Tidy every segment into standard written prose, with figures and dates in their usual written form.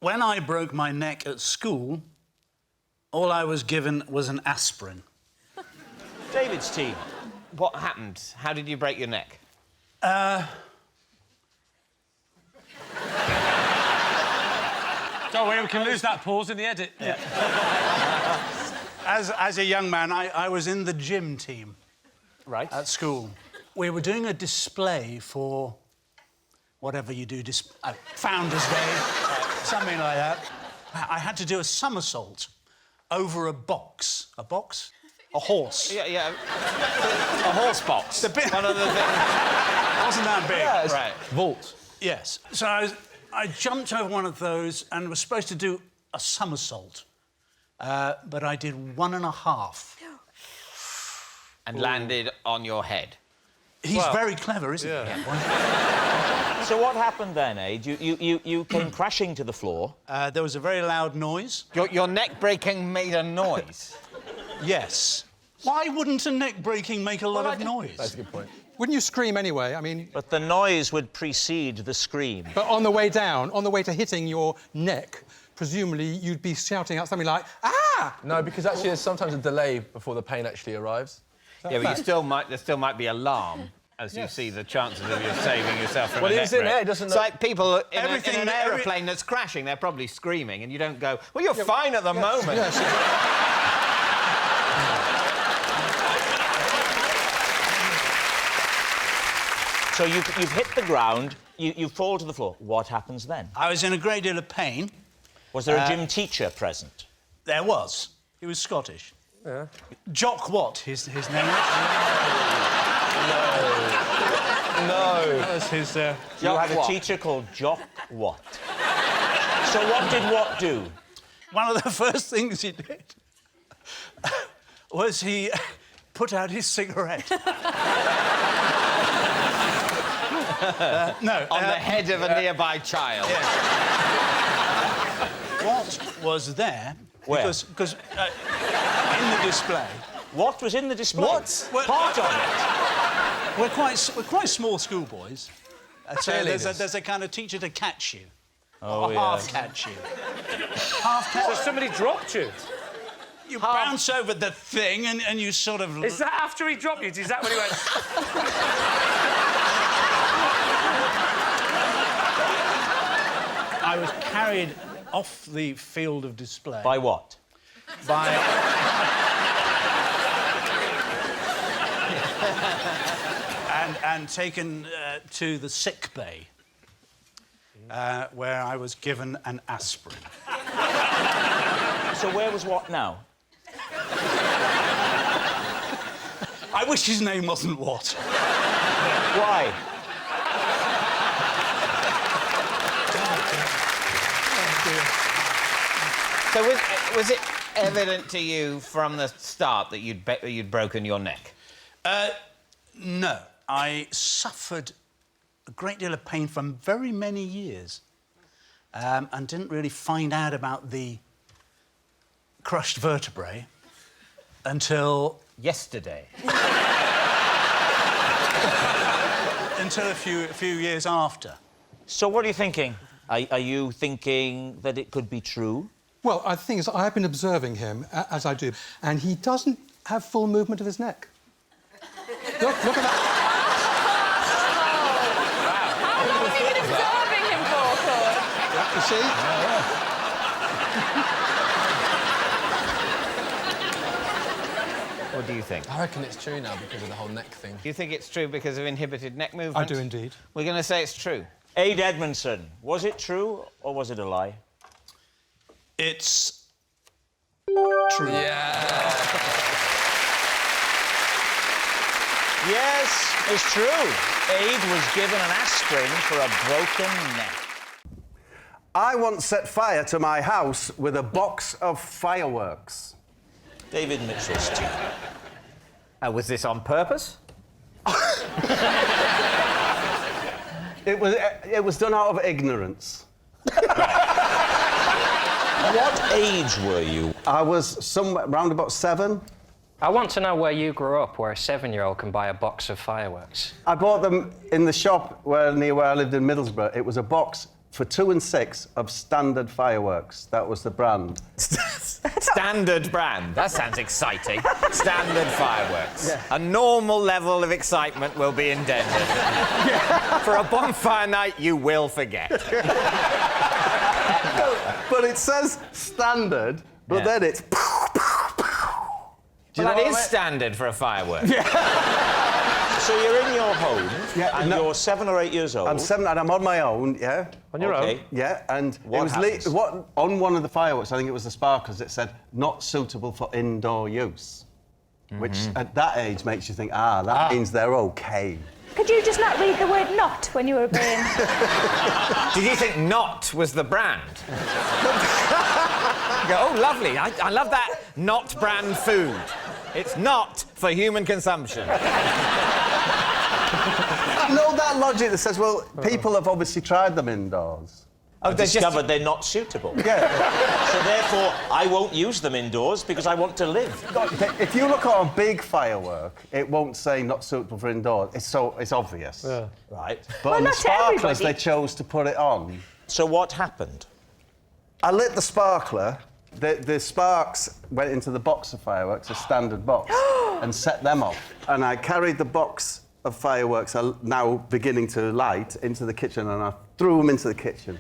When I broke my neck at school, all I was given was an aspirin. David's team, what happened? How did you break your neck? Don't worry, we can lose that pause in the edit. Yeah. As a young man, I was in the gym team. Right. At school. We were doing a display for whatever you do, Founders Day, something like that. I had to do a somersault over a box. A box? A horse. Yeah. A horse box. One of the things. It wasn't that big. Yeah, right. Vault. Yes. So I jumped over one of those and was supposed to do a somersault. But I did 1.5. And landed on your head. He's very clever, isn't he? Yeah. So what happened then, Ade? You came crashing to the floor. There was a very loud noise. Your neck breaking made a noise. Yes. Why wouldn't a neck breaking make a lot of noise? That's a good point. Wouldn't you scream anyway? I mean... But the noise would precede the scream. But on the way down, on the way to hitting your neck, presumably you'd be shouting out something like, ah! No, because actually there's sometimes a delay before the pain actually arrives. Yeah, but there still might be alarm as you see the chances of you saving yourself from a neck he's in break. there, doesn't It's know... like people in an aeroplane that's crashing, they're probably screaming, and you don't go, well, you're fine at the moment. Yes. So you've hit the ground, you fall to the floor. What happens then? I was in a great deal of pain. Was there a gym teacher present? There was. He was Scottish. Yeah. Jock Watt, his name was. No. That was his... You had a teacher called Jock Watt. So what did Watt do? One of the first things he did was he put out his cigarette. No. On the head of a nearby child. Yeah. Watt was there... Where? Because in the display... What was in the display? What? Part of it. We're quite small schoolboys. So there's a kind of teacher to catch you. Oh, or half catch you. Half catch. So somebody dropped you? You bounce over the thing and you sort of... Is that after he dropped you? Is that when he went... I was carried off the field of display. By what? By... and taken to the sick bay, where I was given an aspirin. So where was Watt now? I wish his name wasn't Watt. Why? So was it evident to you from the start that you'd broken your neck? No. I suffered a great deal of pain for very many years and didn't really find out about the crushed vertebrae until... Yesterday. until a few years after. So what are you thinking? Are you thinking that it could be true? Well, the thing is, I've been observing him, as I do, and he doesn't have full movement of his neck. Look at that. How long have you been observing him for, Paul? You see? What do you think? I reckon it's true now because of the whole neck thing. Do you think it's true because of inhibited neck movement? I do indeed. We're going to say it's true. Ade Edmondson, was it true or was it a lie? It's... true. Yeah. Yes, it's true. Ade was given an aspirin for a broken neck. I once set fire to my house with a box of fireworks. David Mitchell's team. Was this on purpose? It was done out of ignorance. What age were you? I was somewhere round about 7. I want to know where you grew up, where a 7-year-old can buy a box of fireworks. I bought them in the shop near where I lived in Middlesbrough. It was a box for 2 and 6 of Standard Fireworks. That was the brand. Standard brand. That sounds exciting. Standard fireworks. Yeah. A normal level of excitement will be endeavoured. Yeah. For a bonfire night, you will forget. But it says standard, but then it's... Well, that is standard for a firework. So you're in your home, and you're 7 or 8 years old. I'm 7 and I'm on my own, yeah. On your own? Yeah, and What it was on one of the fireworks, I think it was the sparklers, it said, not suitable for indoor use. Which, at that age, makes you think, that means they're OK. Could you just not read the word not when you were being... Did you think not was the brand? You go, oh, lovely. I love that not brand food. It's not for human consumption. No, that logic that says, well, people have obviously tried them indoors. I've discovered they're not suitable. Yeah. So therefore, I won't use them indoors because I want to live. If you look at a big firework, it won't say not suitable for indoors. It's obvious. Yeah. Right. But Well, on the not sparklers, everybody. they chose to put it on. So what happened? I lit the sparkler. The sparks went into the box of fireworks, a standard box, and set them off. And I carried the box of fireworks, now beginning to light, into the kitchen, and I threw them into the kitchen.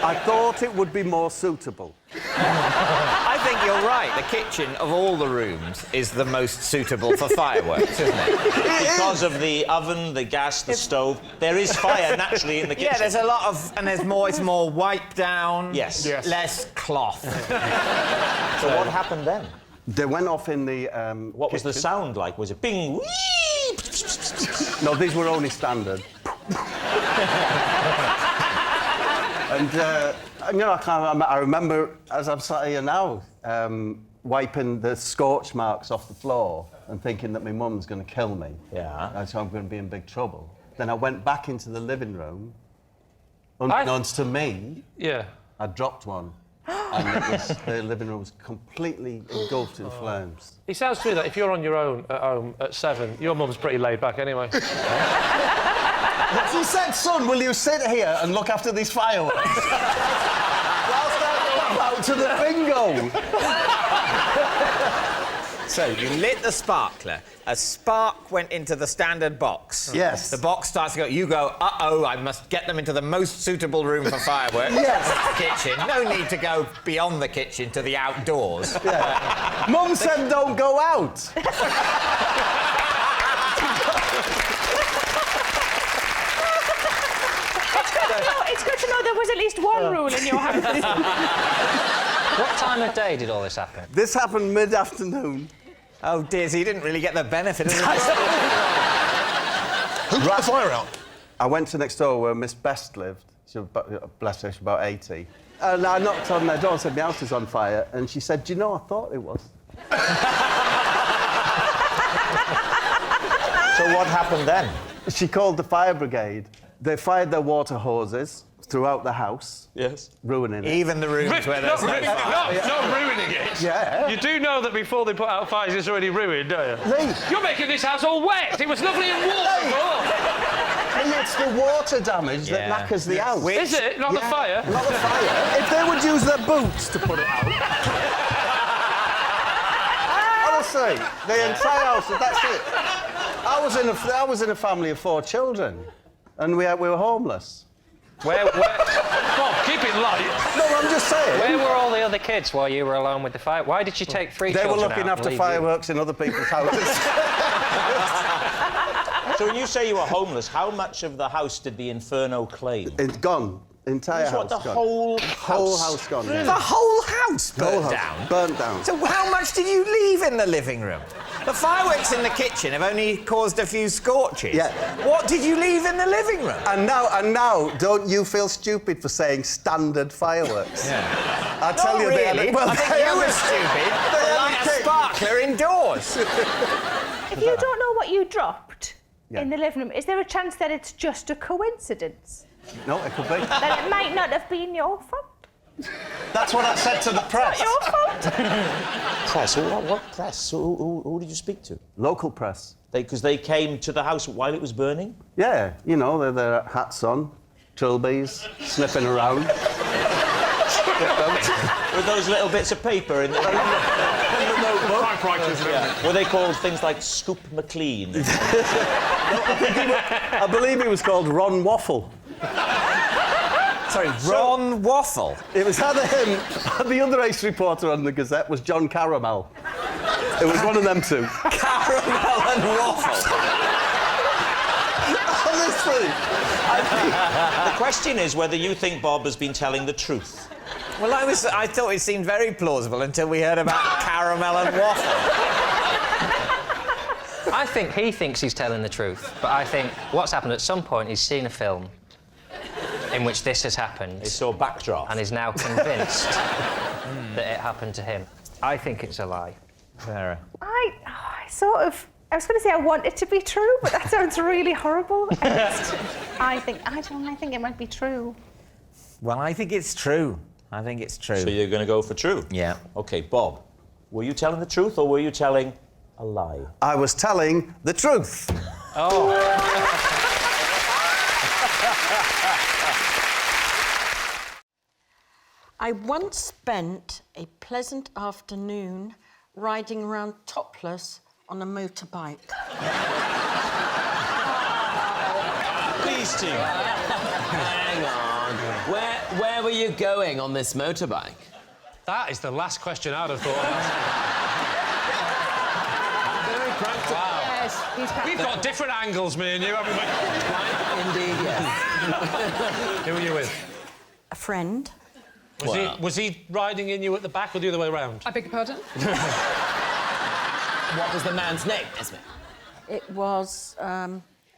I thought it would be more suitable. I think you're right. The kitchen, of all the rooms, is the most suitable for fireworks, isn't it? Because of the oven, the gas, the stove. There is fire naturally in the kitchen. Yeah, there's a lot of... And there's more... It's more wipe down. Yes. Less cloth. So what happened then? They went off in the What was the sound like? Was it bing, wee? No, these were only standard. And, you know, I remember, as I'm sat here now, wiping the scorch marks off the floor and thinking that my mum's going to kill me. Yeah. And so I'm going to be in big trouble. Then I went back into the living room. Unbeknownst to me, Yeah. I dropped one. And the living room was completely engulfed in flames. It sounds to me that if you're on your own at home at 7, your mum's pretty laid back anyway. She said, son, will you sit here and look after these fireworks? Whilst I go out to the bingo. So, you lit the sparkler. A spark went into the standard box. Yes. The box starts to go... You go, uh-oh, I must get them into the most suitable room for fireworks. Yes. The kitchen. No need to go beyond the kitchen to the outdoors. Yeah. Mum said don't go out. It's good to know there was at least one rule in your house. What time of day did all this happen? This happened mid-afternoon. Oh, dear, so you didn't really get the benefit of the... Who put the fire out? I went to next door where Miss Best lived. She was, bless her, she was about 80. And I knocked on their door and said, my house is on fire. And she said, do you know, I thought it was. So what happened then? She called the fire brigade. They fired their water hoses throughout the house. Yes. Ruining it. Even the rooms where there's no fire. Not ruining it. Yeah. You do know that before they put out fires, it's already ruined, don't you? Lee. You're making this house all wet. It was lovely and warm before. And it's the water damage that knackers the house. Is it? Not the fire? Not the fire. If they would use their boots to put it out. Honestly, the entire house, that's it. I was in a family of 4 children, and we were homeless. Where... Come on, keep it light. No, I'm just saying. Where were all the other kids while you were alone with the fire? Why did you take 3 They were children looking out and after leave fireworks in other people's houses. So when you say you were homeless, how much of the house did the inferno claim? It's gone. Entire That's house what, the gone. whole house gone. Yeah. The whole house burnt Whole house down? burnt down. So how much did you leave in the living room? The fireworks in the kitchen have only caused a few scorches. Yeah. What did you leave in the living room? And now, don't you feel stupid for saying standard fireworks? Yeah. I tell Not you, really. well, I think you were stupid for lighting a sparkler indoors. If you don't know what you dropped Yeah. in the living room, is there a chance that it's just a coincidence? No, it could be. That it might not have been your fault? That's what I said to the press. Your fault? Press? What press? Who did you speak to? Local press. Because they came to the house while it was burning? Yeah, you know, their hats on. trilbies, sniffing around. With those little bits of paper in the notebook. Were they called things like Scoop McLean? I believe he was called Ron Waffle. Sorry, Ron Waffle? It was either him, the other ace reporter on the Gazette was John Caramel. It was one of them two. Caramel and Waffle. Honestly. The question is whether you think Bob has been telling the truth. Well, I thought it seemed very plausible until we heard about caramel and waffle. I think he thinks he's telling the truth, but I think what's happened at some point, he's seen a film in which this has happened. He saw Backdraft. And is now convinced that it happened to him. I think it's a lie. Sarah. I was going to say I want it to be true, but that sounds really horrible. I think it might be true. Well, I think it's true. I think it's true. So you're going to go for true? Yeah. OK, Bob, were you telling the truth or were you telling a lie? I was telling the truth. Oh. I once spent a pleasant afternoon riding around topless on a motorbike. Please, team. Hang on. Where were you going on this motorbike? That is the last question I'd have thought of. Very practical. Wow. Yes, he's We've got different angles, me and you, haven't we? Indeed, yes. Who were you with? A friend. Was he riding in you at the back or the other way around? I beg your pardon? What was the man's name, Esme? It was,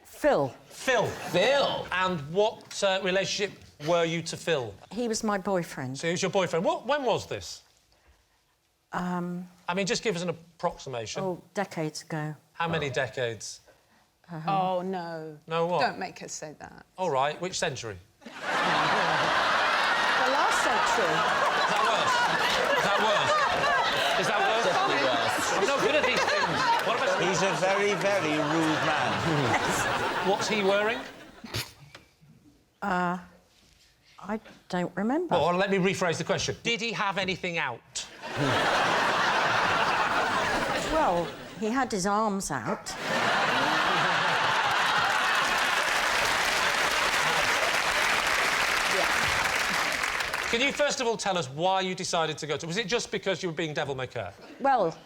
Phil. Phil. Phil. And what relationship were you to Phil? He was my boyfriend. So he was your boyfriend. When was this? I mean, just give us an approximation. Oh, decades ago. How many decades? Oh, no. No what? Don't make us say that. All right, which century? The last century. Is that worse? Is that worse? Definitely worse. I'm no good at these things. What about... He's a very, very rude man. What's he wearing? I don't remember. Well, let me rephrase the question. Did he have anything out? Well, he had his arms out. Can you first of all tell us why you decided to go to... Was it just because you were being devil-may-care? Well,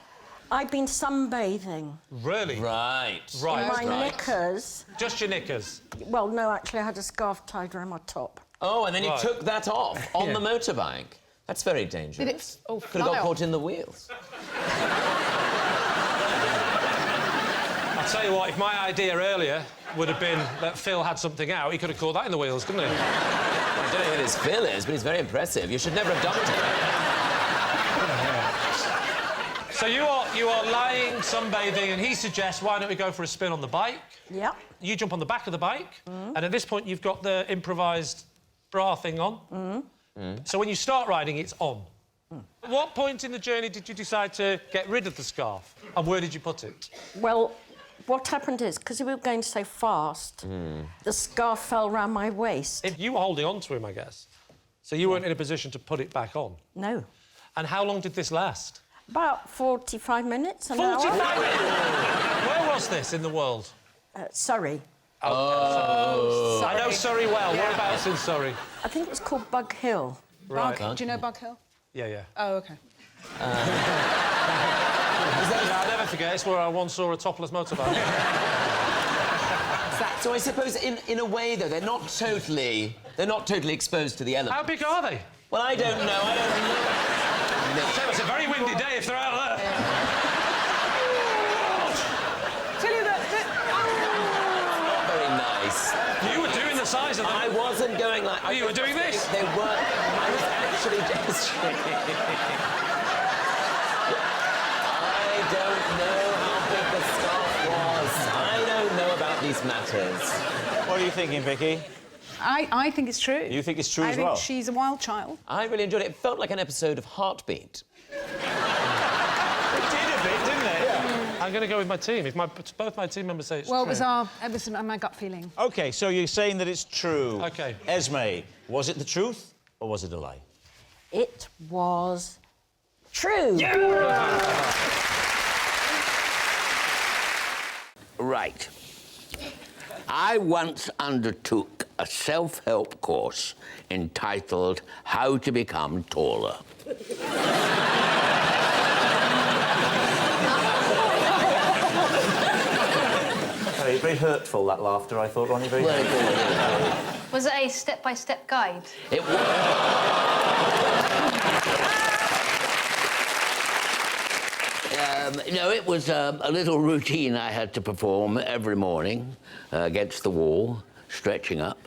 I'd been sunbathing. Really? Right. Right. In my knickers. Just your knickers? Well, no, actually, I had a scarf tied around my top. Oh, and then you Right. took that off on the motorbike. That's very dangerous. Did it? Oh, Could have got caught in the wheels. I'll tell you what, if my idea earlier would have been that Phil had something out, he could have caught that in the wheels, couldn't he? I don't know who this Phil is, but he's very impressive. You should never have dumped him. So you are lying, sunbathing, and he suggests, why don't we go for a spin on the bike? Yep. You jump on the back of the bike, and at this point, you've got the improvised bra thing on. So when you start riding, it's on. At what point in the journey did you decide to get rid of the scarf? And where did you put it? Well, what happened is, because we were going so fast, the scarf fell round my waist. If you were holding on to him, I guess. So you weren't in a position to put it back on. No. And how long did this last? About 45 minutes, an 45 hour. minutes! Where was this in the world? Surrey. Oh. I know Surrey well. Whereabouts in Surrey? I think it was called Bug Hill. Right. Do you know Bug Hill? Yeah. Oh, OK. I'll never forget, it's where I once saw a topless motorbike. So I suppose, in a way, though, they're not totally exposed to the elements. How big are they? Well, I don't know. So it's a very windy day if they're out there. Tell you that... Not very nice. You were doing the size of them. I wasn't going like... You were doing this? They weren't... I was actually gesturing. I don't know how big the scarf was. I don't know about these matters. What are you thinking, Vicky? I think it's true. You think it's true as I well? think she's a wild child. I really enjoyed it. It felt like an episode of Heartbeat. It did a bit, didn't it? Yeah. I'm going to go with my team. If both my team members say it's Well, true. it was my gut feeling. OK, so you're saying that it's true. OK. Esme, was it the truth or was it a lie? It was true. Right. I once undertook a self-help course entitled How to Become Taller. Very hurtful, that laughter, I thought, Ronnie. Very Was it a step-by-step guide? It was. No, it was a little routine I had to perform every morning against the wall, stretching up,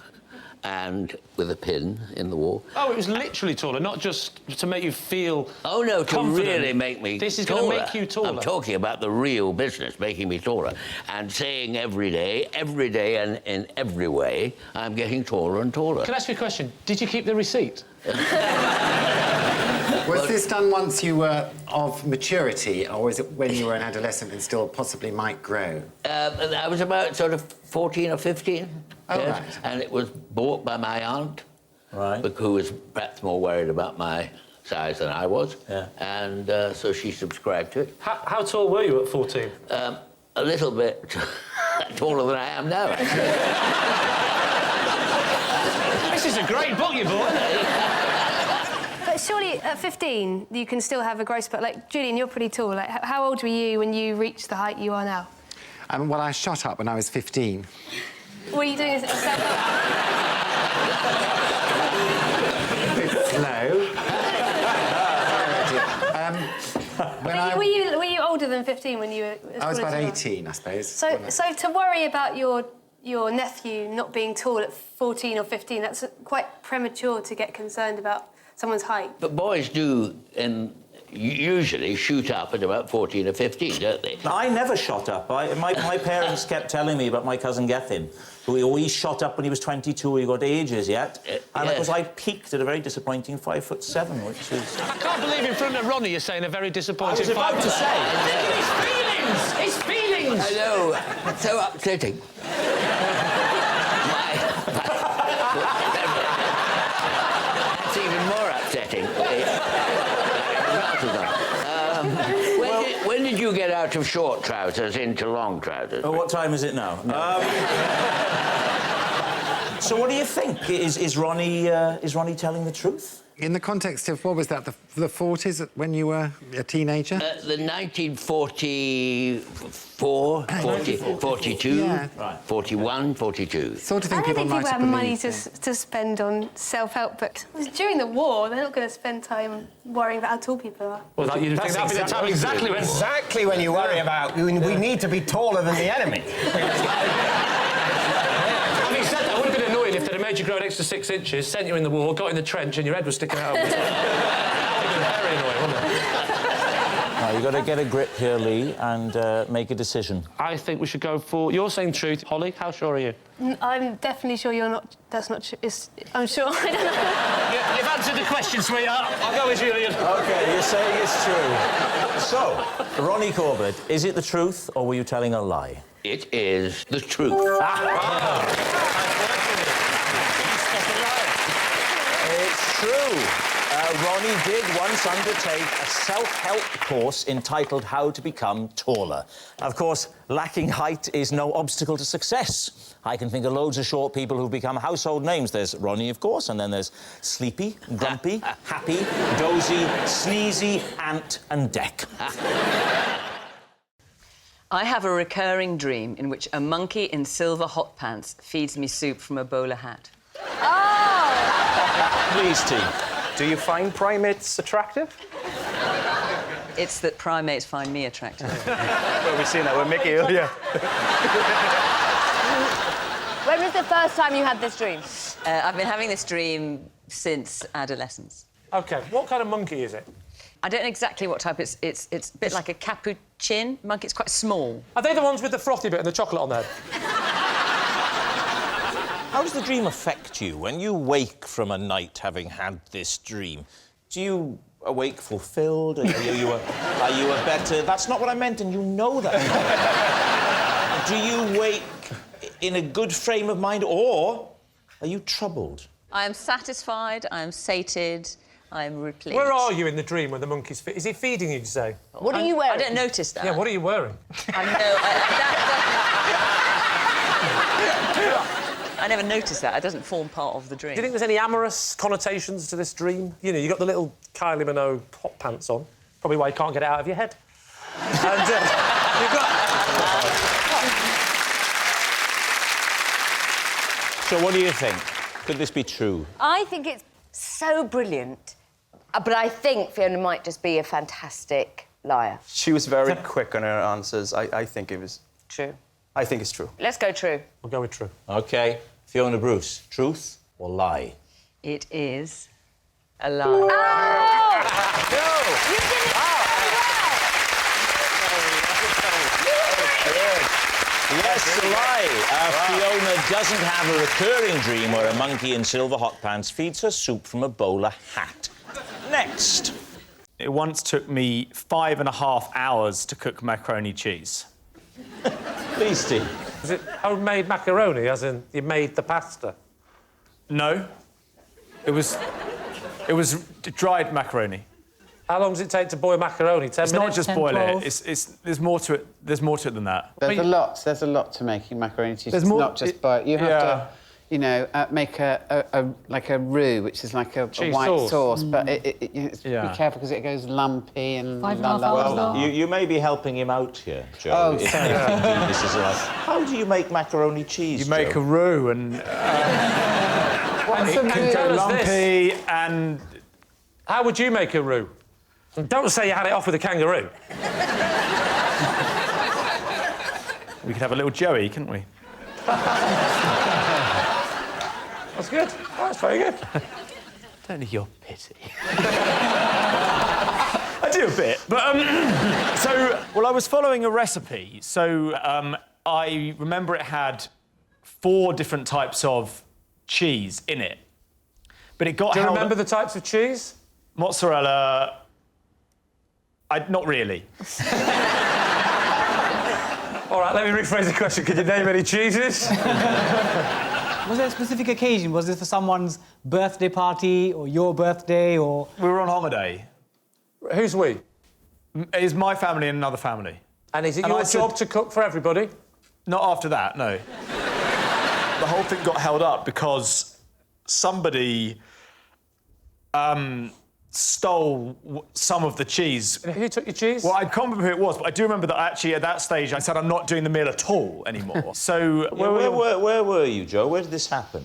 and with a pin in the wall. Oh, it was literally taller, not just to make you feel Oh, no, to confident. really make me This is taller. going to make you taller. I'm talking about the real business, making me taller. And saying every day, and in every way, I'm getting taller and taller. Can I ask you a question? Did you keep the receipt? Was this done once you were of maturity, or was it when you were an adolescent and still possibly might grow? I was about sort of 14 or 15. Oh, yes, right. And it was bought by my aunt, right, who was perhaps more worried about my size than I was. Yeah. And so she subscribed to it. How tall were you at 14? A little bit taller than I am now, actually. This is a great book you bought, isn't it? But surely at 15 you can still have a growth spurt. Like, Julian, you're pretty tall. Like, how old were you when you reached the height you are now? Well, I shot up when I was 15. Were you doing a self-help? Slow. Were you older than 15 when you were... I was about 18, I suppose. So to worry about your nephew not being tall at 14 or 15, that's quite premature to get concerned about someone's height. But boys do usually shoot up at about 14 or 15, don't they? I never shot up. My parents kept telling me about my cousin Gethin, who always shot up when he was 22, he got ages yet. And it was, I peaked at a very disappointing 5'7", which is... I can't believe in front of Ronnie you're saying a very disappointing... I was about to say. His feelings! I know. So upsetting. That's even more upsetting. When did you get out of short trousers into long trousers? Oh, what time is it now? So what do you think? Is Ronnie telling the truth? In the context of, what was that, the 40s, when you were a teenager? The 1944, 42, Yeah. 41, 42. Sort of I thing don't people think might people have have money believed. to spend on self-help, but during the war, they're not going to spend time worrying about how tall people are. Well, you'd think that'd be the time Exactly when you worry about we need to be taller than the enemy. Having said that, it would have been annoying if they'd have made you grow an extra 6 inches, sent you in the war, got in the trench, and your head was sticking out. It would have been very annoying, wouldn't it? Now, you've got to get a grip here, Lee, and make a decision. I think we should go for... You're saying truth. Holly, how sure are you? I'm definitely sure you're not... That's not true. I'm sure. I don't know. You've answered the question, sweetheart. I'll go with Julian. OK, you're saying it's true. So, Ronnie Corbett, is it the truth, or were you telling a lie? It is the truth. It's true. Ronnie did once undertake a self-help course entitled How to Become Taller. Of course, lacking height is no obstacle to success. I can think of loads of short people who've become household names. There's Ronnie, of course, and then there's Sleepy, Grumpy, Happy, Dozy, Sneezy, Ant and Deck. I have a recurring dream in which a monkey in silver hot pants feeds me soup from a bowler hat. Oh! Please, T. Do you find primates attractive? It's that primates find me attractive. Well, we've seen that with Mickey earlier. When was the first time you had this dream? I've been having this dream since adolescence. OK, what kind of monkey is it? I don't know exactly what type. It's a bit like a capuchin monkey. It's quite small. Are they the ones with the frothy bit and the chocolate on there? How does the dream affect you when you wake from a night having had this dream? Do you awake fulfilled? Are you a better... That's not what I meant, and you know that. Do you wake in a good frame of mind, or are you troubled? I am satisfied, I am sated, I am replete. Where are you in the dream when the monkey's... Is he feeding you, you say? What are you wearing? I don't notice that. Yeah, what are you wearing? I never noticed that. It doesn't form part of the dream. Do you think there's any amorous connotations to this dream? You know, you got the little Kylie Minogue hot pants on. Probably why you can't get it out of your head. And you've got... So what do you think? Could this be true? I think it's so brilliant, but I think Fiona might just be a fantastic liar. She was very quick on her answers. I think it was... True. I think it's true. Let's go true. We'll go with true. OK. Fiona Bruce, truth or lie? It is a lie. Oh! You did it Yes, a lie. Fiona doesn't have a recurring dream where a monkey in silver hot pants feeds her soup from a bowler hat. Next. It once took me 5.5 hours to cook macaroni cheese. Please, Steve. Is it homemade macaroni, as in you made the pasta? No. It was dried macaroni. How long does it take to boil macaroni? 10 It's minutes? not just boil it. There's more to it. There's more to it than that. There's a lot to making macaroni cheese. There's It's more- not just boil. You have to, you know, make like a roux, which is like a Cheese white sauce. but be Yeah. careful because it goes lumpy and... 5.5 hours Well, you may be helping him out here, Joe. Oh, If sorry. you're thinking this is like... How do you make macaroni cheese, You make Joe? a roux and it can go lumpy and... How would you make a roux? Don't say you had it off with a kangaroo. We could have a little Joey, couldn't we? That's good. That's very good. Don't need your pity. I do a bit, but I was following a recipe. So I remember it had 4 different types of cheese in it, but it got. Do you remember the types of cheese? Mozzarella. Not really. All right, let me rephrase the question. Can you name any cheeses? Was there a specific occasion? Was this for someone's birthday party or your birthday or... We were on holiday. Who's we? It is my family and another family. And is it your job to cook for everybody? Not after that, no. The whole thing got held up because somebody stole some of the cheese. And who took your cheese? Well, I can't remember who it was, but I do remember that actually at that stage I said I'm not doing the meal at all anymore. So... Where were you, Joe? Where did this happen?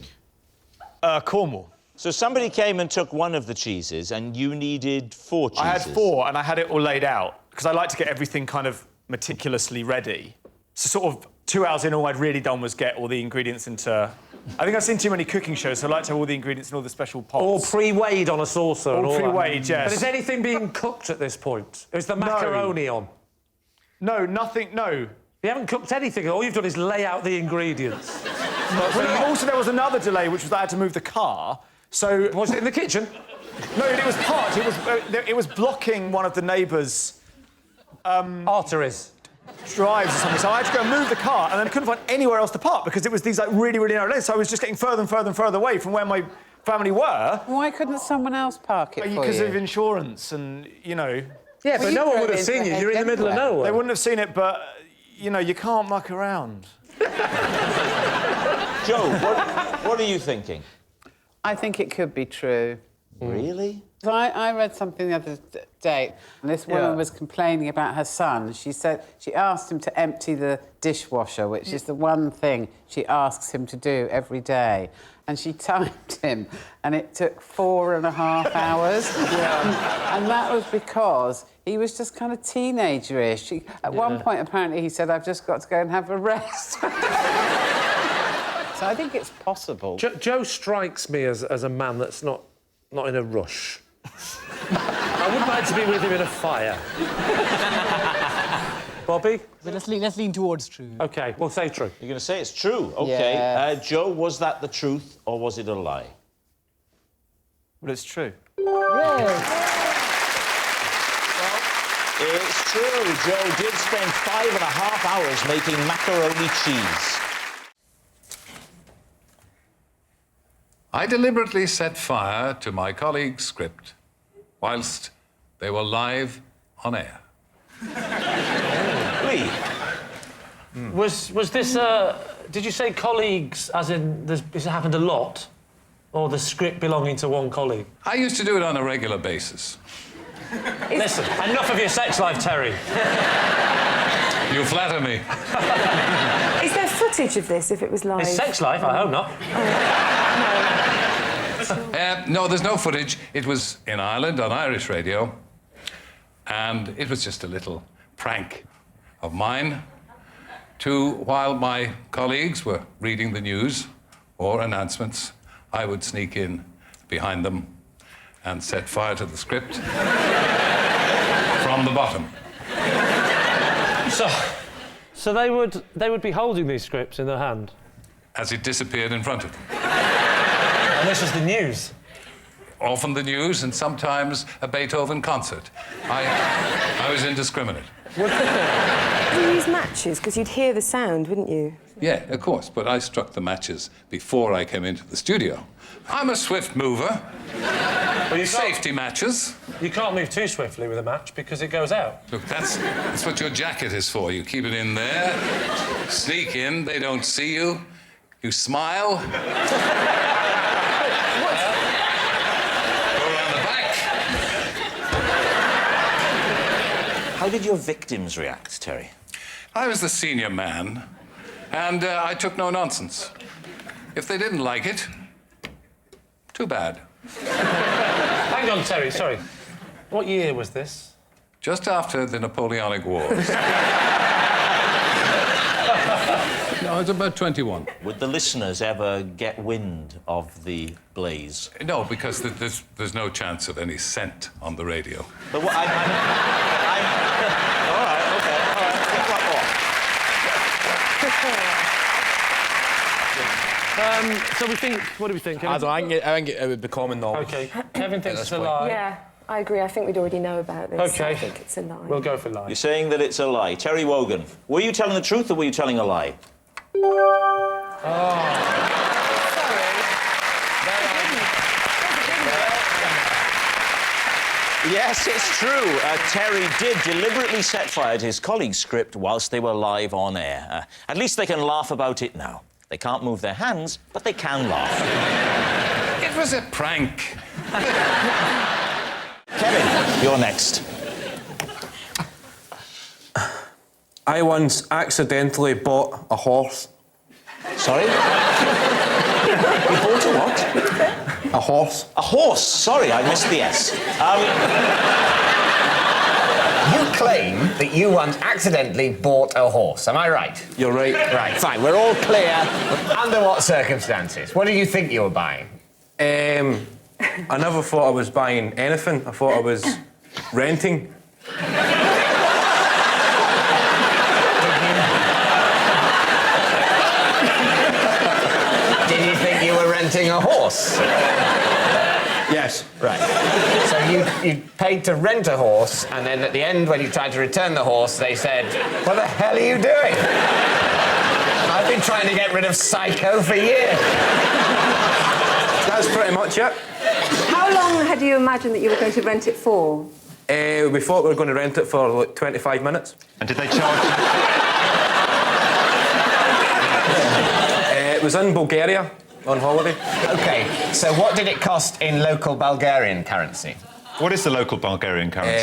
Cornwall. So somebody came and took one of the cheeses and you needed 4 cheeses? I had 4 and I had it all laid out because I like to get everything kind of meticulously ready. So sort of 2 hours in, all I'd really done was get all the ingredients into... I think I've seen too many cooking shows, so I like to have all the ingredients in all the special pots. All pre-weighed on a saucer. All and pre-weighed, yes. But is anything being cooked at this point? Is the macaroni on? No, nothing, no. You haven't cooked anything. All you've done is lay out the ingredients. Also, there was another delay, which was I had to move the car, so... Was it in the kitchen? No, it was parked. It was blocking one of the neighbours'... arteries. Drives or something. So I had to go and move the car, and then I couldn't find anywhere else to park because it was these, like, really, really narrow lanes. So I was just getting further and further and further away from where my family were. Why couldn't someone else park it for you? Because of insurance and, you know... Yeah, but no one would have seen you. You're in the middle of nowhere. They wouldn't have seen it, but, you know, you can't muck around. Joe, what are you thinking? I think it could be true. Really? So I read something the other day, and this woman was complaining about her son. She said she asked him to empty the dishwasher, which is the one thing she asks him to do every day. And she timed him, and it took 4.5 hours. And that was because he was just kind of teenager-ish. At one point, apparently, he said, "I've just got to go and have a rest." So I think it's possible. Joe strikes me as a man that's not in a rush. I would like to be with him in a fire. Bobby? Let's lean towards true. OK, well, say true. You're going to say it's true? OK. Yes. Joe, was that the truth or was it a lie? Well, it's true. Yes. It's true. Joe did spend 5.5 hours making macaroni cheese. I deliberately set fire to my colleague's script whilst they were live on air. Lee? Was this, did you say colleagues, as in, this happened a lot? Or the script belonging to one colleague? I used to do it on a regular basis. Listen, enough of your sex life, Terry. You flatter me. Is there footage of this if it was live? His sex life? I hope not. No, there's no footage. It was in Ireland on Irish radio, and it was just a little prank of mine while my colleagues were reading the news or announcements, I would sneak in behind them and set fire to the script from the bottom. So they would be holding these scripts in their hand? As it disappeared in front of them. And this was the news? Often the news, and sometimes a Beethoven concert. I was indiscriminate. Did you use matches? Because you'd hear the sound, wouldn't you? Yeah, of course, but I struck the matches before I came into the studio. I'm a swift mover. Well, you safety matches. You can't move too swiftly with a match because it goes out. Look, that's what your jacket is for. You keep it in there, sneak in, they don't see you, you smile. Go around the back. How did your victims react, Terry? I was the senior man, and I took no nonsense. If they didn't like it, too bad. Hang on, Terry, sorry. What year was this? Just after the Napoleonic Wars. No, I was about 21. Would the listeners ever get wind of the blaze? No, because there's no chance of any scent on the radio. But what, all right, OK, all right. Think about more. So we think... What do we think? I think it would be common knowledge. OK. Kevin thinks it's a lie. Yeah, I agree. I think we'd already know about this. OK. I think it's a lie. We'll go for lie. You're saying that it's a lie. Terry Wogan, were you telling the truth or were you telling a lie? Yes, it's true. Terry did deliberately set fire to his colleague's script whilst they were live on air. At least they can laugh about it now. They can't move their hands, but they can laugh. It was a prank. Kevin, you're next. I once accidentally bought a horse. Sorry? You bought a what? A horse. A horse? Sorry, I missed the S. You claim that you once accidentally bought a horse, am I right? You're right. Right, fine, we're all clear. Under what circumstances? What did you think you were buying? I never thought I was buying anything. I thought I was renting. Did you think you were renting a horse? Yes. Right. So you paid to rent a horse, and then at the end, when you tried to return the horse, they said, "What the hell are you doing? I've been trying to get rid of Psycho for years." That's pretty much it. How long had you imagined that you were going to rent it for? We thought we were going to rent it for like 25 minutes. And did they charge you? It was in Bulgaria on holiday. OK, so what did it cost in local Bulgarian currency? What is the local Bulgarian currency?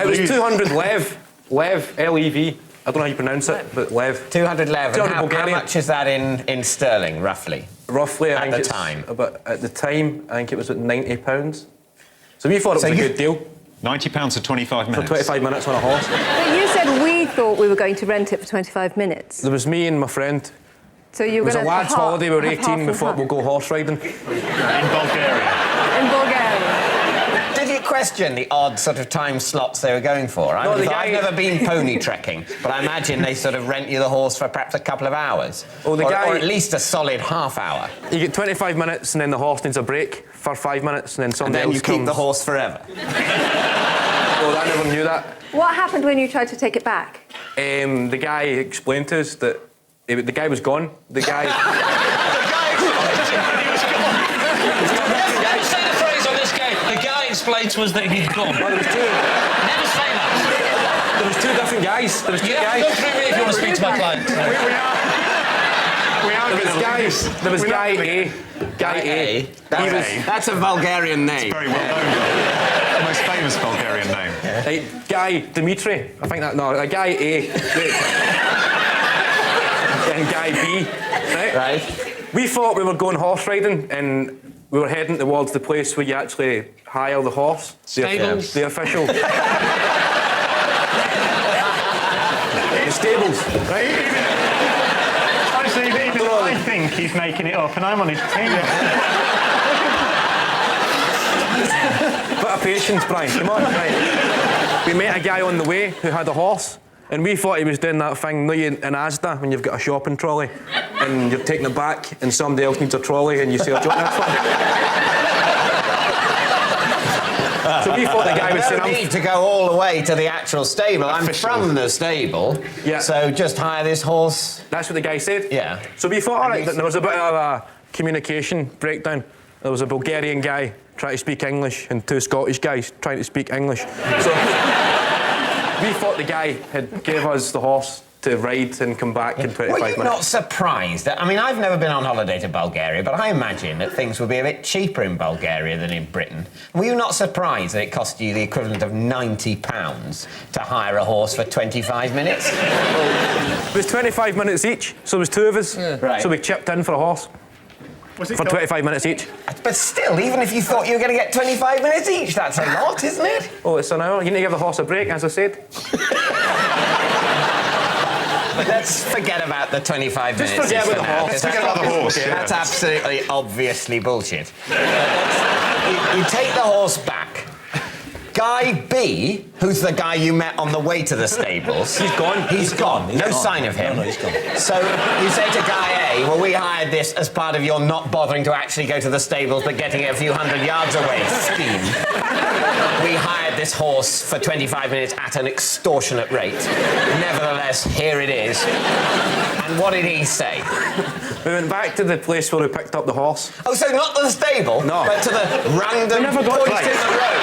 It was 200 lev. Lev, L-E-V. I don't know how you pronounce it, but lev. 200 lev. 200 How Bulgarian. much is that in sterling, roughly? Roughly, I At think the it's time? at the time, I think it was at £90. So we thought it was a good deal. £90 for 25 minutes? For 25 minutes on a horse. But you said we thought we were going to rent it for 25 minutes. There was me and my friend. So you It were was a going to lad's holiday, we were 18, we thought half. we'll go horse riding. In Bulgaria? In Bulgaria. question the odd sort of time slots they were going for. I've never been pony trekking, but I imagine they sort of rent you the horse for perhaps a couple of hours. Well, or at least a solid half hour. You get 25 minutes and then the horse needs a break for 5 minutes and then somebody And then else you keep the horse forever. Well, I never knew that. What happened when you tried to take it back? The guy explained to us that the guy was gone. The guy... Never say the phrase on this game. The guy explained to us that he'd gone. Well, there was two. Never say that. There was two different guys. There was two guys. Go through me if you want to speak to my client. There was guy A. Guy A. That's a Bulgarian name. Very well known. The most famous Bulgarian name. Guy Dimitri. I think that... No, guy A. And guy B. Right? We thought we were going horse riding and we were heading towards the place where you actually hire the horse. Stables. The official... the stables, right? Honestly, I think he's making it up and I'm on his team. Bit of patience, Brian. Come on, right. We met a guy on the way who had a horse, and we thought he was doing that thing, in Asda, when you've got a shopping trolley, and you're taking it back, and somebody else needs a trolley, and you say, "Oh, do you want this one?" So we thought the guy was saying, "No need to go all the way to the actual stable. I'm from the stable, so just hire this horse." That's what the guy said. Yeah. So we thought, all right, there was a bit of a communication breakdown. There was a Bulgarian guy trying to speak English and two Scottish guys trying to speak English. So we thought the guy had gave us the horse to ride and come back in 25 minutes. Were you not surprised? I mean, I've never been on holiday to Bulgaria, but I imagine that things would be a bit cheaper in Bulgaria than in Britain. Were you not surprised that it cost you the equivalent of £90 to hire a horse for 25 minutes? It was 25 minutes each, so there was two of us. Right. So we chipped in for a horse. For 25 minutes each. But still, even if you thought you were going to get 25 minutes each, that's a lot, isn't it? Oh, it's an hour. You need to give the horse a break, as I said. Let's forget about the 25 minutes. Just forget about the horse. Let's forget about the horse. That's absolutely, obviously bullshit. You take the horse back. Guy B, who's the guy you met on the way to the stables... He's gone. He's gone. No sign of him. No, he's gone. So you say to Guy A, well, we hired this as part of your not bothering to actually go to the stables but getting it a few hundred yards away scheme. We hired this horse for 25 minutes at an extortionate rate. Nevertheless, here it is. And what did he say? We went back to the place where we picked up the horse. Oh, so not to the stable? No. But to the random We never got point to in the road?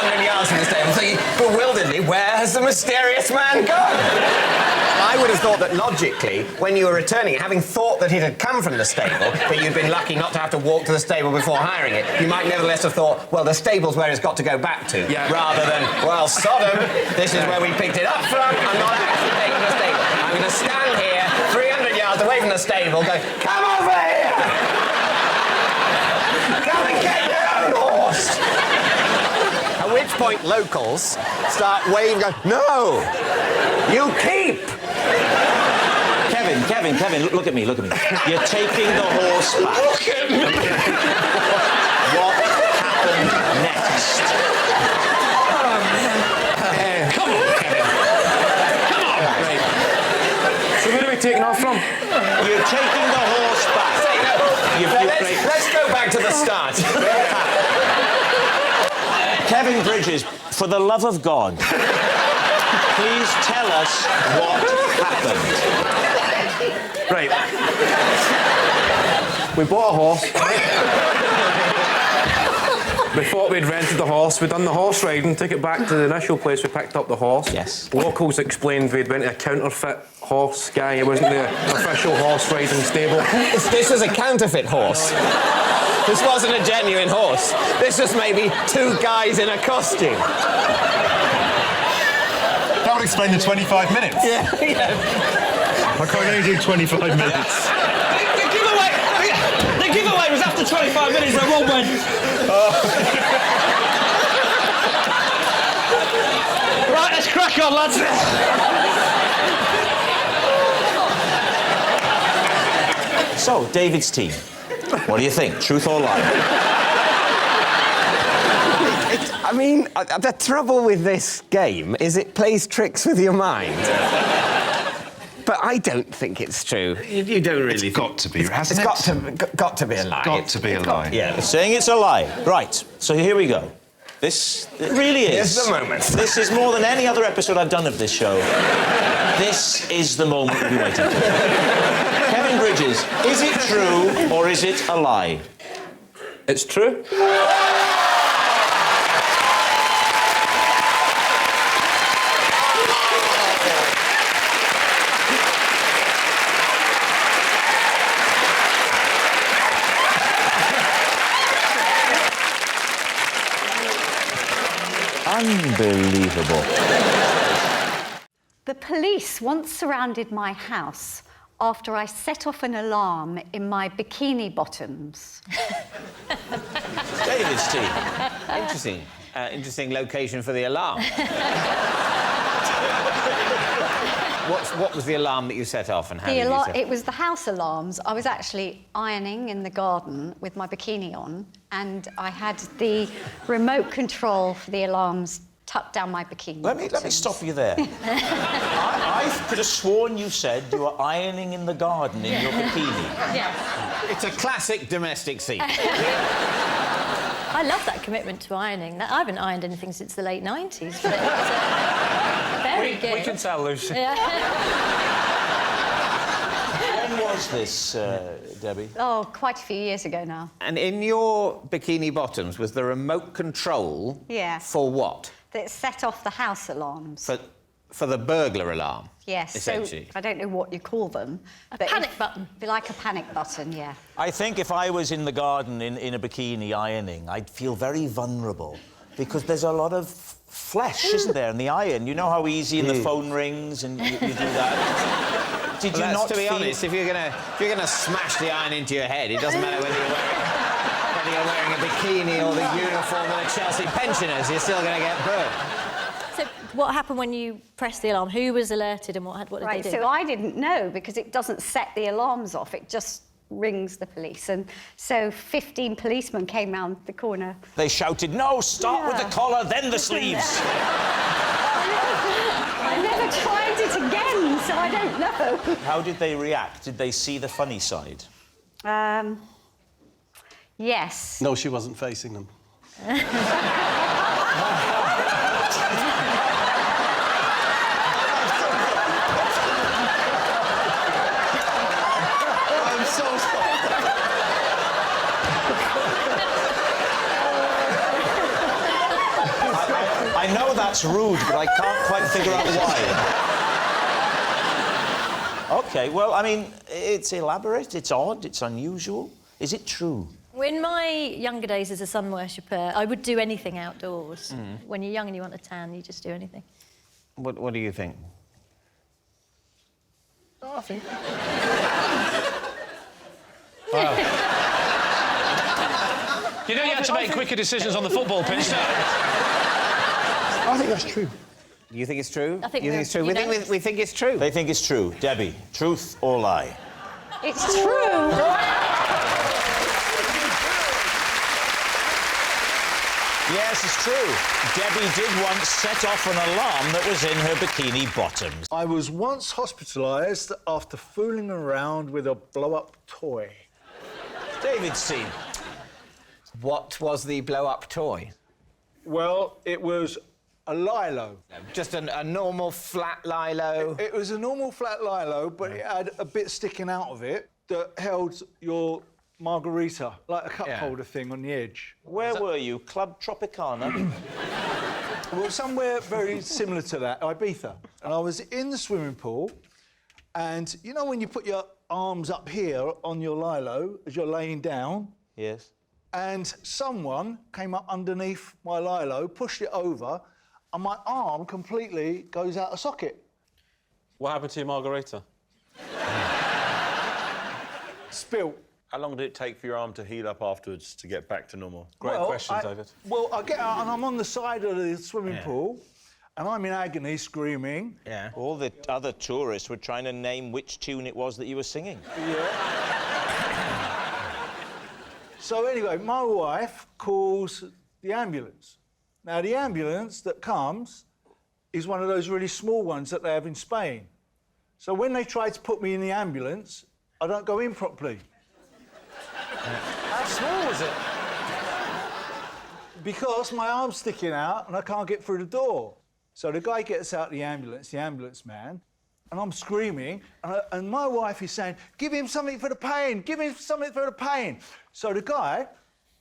100 yards from the stable, thinking bewilderedly, where has the mysterious man gone? I would have thought that logically, when you were returning it, having thought that it had come from the stable, but you'd been lucky not to have to walk to the stable before hiring it, you might nevertheless have thought, well, the stable's where it's got to go back to, rather than, well, Sodom, this is where we picked it up from, I'm not actually taking the stable. I'm going to stand here, 300 yards away from the stable, go, come over here! Come and get your own horse! At which point locals start waving, go, no! You keep! Kevin, look at me. You're taking the horse back. Look at me! What happened next? Come on, Kevin. Come on. Right. So where are we taking off from? You're taking the horse back. Let's go back to the start. Kevin Bridges, for the love of God, please tell us what happened. Right. We bought a horse. We thought we'd rented the horse. We'd done the horse riding, took it back to the initial place we picked up the horse. Yes. Locals explained we'd went to a counterfeit horse guy. It wasn't the official horse riding stable. This was a counterfeit horse. This wasn't a genuine horse. This was maybe two guys in a costume. That would explain the 25 minutes. Yeah. I can't only do 25 minutes. The giveaway was after 25 minutes, I won't win. Right, let's crack on, lads. So, David's team. What do you think? Truth or lie? mean, the trouble with this game is it plays tricks with your mind. But I don't think it's true. You don't really. It's got to be, hasn't It's it? got to be a lie. Got to be a lie. Yeah, saying it's a lie. Right, so here we go. This it really is. Here's the moment. This is more than any other episode I've done of this show. This is the moment we've been waiting for. Kevin Bridges, is it true or is it a lie? It's true. Unbelievable. The police once surrounded my house after I set off an alarm in my bikini bottoms. David's team. Interesting. Interesting location for the alarm. What was the alarm that you set off and how did you set It was the house alarms. I was actually ironing in the garden with my bikini on, and I had the remote control for the alarms tucked down my bikini. Let me stop you there. I could have sworn you said you were ironing in the garden in your bikini. Yes. It's a classic domestic scene. I love that commitment to ironing. I haven't ironed anything since the late 90s, but it's very good. We can tell, Lucy. When was this, Debbie? Oh, quite a few years ago now. And in your bikini bottoms was the remote control Yeah. for what? That set off the house alarms. For the burglar alarm? Yes, essentially. so I don't know what you call them. A panic button. Like a panic button, yeah. I think if I was in the garden in a bikini ironing, I'd feel very vulnerable because there's a lot of flesh, isn't there, in the iron? You know how easy the phone rings and you do that? Did you not to be feel... honest, if you're gonna smash the iron into your head, it doesn't matter whether you're wearing a bikini or the uniform of the Chelsea pensioners, you're still gonna get burnt. So what happened when you pressed the alarm? Who was alerted and what did Right, they do? so I didn't know because it doesn't set the alarms off, it just rings the police. And so 15 policemen came round the corner. They shouted, no, start with the collar, then the sleeves. I never tried it again, so I don't know. How did they react? Did they see the funny side? Yes. No, she wasn't facing them. I'm so sorry. I know that's rude, but I can't quite figure out why. OK, well, I mean, it's elaborate, it's odd, it's unusual. Is it true? In my younger days as a sun worshipper, I would do anything outdoors. When you're young and you want a tan, you just do anything. What do you think? Oh, I think... Wow. You know you had to make quicker decisions on the football pitch, don't you? I think that's true. You think it's true? I think you think it's true? We think it's true. They think it's true. Debbie, truth or lie? It's true. Yes, it's true. Debbie did once set off an alarm that was in her bikini bottoms. I was once hospitalised after fooling around with a blow-up toy. David's team. What was the blow-up toy? Well, it was a lilo. Just a normal flat lilo? It was a normal flat lilo, but it had a bit sticking out of it that held your margarita, like a cup holder thing on the edge. Where were you? Club Tropicana? Well, somewhere very similar to that, Ibiza. And I was in the swimming pool, and you know when you put your arms up here on your lilo as you're laying down? Yes. And someone came up underneath my lilo, pushed it over, and my arm completely goes out of socket. What happened to your margarita? Spilt. How long did it take for your arm to heal up afterwards to get back to normal? Great question, David. Well, I get out and I'm on the side of the swimming pool, and I'm in agony, screaming. Yeah. All the other tourists were trying to name which tune it was that you were singing. Yeah. So anyway, my wife calls the ambulance. Now, the ambulance that comes is one of those really small ones that they have in Spain. So when they try to put me in the ambulance, I don't go in properly. How small was it? Because my arm's sticking out and I can't get through the door. So the guy gets out the ambulance man, and I'm screaming, and my wife is saying, give him something for the pain, give him something for the pain. So the guy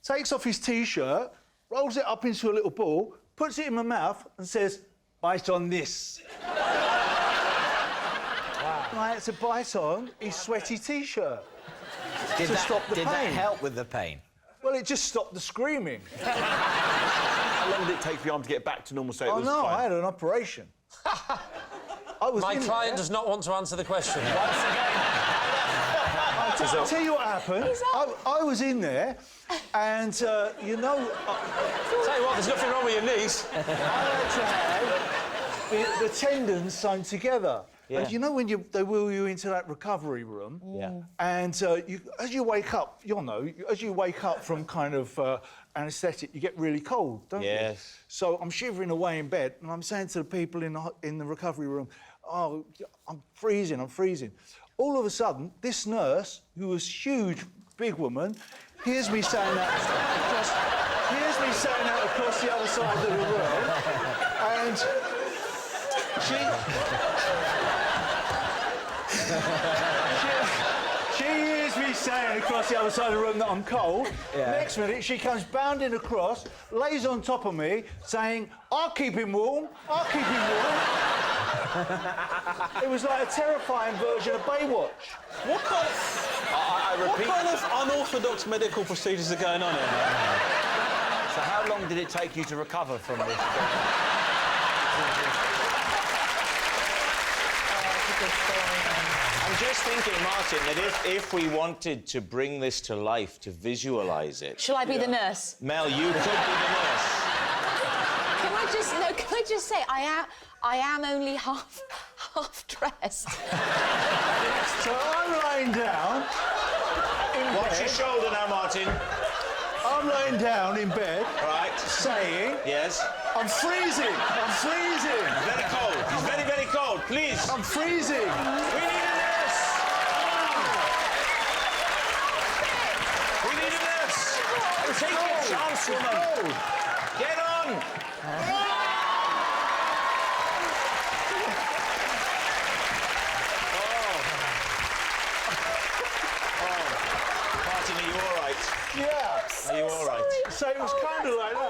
takes off his T-shirt, rolls it up into a little ball, puts it in my mouth and says, bite on this. Wow. And I had to bite on his sweaty T-shirt to stop the pain. Did that help with the pain? Well, it just stopped the screaming. How long did it take for your arm to get back to normal state? Oh, no, I had an operation. My client does not want to answer the question. Once again. I'll tell you what happened. I was in there, and, you know... Tell you what, there's nothing wrong with your knees. I had to have the tendons sewn together. Yeah. And you know when they wheel you into that recovery room? Yeah. And as you wake up, you'll know, as you wake up from kind of anaesthetic, you get really cold, don't you? Yes. So I'm shivering away in bed, and I'm saying to the people in the recovery room, oh, I'm freezing, I'm freezing. All of a sudden, this nurse, who was huge, big woman, hears me saying that across the other side of the room, and she hears me saying across the other side of the room that I'm cold. Yeah. Next minute, she comes bounding across, lays on top of me, saying, I'll keep him warm, I'll keep him warm. It was like a terrifying version of Baywatch. What kind of... What kind of unorthodox medical procedures are going on here, man? So how long did it take you to recover from this? I'm just thinking, Martin, that if we wanted to bring this to life, to visualise it... Shall I be the nurse? Mel, you could be the nurse. Can I just say, I am only half dressed. So I'm lying down in Watch bed. your shoulder now, Martin. I'm lying down in bed, Right. saying, Yes. I'm freezing, I'm freezing. Very cold. He's very, very cold. Please. I'm freezing. We need a nurse. We need a nurse. Take your chance, woman. Get on. Martin, are you all right? Yeah. Are you all right? So it was kind of like that.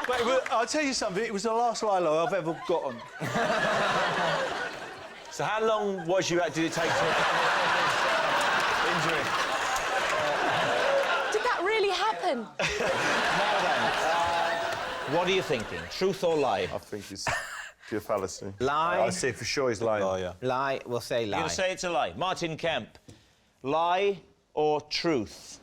But I'll tell you something, it was the last Lilo I've ever gotten. So how long did it take to recover from this injury? Did that really happen? Now then, what are you thinking? Truth or lie? I think it's pure fallacy. Lie. I say for sure he's lying. Oh, Yeah. Lie. We'll say You're lie. going to say it's a lie. Martin Kemp, lie or truth?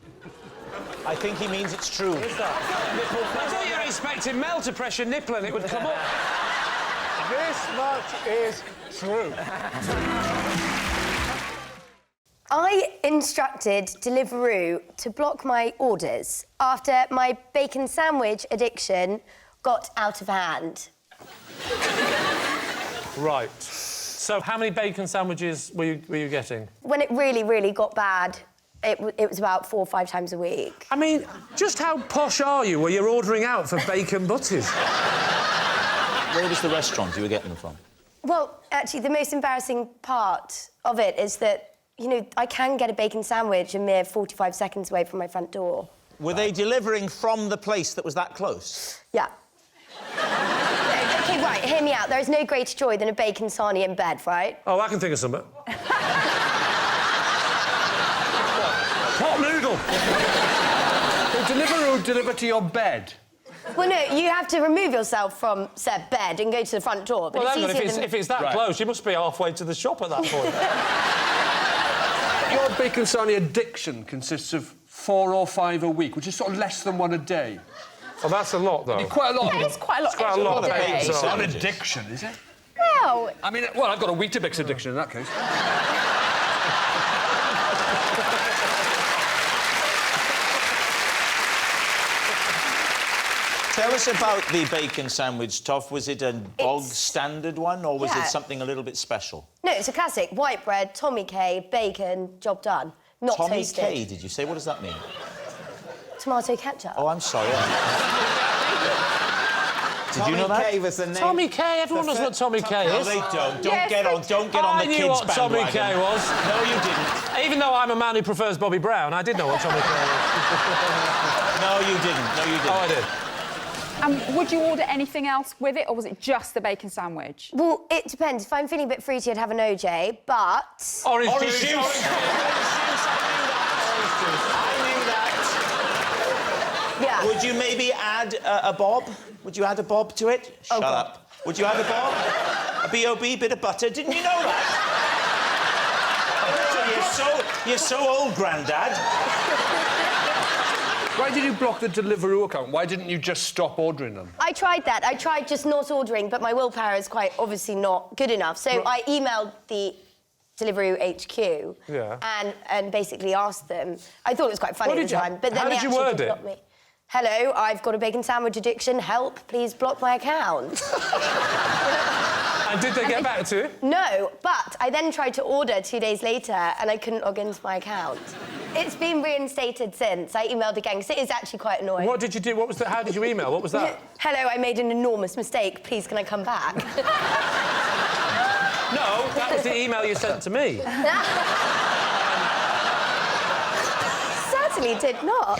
I think he means it's true. I thought you were expecting Mel to press your nipple and it would come up. This much is true. I instructed Deliveroo to block my orders after my bacon sandwich addiction got out of hand. Right. So how many bacon sandwiches were you getting? When it really, really got bad, it was about 4 or 5 times a week. I mean, just how posh are you where you're ordering out for bacon butties? Where was the restaurant you were getting them from? Well, actually, the most embarrassing part of it is that, you know, I can get a bacon sandwich a mere 45 seconds away from my front door. Were they delivering from the place that was that close? Yeah. OK, right, hear me out. There is no greater joy than a bacon sarnie in bed, right? Oh, I can think of something. Pot noodle. Will Deliveroo deliver to your bed? Well, no, you have to remove yourself from said bed and go to the front door. But Well, hang on, it's easier if it's that close, you must be halfway to the shop at that point. Your bacon sarnie addiction consists of 4 or 5 a week, which is sort of less than 1 a day. Oh, that's a lot, though. Quite a lot. Yeah, it's quite a lot. It's quite a lot of bacon It's not sarnie. an addiction, is it? Well... I mean, well, I've got a Weetabix addiction in that case. Tell us about the bacon sandwich, Toff. Was it a bog standard one, or was it something a little bit special? No, it's a classic. White bread, Tommy K, bacon, job done. Not Tommy toasted. K, did you say? What does that mean? Tomato ketchup. Oh, I'm sorry. Did you know that? Tommy K was the name. Tommy K, everyone knows what Tommy K is. No, they don't. Don't get on the kids' I knew what Tommy bandwagon. K was. No, you didn't. Even though I'm a man who prefers Bobby Brown, I did know what Tommy K was. No, you didn't. No, you didn't. Oh, I did. And would you order anything else with it, or was it just the bacon sandwich? Well, it depends. If I'm feeling a bit fruity, I'd have an OJ, but... Orange juice. Yeah. Would you maybe add a bob? Would you add a bob to it? Shut up. Would you add a bob? A B.O.B., bit of butter? Didn't you know that? You're so old, Grandad. Why did you block the Deliveroo account? Why didn't you just stop ordering them? I tried that. I tried just not ordering, but my willpower is quite obviously not good enough. So I emailed the Deliveroo HQ and basically asked them. I thought it was quite funny at the time, but then how they did you actually word did block me. Hello, I've got a bacon sandwich addiction. Help, please block my account. And did they get back to you? No, but I then tried to order 2 days later and I couldn't log into my account. It's been reinstated since. I emailed again because it is actually quite annoying. What did you do? What was that? How did you email? What was that? Hello, I made an enormous mistake. Please, can I come back? No, that was the email you sent to me. Certainly did not.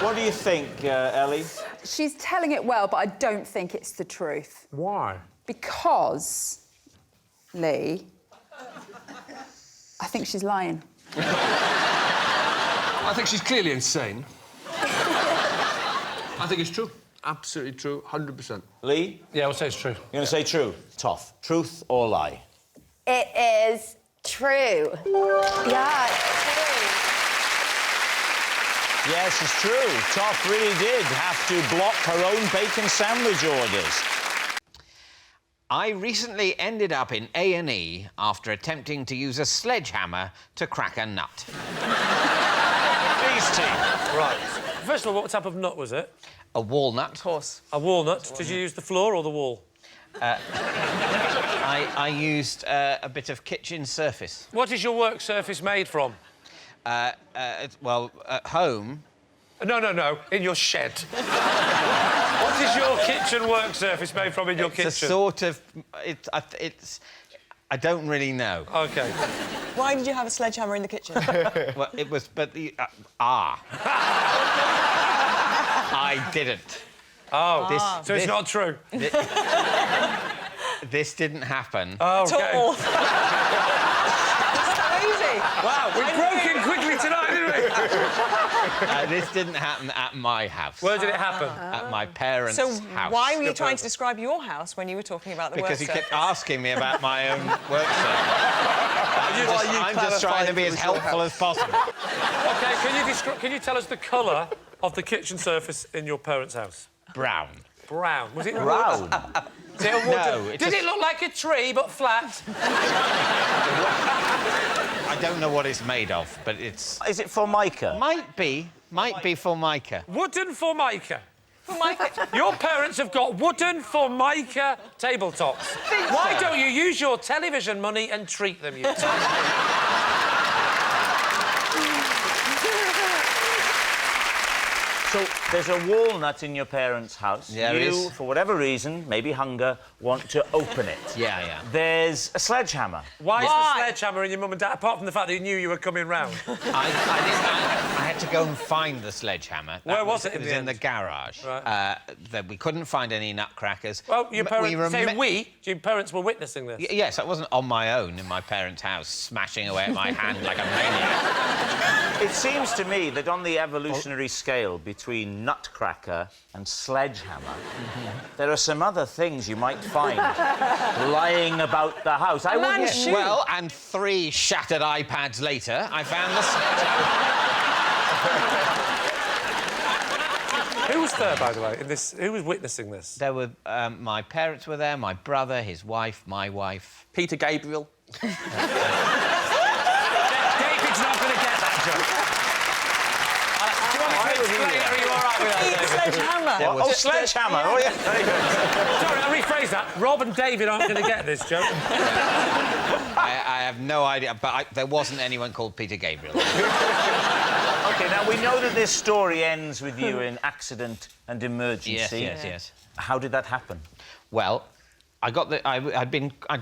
What do you think, Ellie? She's telling it well, but I don't think it's the truth. Why? Because, Lee, I think she's lying. I think she's clearly insane. I think it's true. Absolutely true, 100%. Lee? Yeah, I'll say it's true. You're going to say true. Toff. Truth or lie? It is true. Yeah, it's true. Yes, it's true. Toff really did have to block her own bacon sandwich orders. I recently ended up in A&E after attempting to use a sledgehammer to crack a nut. These team. Right. First of all, what type of nut was it? A walnut. Of course. A walnut. Did you use the floor or the wall? I used a bit of kitchen surface. What is your work surface made from? Well, at home... No. In your shed. What is your kitchen work surface made from in your kitchen? It's a sort of... It's... I don't really know. OK. Why did you have a sledgehammer in the kitchen? Well, it was... But the... I didn't. Oh. So it's not true? This didn't happen. Oh, OK. Easy. Wow, we broke in quickly tonight, didn't we? This didn't happen at my house. Where did it happen? At my parents' house. Why were you trying to describe your house when you were talking about the Because work he kept asking me about my own work surface. I'm just trying to be as helpful as possible. OK, can you tell us the colour of the kitchen surface in your parents' house? Brown. Brown. Was it Brown? Is it a wooden? No, Did it look like a tree, but flat? I don't know what it's made of, but it's... Is it Formica? Might be Formica. Wooden Formica. Your parents have got wooden Formica tabletops. Why don't you use your television money and treat them, you So there's a walnut in your parents' house. Yeah, there you, is. for whatever reason, maybe hunger, want to open it. Yeah. There's a sledgehammer. Why is the sledgehammer in your mum and dad, apart from the fact that he knew you were coming round? I had to go and find the sledgehammer. Where was it It was in the garage. Right. We couldn't find any nutcrackers. Well, your parents... your parents were witnessing this? Yes, I wasn't on my own in my parents' house, smashing away at my hand like a maniac. It seems to me that on the evolutionary scale between nutcracker and sledgehammer, there are some other things you might find lying about the house. I wouldn't... Well, and 3 shattered iPads later, I found the sledgehammer. Who was there, by the way, in this? Who was witnessing this? There were... my parents were there, my brother, his wife, my wife. Peter Gabriel. David's not going to get that joke. Do you want me to explain it, or are you all right Sledgehammer. Yeah, well, sledgehammer. Oh, yeah. Very good. Sorry, I'll rephrase that. Rob and David aren't going to get this joke. I have no idea, but there wasn't anyone called Peter Gabriel. OK, now, we know that this story ends with you in accident and emergency. Yes. How did that happen? Well, I'd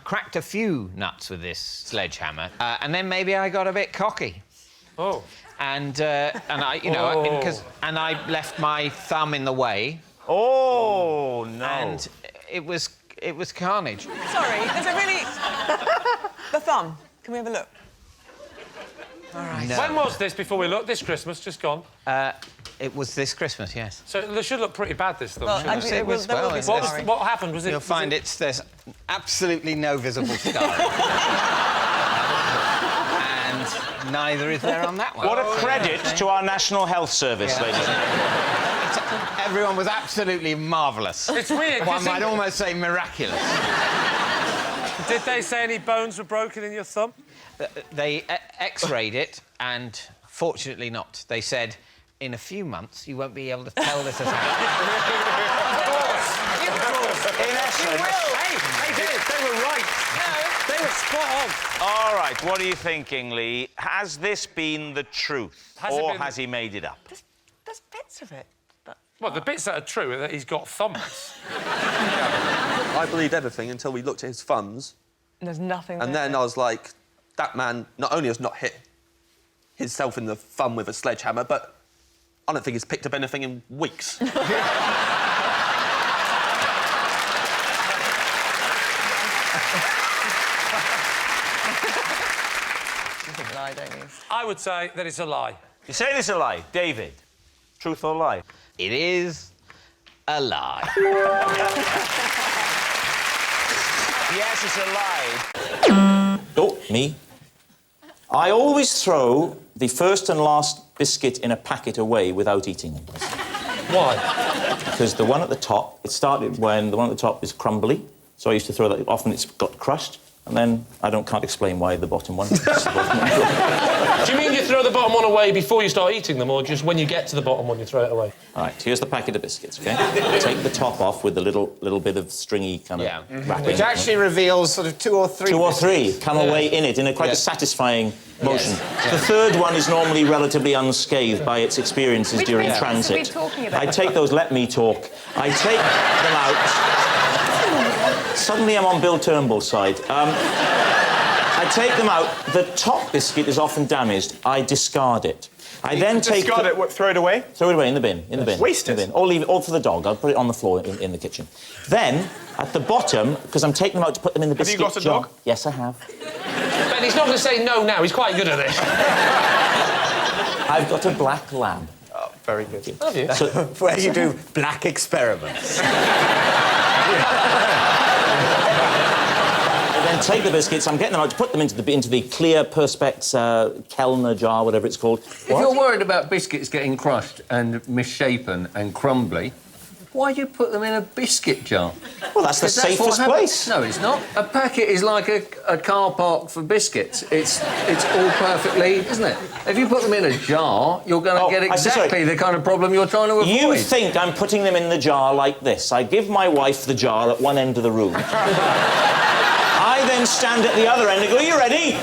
cracked a few nuts with this sledgehammer, and then maybe I got a bit cocky. Oh. And I, you know, and I left my thumb in the way. Oh no! And it was carnage. Sorry, there's a really... The thumb. Can we have a look? All right. When was this before we looked? This Christmas, just gone? It was this Christmas, yes. So it should look pretty bad, this thumb. Well, shouldn't actually, it? what happened? Was it... You'll find there's absolutely no visible scar. And neither is there on that one. What a credit to our National Health Service, ladies and gentlemen. Everyone was absolutely marvellous. It's weird. One might almost say miraculous. Did they say any bones were broken in your thumb? They X-rayed it, and fortunately not. They said, in a few months, you won't be able to tell this has happened. Of course. In essence... Hey, they were right. No. They were spot on. All right, what are you thinking, Lee? Has this been the truth? Or has he made it up? There's bits of it. Well, the bits that are true are that he's got thumbs. I believed everything until we looked at his thumbs. There's nothing And there. then I was like, that man not only has not hit himself in the thumb with a sledgehammer, but I don't think he's picked up anything in weeks. You think lie, don't you? I would say that it's a lie. You're saying it's a lie. David, truth or lie? It is a lie. Yes, it's a lie. Oh, me. I always throw the first and last biscuit in a packet away without eating them. Why? Because the one at the top, it started when the one at the top is crumbly, so I used to throw that. Often it's got crushed, and then can't explain why the bottom one. Do you mean you throw the bottom one away before you start eating them, or just when you get to the bottom one you throw it away? All right, here's the packet of biscuits, OK? Take the top off with the little bit of stringy kind of wrapping. Which actually reveals sort of 2 or 3 2 or 3 come away in it in a quite a satisfying motion. The third one is normally relatively unscathed by its experiences during transit. Which are we talking about? I take those... Let me talk. I take them out... Suddenly I'm on Bill Turnbull's side. I take them out. The top biscuit is often damaged. I discard it. I then take... Discard it, what, throw it away? Throw it away in the bin. In the bin. Waste in the bin. Or leave it all for the dog. I'll put it on the floor in the kitchen. Then, at the bottom, because I'm taking them out to put them in the biscuit jar... Have you got a dog? Yes, I have. Ben, he's not going to say no now. He's quite good at this. I've got a black lab. Oh, very good. Have you? So, where you do black experiments. Then take the biscuits. I'm getting them out to put them into the clear Perspex Kellner jar, whatever it's called. If you're worried about biscuits getting crushed and misshapen and crumbly, why do you put them in a biscuit jar? Well, that's the safest place. No, it's not. A packet is like a car park for biscuits. It's all perfectly, isn't it? If you put them in a jar, you're going to get exactly the kind of problem you're trying to avoid. You think I'm putting them in the jar like this. I give my wife the jar at one end of the room. I then stand at the other end and go, "Are you ready?"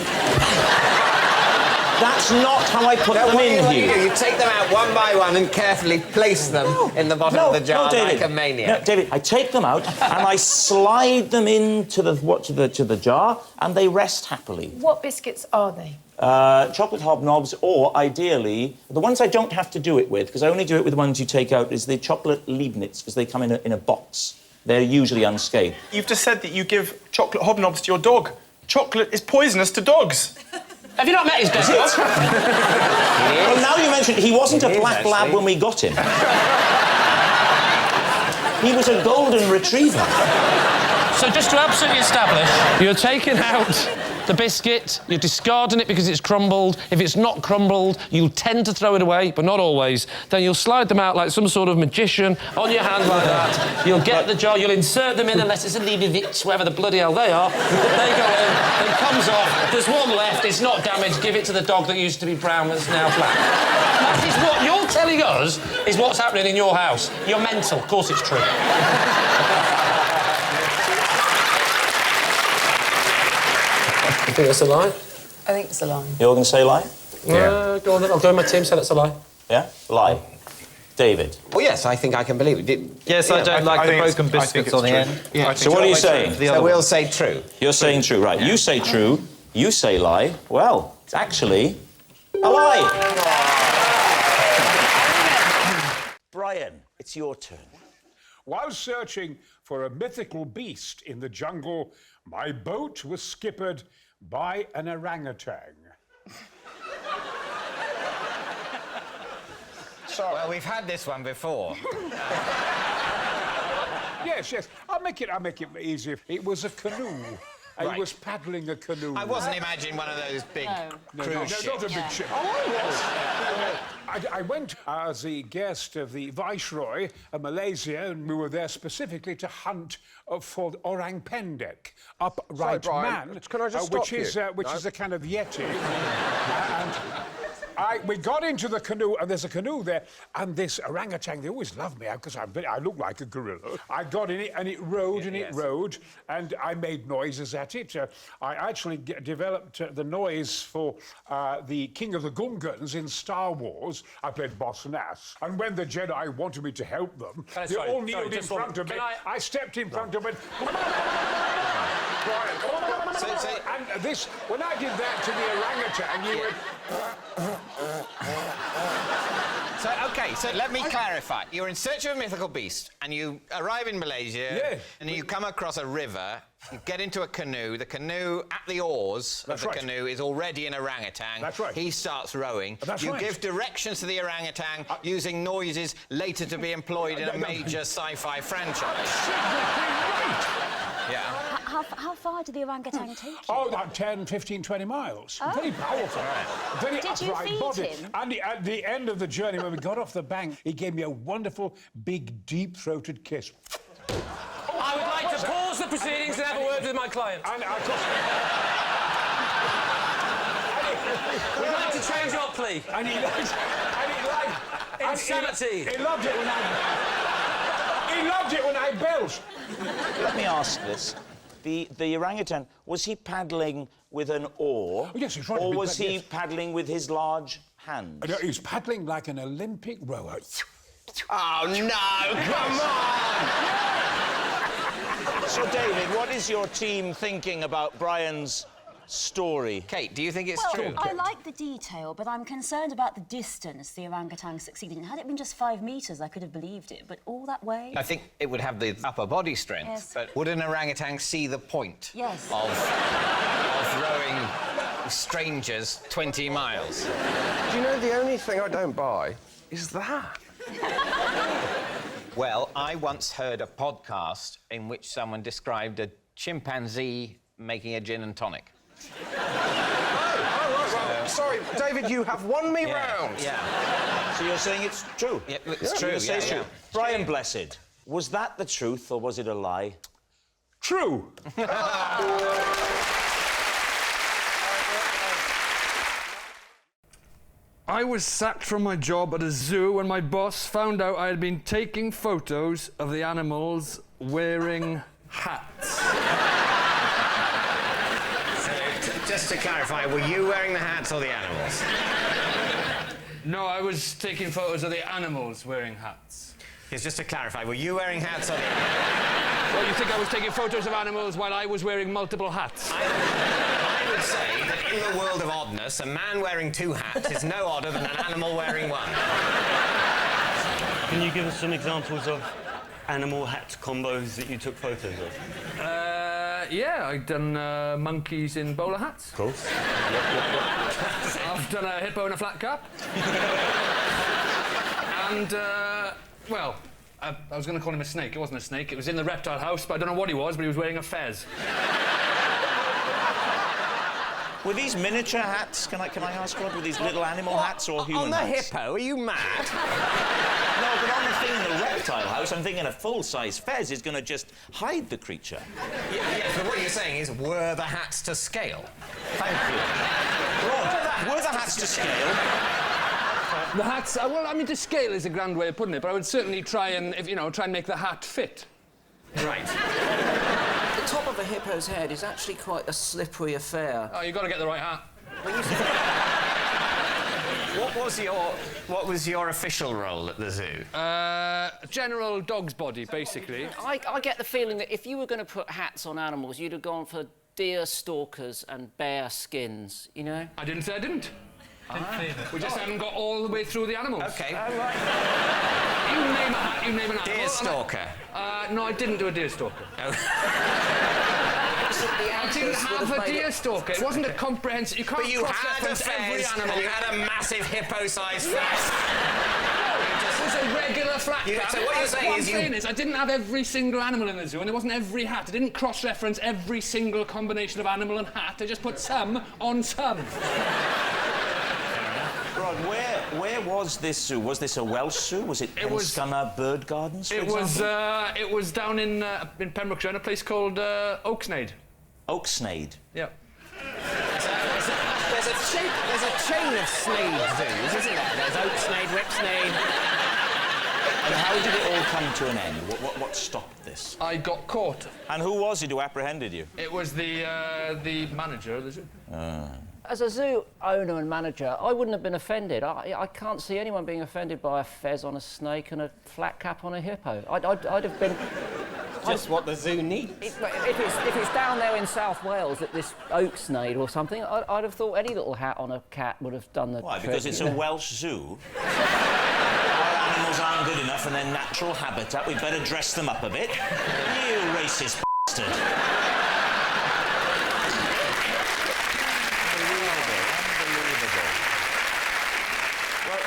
That's not how I put them in here. You take them out one by one and carefully place them in the bottom of the jar like a maniac. No, David, I take them out and I slide them into the jar and they rest happily. What biscuits are they? Chocolate hobnobs, or ideally, the ones I don't have to do it with, because I only do it with the ones you take out, is the chocolate Leibniz, because they come in a box. They're usually unscathed. You've just said that you give chocolate hobnobs to your dog. Chocolate is poisonous to dogs. Have you not met his dog? Well, now you mentioned he wasn't a black lab when we got him. He was a golden retriever. So just to absolutely establish, you're taking out the biscuit, you're discarding it because it's crumbled. If it's not crumbled, you'll tend to throw it away, but not always. Then you'll slide them out like some sort of magician on your hand like that. You'll get the jar, you'll insert them in, unless it's a Leibovitz, wherever the bloody hell they are. They go in, it comes off. There's one left, it's not damaged. Give it to the dog that used to be brown that's now black. That is what you're telling us is what's happening in your house. You're mental. Of course it's true. You think that's a lie? I think it's a lie. You're going to say lie? Yeah. Go on then, I'll go with my team, say that's a lie. Yeah? Lie. David? Oh, yes, I think I can believe it. Yes, I don't like the broken biscuits on the end. Yeah. So what are you saying? So we'll say true. You're saying true, right. You say true, you say lie. Well, it's actually a lie. Brian, it's your turn. While searching for a mythical beast in the jungle, my boat was skippered by an orangutan. Well, we've had this one before. Yes. I'll make it easier. It was a canoe. Right. He was paddling a canoe. I wasn't imagining one of those big cruise ships. Not a big ship. Oh, I went as the guest of the Viceroy of Malaysia, and we were there specifically to hunt for the orang pendek, upright Sorry, Brian, man, can I just which stop is you? which No. is a kind of yeti. We got into the canoe, and there's a canoe there, and this orangutan, they always love me because I look like a gorilla. I got in it, and it rode, rode, and I made noises at it. I actually developed the noise for the King of the Gungans in Star Wars. I played Boss Nass, and when the Jedi wanted me to help them, they all kneeled in front of me. I stepped in front of it. And this, when I did that to the orangutan, you went... So let me clarify. You're in search of a mythical beast, and you arrive in Malaysia, and you come across a river, you get into a canoe, the canoe, at the oars of the canoe, is already an orangutan. That's right. He starts rowing. You give directions to the orangutan using noises later to be employed in a major sci-fi franchise. Yeah. How far did the orangutan take you? Oh, about 10, 15, 20 miles. Oh. Very powerful. Very Did you upright feed body. him? And at the end of the journey, when we got off the bank, he gave me a wonderful, big, deep-throated kiss. I would like to pause the proceedings and have a word with my client. We'd like to change your plea. And he liked... Insanity. He loved it when I belched. Let me ask this. The orangutan, was he paddling with an oar? Oh, yes, he's right. Or was he paddling with his large hands? No, he was paddling like an Olympic rower. Oh, no, come on! So, David, what is your team thinking about Brian's story? Kate, do you think it's Well, true? I like the detail, but I'm concerned about the distance the orangutan succeeded. Had it been just 5 metres, I could have believed it, but all that way? I think it would have the upper body strength, Yes. but would an orangutan see the point Yes. of rowing strangers 20 miles? Do you know the only thing I don't buy is that? Well, I once heard a podcast in which someone described a chimpanzee making a gin and tonic. Sorry, David, you have won me round. Yeah. So you're saying it's true? Yeah, it's true. You say it's true. Brian Blessed, was that the truth or was it a lie? True. I was sacked from my job at a zoo when my boss found out I had been taking photos of the animals wearing hats. So, just to clarify, were you wearing the hats or the animals? No, I was taking photos of the animals wearing hats. Yes, just to clarify, were you wearing hats or the animals? Well, you think I was taking photos of animals while I was wearing multiple hats? I would say that in the world of oddness, a man wearing 2 hats is no odder than an animal wearing 1. Can you give us some examples of animal hat combos that you took photos of? Yeah, I've done monkeys in bowler hats. Of course. I've done a hippo in a flat cap. And, well, I was going to call him a snake. It wasn't a snake. It was in the reptile house, but I don't know what he was, but he was wearing a fez. Were these miniature hats? Can I ask, Rob? Were these little animal hats or human hats? On the hippo? Are you mad? No, but on the thing in the reptile house, I'm thinking a full-size fez is going to just hide the creature. Yes, but what you're saying is, were the hats to scale? Thank you. Rod, were the hats to scale? The hats, well, I mean, to scale is a grand way of putting it, but I would certainly try and, try and make the hat fit. Right. The top of a hippo's head is actually quite a slippery affair. Oh, you've got to get the right hat. What was your official role at the zoo? General dog's body, basically. I get the feeling that if you were going to put hats on animals, you'd have gone for deer stalkers and bear skins, you know? I didn't say I didn't. We just haven't got all the way through the animals. OK. Oh, right. You name a hat, you name an animal. Deer stalker? No, I didn't do a deer stalker. Oh. I didn't have a deer stalker. It wasn't a comprehensive... You can't But you had a every fez, animal. and you had a massive hippo-sized fez. It was a regular flat cap. So what you're saying is I didn't have every single animal in the zoo, and it wasn't every hat. I didn't cross-reference every single combination of animal and hat. I just put some on some. Rod, where was this zoo? Was this a Welsh zoo? Was it Pennscunner Bird Gardens, for example? It was down in Pembrokeshire, in a place called Oaksnade. Oaksnade? Yeah. There's a chain of Snade zoos, isn't there? There's Oaksnade, Whipsnade. And how did it all come to an end? What stopped this? I got caught. And who was it who apprehended you? It was the manager of the zoo. As a zoo owner and manager, I wouldn't have been offended. I can't see anyone being offended by a fez on a snake and a flat cap on a hippo. I'd have been... Just what the zoo needs. If it's down there in South Wales at this Oaksnade or something, I'd have thought any little hat on a cat would have done the Why? trick. Because it's a Welsh zoo? Our animals aren't good enough in their natural habitat. We'd better dress them up a bit. You racist bastard.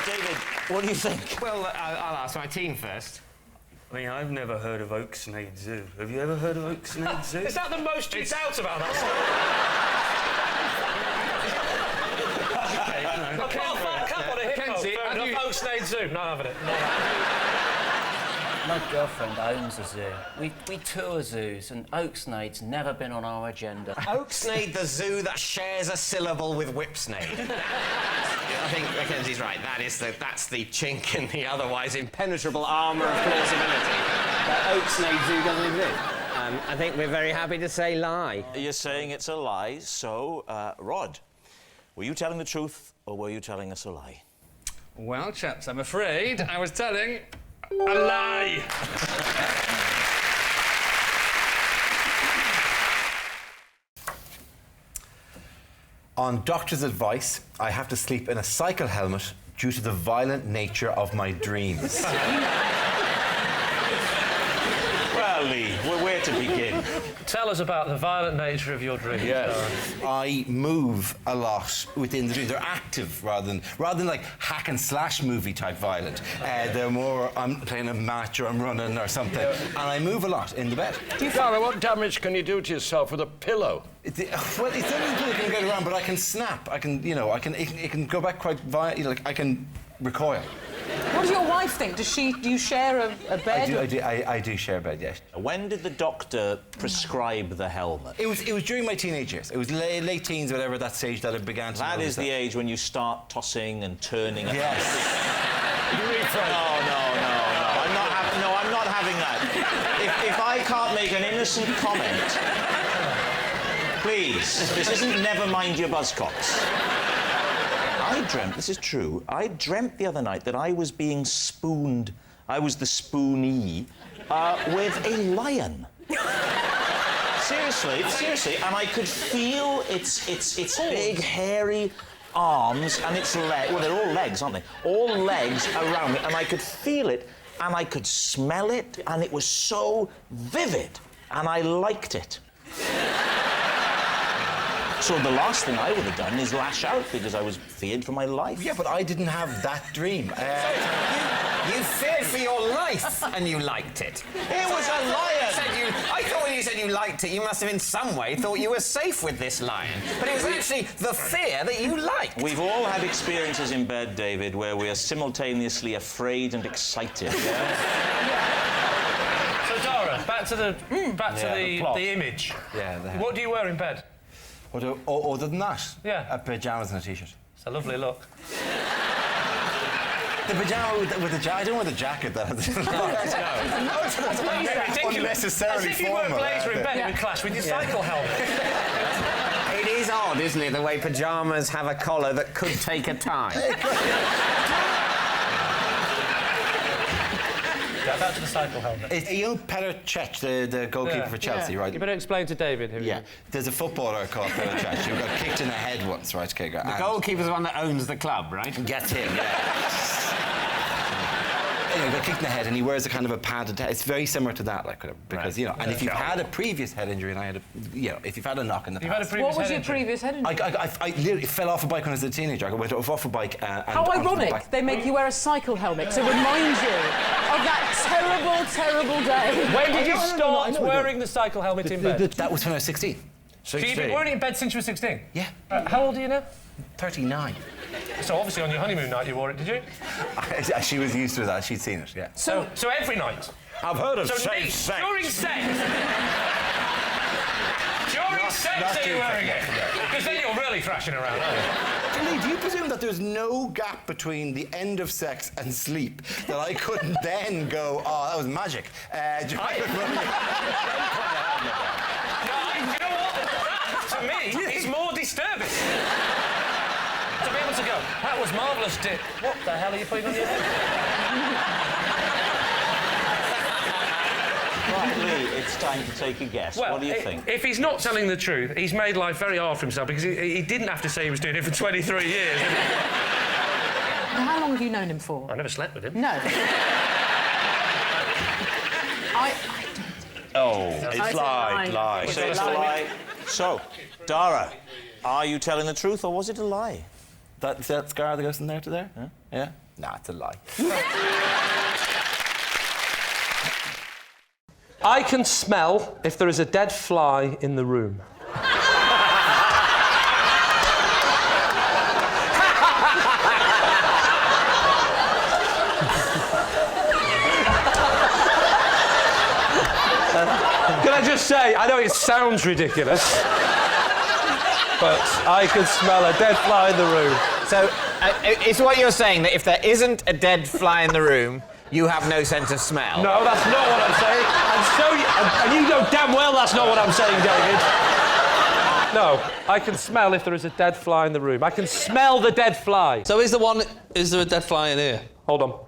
David, what do you think? Well, I'll ask my team first. I mean, I've never heard of Oaksnade Zoo. Have you ever heard of Oaksnade Zoo? Is that the most you doubt about that? A flat cap on a hippo. Fair enough. Oaksnade Zoo. Not having it. My girlfriend owns a zoo. We tour zoos, and Oaksnade's never been on our agenda. Oaksnade, the zoo that shares a syllable with Whipsnade. I think Mackenzie's right. That's the chink in the otherwise impenetrable armour of plausibility. That Oaksnade Zoo doesn't exist. I think we're very happy to say lie. You're saying it's a lie, so, Rod, were you telling the truth or were you telling us a lie? Well, chaps, I'm afraid I was telling a lie. On doctor's advice, I have to sleep in a cycle helmet due to the violent nature of my dreams. Well, Lee, where to begin? Tell us about the violent nature of your dreams. Yes. I move a lot within the dream. They're active rather than like hack and slash movie type violent. They're more, I'm playing a match or I'm running or something. And I move a lot in the bed. Darling, what damage can you do to yourself with a pillow? Well, it's only can get around, but I can snap. I can, it can go back quite like I can recoil. What does your wife think? Do you share a bed? I do share a bed, yes. When did the doctor prescribe the helmet? It was during my teenage years. It was late teens, whatever, that stage that it began to... That is the age when you start tossing and turning. Yes. I'm not having that. If I can't make an innocent comment, please, this isn't Never Mind Your Buzzcocks. I dreamt, this is true, I dreamt the other night that I was being spooned, I was the spoonee, with a lion. Seriously, and I could feel its big, hairy arms and its legs, well, they're all legs, aren't they? All legs around me, and I could feel it, and I could smell it, and it was so vivid, and I liked it. So the last thing I would have done is lash out because I was feared for my life. Yeah, but I didn't have that dream. You feared for your life and you liked it. It was a lion! I thought when you said you liked it, you must have in some way thought you were safe with this lion. But it was actually the fear that you liked. We've all had experiences in bed, David, where we are simultaneously afraid and excited. Yeah? So, Dara, back to the image. Yeah. What do you wear in bed? Other than that? Yeah. Pyjamas and a t-shirt. It's a lovely look. The pyjama with the jacket. I don't want the jacket, though. It's ridiculous. Unnecessarily As if you wear a formal, blazer in bed, it would clash with your cycle helmet. It is odd, isn't it, the way pyjamas have a collar that could take a tie. Back to the cycle helmet. It's Petr Cech, the goalkeeper for Chelsea, right? You better explain to David who he is. There's a footballer called Petr Cech who got kicked in the head once, right? Okay, The goalkeeper's the one that owns the club, right? Gets him, yeah. Anyway, got kicked in the head, and he wears a kind of a padded head. It's very similar to that, like, because, you know, and if you've had a previous head injury, and I had a, you know, if you've had a knock in the past... What was your previous head injury? I literally fell off a bike when I was a teenager. I went off a bike and... How ironic they make you wear a cycle helmet to remind you of that terrible, terrible day. When did you start wearing the cycle helmet in bed? That was when I was 16. So you've been wearing it in bed since you were 16? Yeah. How old are you now? 39. So obviously on your honeymoon night you wore it, did you? She was used to that. She'd seen it, yeah. So every night? I've heard of so safe sex. During sex? During sex are you wearing it? Because then you're really thrashing around, aren't you? Lee, do you presume that there's no gap between the end of sex and sleep that I couldn't then go, oh, that was magic? You know what? To me, it's more disturbing. To be able to go, that was marvellous, Dick. What the hell are you putting on your head? Right, Lee, it's time to take a guess. Well, what do you think? If he's not telling the truth, he's made life very hard for himself because he didn't have to say he was doing it for 23 years. How long have you known him for? I never slept with him. No. It's lie. So it's a lie. So, Dara, are you telling the truth or was it a lie? That scar that goes from there to there? Huh? Yeah? Nah, it's a lie. I can smell if there is a dead fly in the room. Can I just say, I know it sounds ridiculous, but I can smell a dead fly in the room. So, it's what you're saying, that if there isn't a dead fly in the room, you have no sense of smell? No, that's not what I'm saying. And you know damn well that's not what I'm saying, David. No, I can smell if there is a dead fly in the room. I can smell the dead fly. So is there a dead fly in here? Hold on.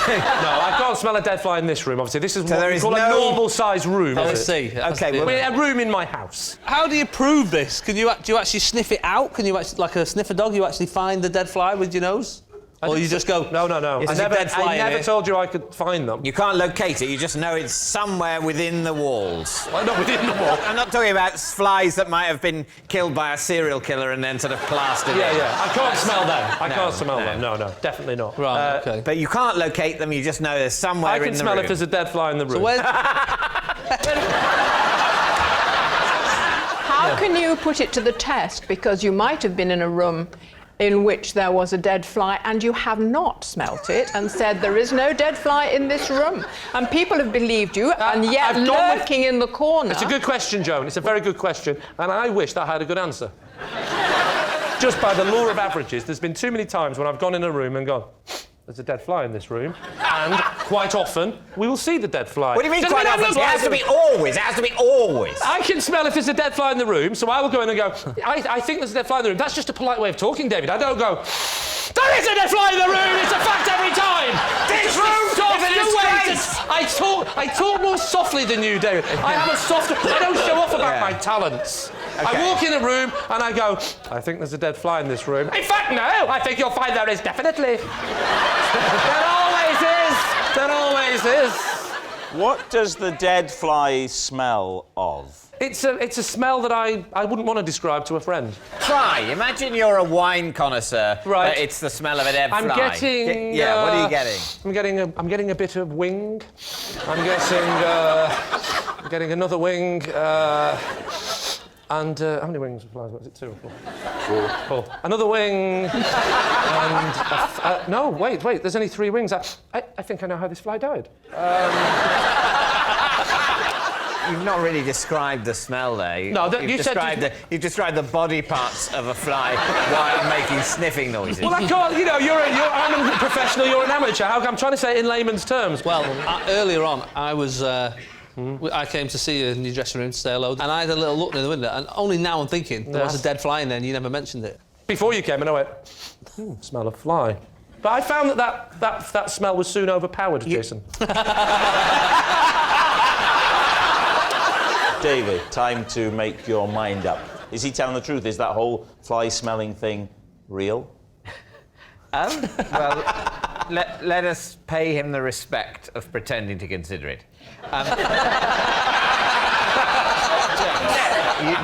No, I can't smell a dead fly in this room, obviously. This is what we call a normal-sized room. I see. Okay, well, a room in my house. How do you prove this? Do you actually sniff it out? Can you actually, like a sniffer dog, you actually find the dead fly with your nose? Or you just go... No. I never told you I could find them. You can't locate it, you just know it's somewhere within the walls. Well, not within the wall. I'm not talking about flies that might have been killed by a serial killer and then sort of plastered in. Yeah. I can't smell them. I can't smell them. No, definitely not. Right, OK. But you can't locate them, you just know there's somewhere in the room. I can smell if there's a dead fly in the room. So where's... How can you put it to the test? Because you might have been in a room in which there was a dead fly and you have not smelt it and said there is no dead fly in this room. And people have believed you, and yet lurking in the corner... It's a good question, Joan. It's a very good question, and I wished I had a good answer. Just by the law of averages, there's been too many times when I've gone in a room and gone, there's a dead fly in this room, and quite often we will see the dead fly. What do you mean quite often? It has to be always. It has to be always. I can smell if there's a dead fly in the room, so I will go in and go, I think there's a dead fly in the room. That's just a polite way of talking, David. I don't go, there is a dead fly in the room! It's a fact every time! This room is a disgrace! I talk more softly than you, David. I have a softer... I don't show off about my talents. Okay. I walk in a room and I go, I think there's a dead fly in this room. In fact, no, I think you'll find there is definitely. There always is. There always is. What does the dead fly smell of? It's a smell that I wouldn't want to describe to a friend. Try. Imagine you're a wine connoisseur, right? But it's the smell of a dead fly. I'm getting. Yeah. What are you getting? I'm getting a bit of wing. I'm getting another wing. And how many wings of flies? Was it 2 or 4? 4. Another wing. And no, wait. There's only 3 wings. I think I know how this fly died. You've not really described the smell there. No, you've described the body parts of a fly while making sniffing noises. Well, I can't. You know, I'm a professional. You're an amateur. I'm trying to say it in layman's terms. Well, earlier on, I was. I came to see you in your dressing room to say hello, and I had a little look in the window, and only now I'm thinking there was a dead fly in there, and you never mentioned it. Before you came, and I went, smell of fly. But I found that smell was soon overpowered, Jason. David, time to make your mind up. Is he telling the truth? Is that whole fly-smelling thing real? Well, let us pay him the respect of pretending to consider it.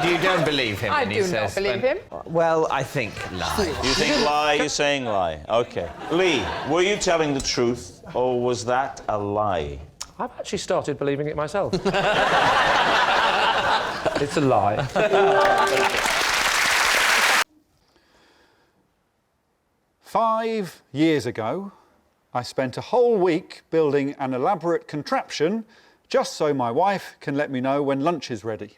You don't believe him when he says... I do not believe him. Well, I think lie. You think lie, you're saying lie. OK. Lee, were you telling the truth, or was that a lie? I've actually started believing it myself. It's a lie. 5 years ago, I spent a whole week building an elaborate contraption just so my wife can let me know when lunch is ready.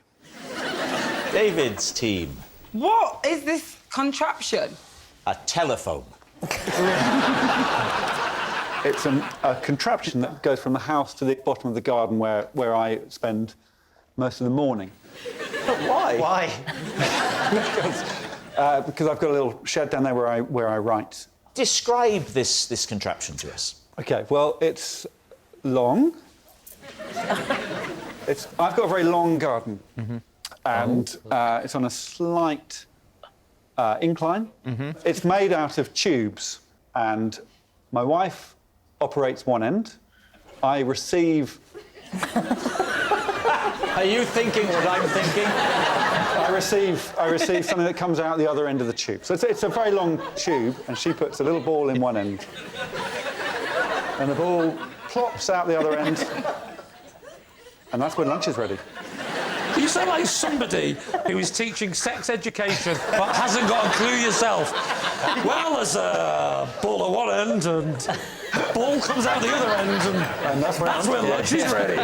David's team. What is this contraption? A telephone. It's a contraption that goes from the house to the bottom of the garden where I spend most of the morning. But why? Why? Because I've got a little shed down there where I write. Describe this contraption to us. OK, well, it's long. I've got a very long garden. Mm-hmm. And it's on a slight incline. Mm-hmm. It's made out of tubes, and my wife operates one end. I receive... Are you thinking what I'm thinking? I receive something that comes out the other end of the tube. So it's a very long tube, and she puts a little ball in one end. And the ball plops out the other end, and that's when lunch is ready. You sound like somebody who is teaching sex education but hasn't got a clue yourself. Well, there's a ball at one end and the ball comes out the other end and that's when lunch is ready.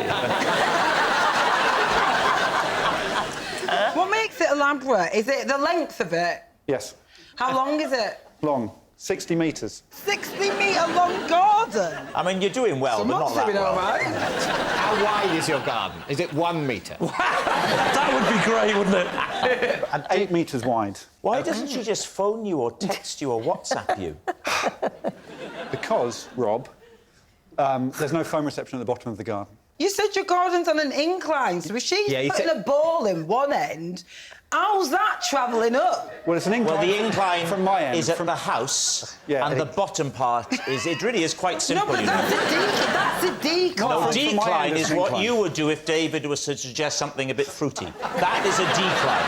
What makes it elaborate? Is it the length of it? Yes. How long is it? Long. 60 metres. 60-metre long garden? I mean, you're doing well, but not that well. Right. How wide is your garden? Is it 1 metre? That would be great, wouldn't it? And 8 metres wide. Why doesn't she just phone you or text you or WhatsApp you? Because, Rob, there's no phone reception at the bottom of the garden. You said your garden's on an incline, so if she's putting a ball in one end, how's that travelling up? Well, it's an incline. Well, the incline from my end is at the house, and the bottom part is... It really is quite simple, No, but that's a decline. No, decline is what you would do if David was to suggest something a bit fruity. That is a decline.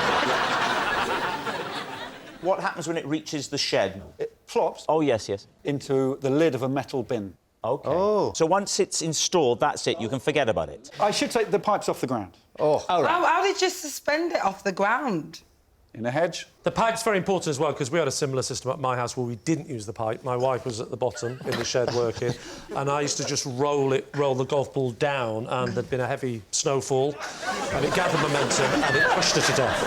What happens when it reaches the shed? It plops. Oh, yes. Into the lid of a metal bin. OK. Oh. So once it's installed, that's it. You can forget about it. I should take the pipes off the ground. Oh. Right. How did you suspend it off the ground? In a hedge. The pipe's very important as well, because we had a similar system at my house where we didn't use the pipe. My wife was at the bottom in the shed working, and I used to just roll the golf ball down, and there'd been a heavy snowfall, and it gathered momentum, and it crushed her to death.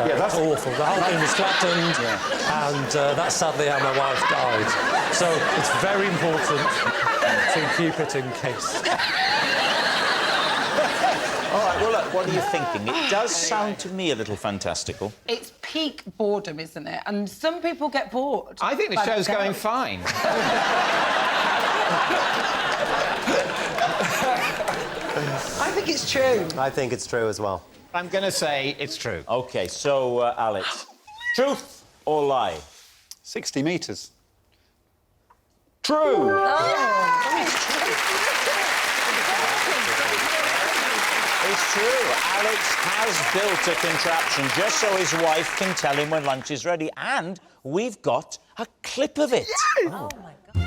Yeah, that's awful. The whole thing was flattened, and that's sadly how my wife died. So it's very important to keep it in case. All right, well, look, what are you thinking? It does sound to me a little fantastical. It's peak boredom, isn't it? And some people get bored. I think the show's going fine. I think it's true. I think it's true as well. I'm going to say it's true. OK, so, Alex, truth or lie? 60 metres. True! It's true. Alex has built a contraption just so his wife can tell him when lunch is ready. And we've got a clip of it. Yes! Oh. Oh, my God.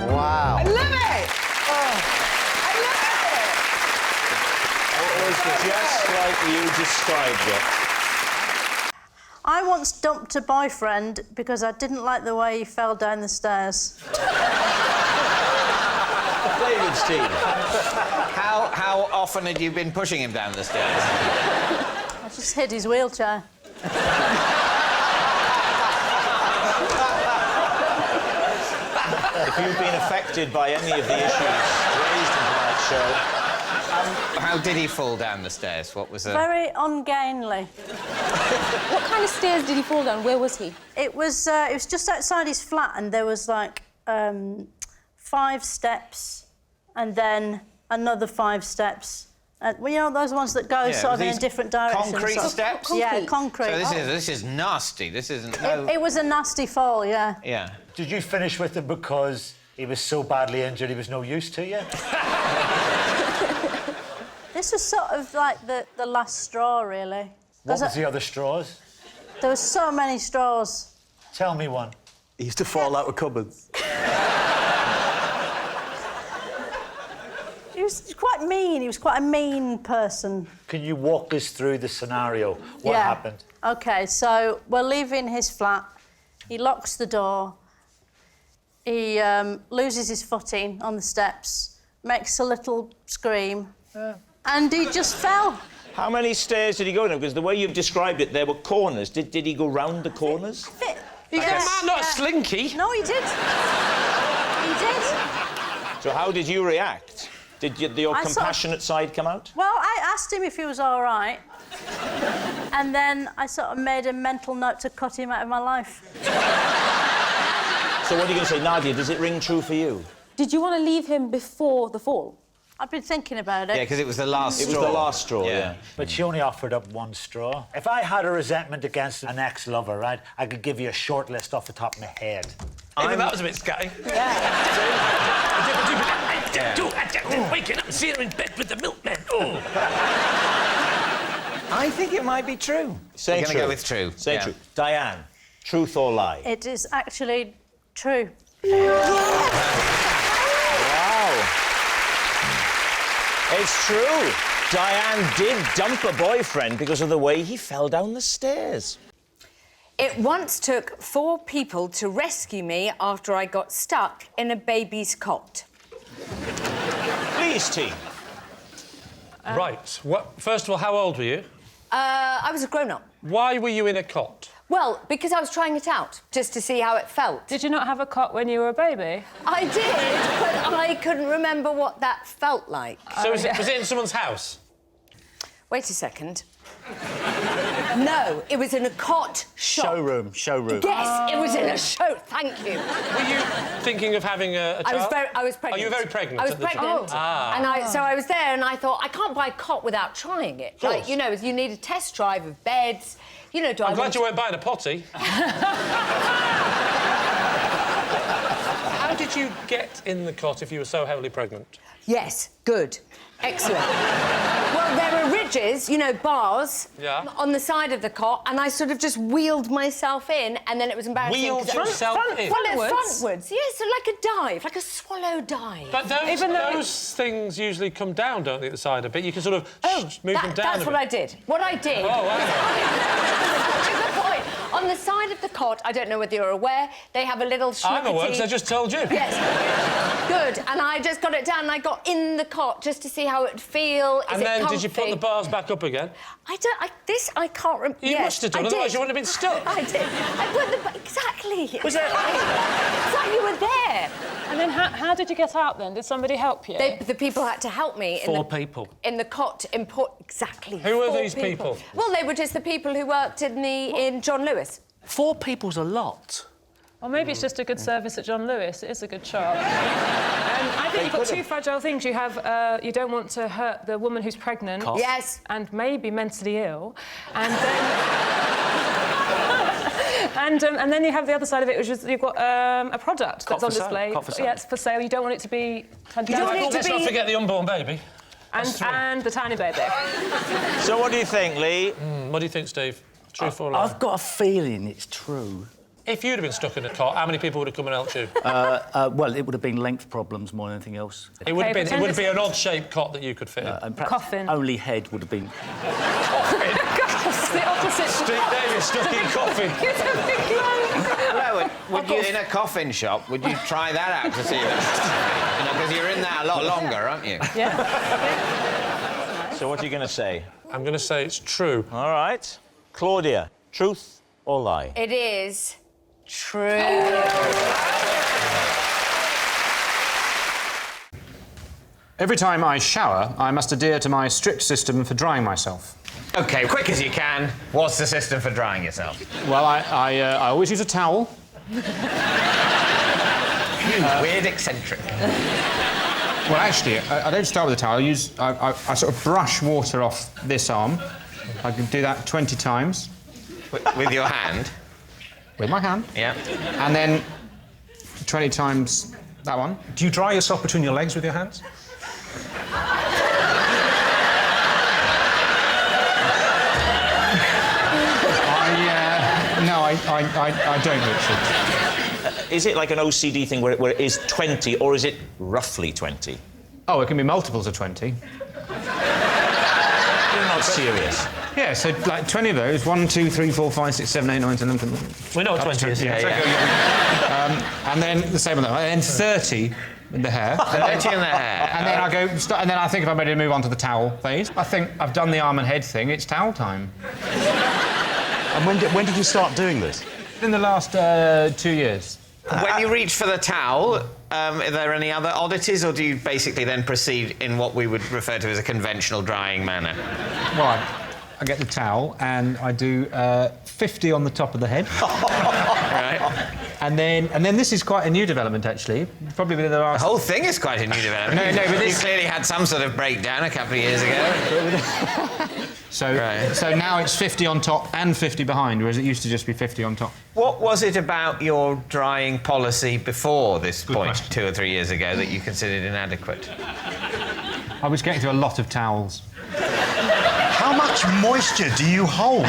Wow. I love it! Oh, I love It was just like you described it. I once dumped a boyfriend because I didn't like the way he fell down the stairs. David's team. How often had you been pushing him down the stairs? I just hid his wheelchair. If you've been affected by any of the issues raised in tonight's show... How did he fall down the stairs? What was Very ungainly. What kind of stairs did he fall down? Where was he? It was just outside his flat, and there was, like, 5 steps, and then another 5 steps. Well, you know, those ones that go sort of in different directions. Concrete steps? Yeah, concrete. So this is nasty. This isn't... It was a nasty fall, yeah. Yeah. Did you finish with him because he was so badly injured he was no use to you? This was sort of like the last straw, really. What was the other straws? There were so many straws. Tell me one. He used to fall out of cupboards. He was quite mean. He was quite a mean person. Can you walk us through the scenario? What happened? OK, so we're leaving his flat. He locks the door. He loses his footing on the steps, makes a little scream, and he just fell. How many stairs did he go down? Because the way you've described it, there were corners. Did he go round the corners? He's a man, not a slinky. No, he did. He did. So how did you react? Did your compassionate side come out? Well, I asked him if he was all right, and then I sort of made a mental note to cut him out of my life. So what are you going to say, Nadia? Does it ring true for you? Did you want to leave him before the fall? I've been thinking about it. Yeah, because it was the last straw. It was the last straw, yeah. But she only offered up one straw. If I had a resentment against an ex-lover, right, I could give you a short list off the top of my head. Even that was a bit scatty. Waking up and seeing him in bed with the milkman. I think it might be true. Say We're true. going to go with true. Say true. Diane, truth or lie? It is actually true. Wow. It's true. Diane did dump a boyfriend because of the way he fell down the stairs. It once took 4 people to rescue me after I got stuck in a baby's cot. Please, team. Right. First of all, how old were you? I was a grown-up. Why were you in a cot? Well, because I was trying it out, just to see how it felt. Did you not have a cot when you were a baby? I did, but I couldn't remember what that felt like. So was it in someone's house? Wait a second. No, it was in a cot shop. Showroom. Yes, it was in a show. Thank you. Were you thinking of having a child? I was pregnant. Oh, you were very pregnant. I was at the time. pregnant, and so I was there, and I thought I can't buy a cot without trying it. Of course. Like, you know, you need a test drive of beds. You know, I'm glad you weren't buying a potty. How did you get in the cot if you were so heavily pregnant? Yes, good. Excellent. Well, there are ridges, you know, bars on the side of the cot, and I sort of just wheeled myself in, and then it was embarrassing. Wheeled yourself in? Well, frontwards. Yes, so like a dive, like a swallow dive. But those things usually come down, don't they, at the side a bit? You can sort of move them down That's what I did. What I did... Oh, wow. On the side of the cot, I don't know whether you're aware, they have a little I'm aware, because I just told you. Yes. Good. And I just got it down and I got in the cot just to see how it would feel. And then did you put the bars back up again? I can't remember. You must have done, otherwise you wouldn't have been stuck. I did. I put the... Exactly. Was that... It's like you were there. And then how did you get out then? Did somebody help you? The people had to help me. Four people. In the cot. Exactly. Who were these people? Well, they were just the people who worked in John Lewis. 4 people's a lot. Or maybe it's just a good service at John Lewis. It is a good shop. I think you've got 2 fragile things. You have you don't want to hurt the woman who's pregnant. Yes. And maybe mentally ill. And then And then you have the other side of it, which is you've got a product that's on display. Cot for sale. Yeah, it's for sale. You don't want it to be... Let's not forget the unborn baby. And the tiny baby. So what do you think, Lee? What do you think, Steve? True or lie? I've got a feeling it's true. If you'd have been stuck in a cot, how many people would have come and helped you? Well, it would have been length problems more than anything else. It would have been an odd-shaped cot that you could fit in. And perhaps Coffin. Only head would have been... The opposite. Steve Davis stuck in coffin. It's a big lump. Well, would you, in a coffin shop, would you try that out to see if... You know, because you're in there a lot longer, aren't you? So what are you going to say? I'm going to say it's true. All right. Claudia, truth or lie? It is true. Every time I shower, I must adhere to my strict system for drying myself. OK, quick as you can, what's the system for drying yourself? Well, I always use a towel. Weird eccentric. Well, actually, I don't start with a towel. I sort of brush water off this arm. I can do that 20 times. With your hand? With my hand. Yeah. And then 20 times that one. Do you dry yourself between your legs with your hands? No, I don't, Richard. Is it like an OCD thing where it is 20, or is it roughly 20? Oh, it can be multiples of 20. You're not serious. Yeah, so like 20 of those. 1, 2, 3, 4, 5, 6, 7, 8, 9, 10, 11... We know what 20 is. And then the same with that. And then 30 in the hair. 30 in the hair. And then I go... And then I think if I'm ready to move on to the towel phase. I think I've done the arm and head thing. It's towel time. And when did you start doing this? In the last 2 years. When you reach for the towel, are there any other oddities, or do you basically then proceed in what we would refer to as a conventional drying manner? Well, I get the towel and I do 50 on the top of the head. Right. And then this is quite a new development, actually. Probably within the last... The whole thing is quite a new development. No, but this... You clearly had some sort of breakdown a couple of years ago. So now it's 50 on top and 50 behind, whereas it used to just be 50 on top. What was it about your drying policy before this point, 2 or 3 years ago, that you considered inadequate? I was getting to a lot of towels. How much moisture do you hold?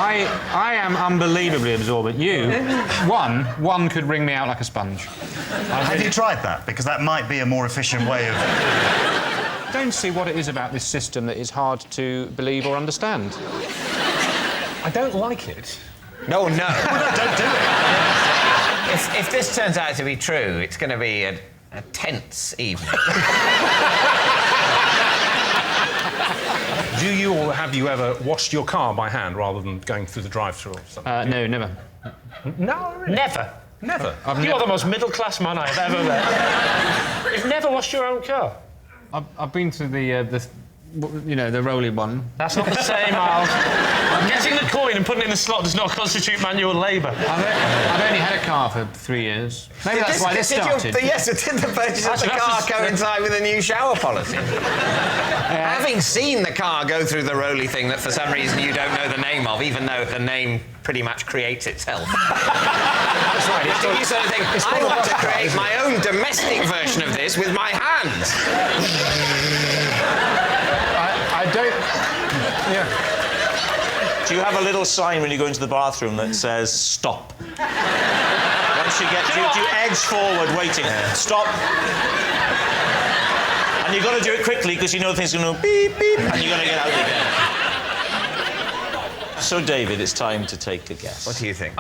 I am unbelievably absorbent. You, one could wring me out like a sponge. Have you tried that? Because that might be a more efficient way of... I don't see what it is about this system that is hard to believe or understand. I don't like it. No. Don't do it. If this turns out to be true, it's going to be a tense evening. Do you or have you ever washed your car by hand rather than going through the drive-thru or something? No, never. No, really? Never. Never? You're the most middle-class man I've ever met. You've never washed your own car? I've been through the rolling one. That's not the same, Miles. Getting the coin and putting it in the slot does not constitute manual labour. I've only had a car for 3 years. Maybe that's why this started. Yes, did the purchase of the car coincide with a new shower policy? Having seen the car go through the rolly thing that for some reason you don't know the name of, even though the name pretty much creates itself. That's right. You sort of think, I want to create my own domestic version of this with my hands. I don't... Yeah. Do you have a little sign when you go into the bathroom that says, stop? Once you get... Do you edge forward, waiting? Stop. And you've got to do it quickly, because you know things are going to beep, beep, and you've got to get out again. So, David, it's time to take a guess. What do you think?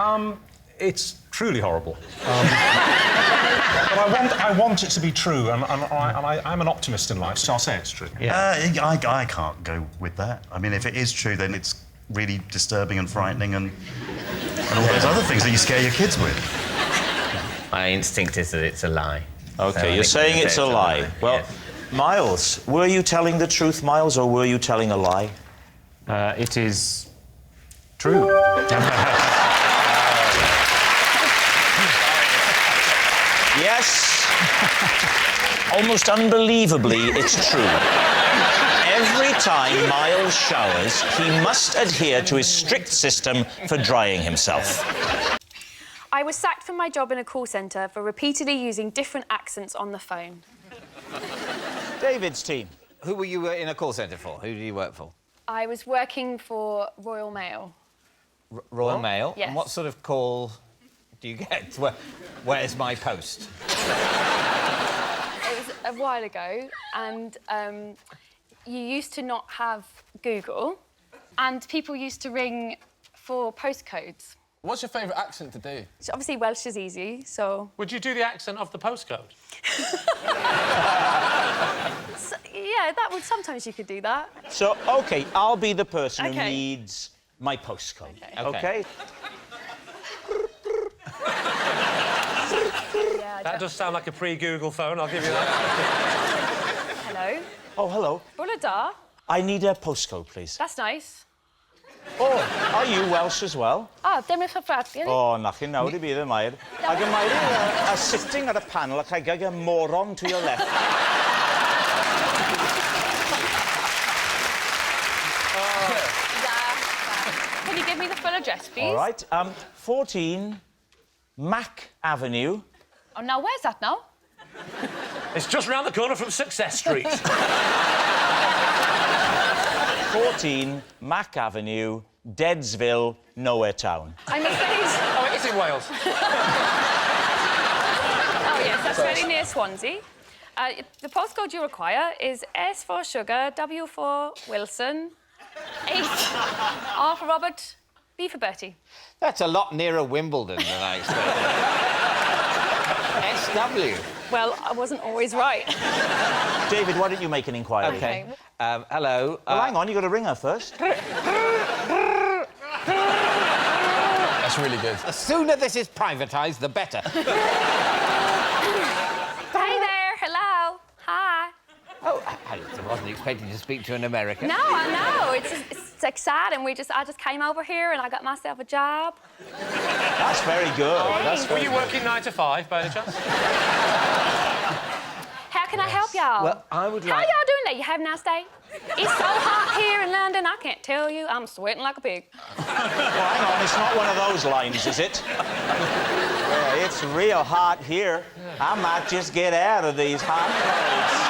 It's truly horrible. But I want it to be true, and I'm an optimist in life, so I'll say it's true. Yeah. I can't go with that. I mean, if it is true, then it's really disturbing and frightening and all those other things that you scare your kids with. My instinct is that it's a lie. OK, So you're saying it's a lie. Well, yes. Miles, were you telling the truth, Miles, or were you telling a lie? It is true. Yes. Almost unbelievably, it's true. Every time Miles showers, he must adhere to his strict system for drying himself. I was sacked from my job in a call centre for repeatedly using different accents on the phone. David's team. Who were you in a call centre for? Who did you work for? I was working for Royal Mail. Royal Mail? Yes. And what sort of call do you get? Where's my post? It was a while ago, and you used to not have Google, and people used to ring for postcodes. What's your favourite accent to do? So obviously Welsh is easy, so... Would you do the accent of the postcode? So, yeah, that would... Sometimes you could do that. So, OK, I'll be the person who Okay. needs my postcode. Okay. OK? Yeah, That does sound like a pre-Google phone, I'll give you that. Hello? Oh, hello. Bula da. I need a postcode, please. That's nice. Oh, are you Welsh as well? Ah, dim eich ffradi. Oh, nachyn nawr I bydd y mair. Ac y mair sitting at a panel ac I got a moron to your left. Can you give me the full address, please? All right. 14 Mack Avenue. Oh, now where's that now? It's just round the corner from Success Street. 14 Mack Avenue, Deadsville, Nowhere Town. I'm afraid... Oh, it is in Wales. Oh, yes, that's very near Swansea. The postcode you require is S for Sugar, W for Wilson, 8, R for Robert, B for Bertie. That's a lot nearer Wimbledon than I expected. SW. Well, I wasn't always right. David, why don't you make an inquiry? OK. Hello. Well, hang on, you've got to ring her first. That's really good. The sooner this is privatised, the better. Hey there, hello, hi. Oh, I wasn't expecting to speak to an American. No, I know. It's exciting. I just came over here and I got myself a job. That's very good. That's Were very you working 9 to 5, by any chance? How can I help y'all? Well, I would How like... y'all doing there? You have a nice day? It's so hot here in London, I can't tell you. I'm sweating like a pig. Well, hang on, it's not one of those lines, is it? Yeah, it's real hot here. I might just get out of these hot clothes.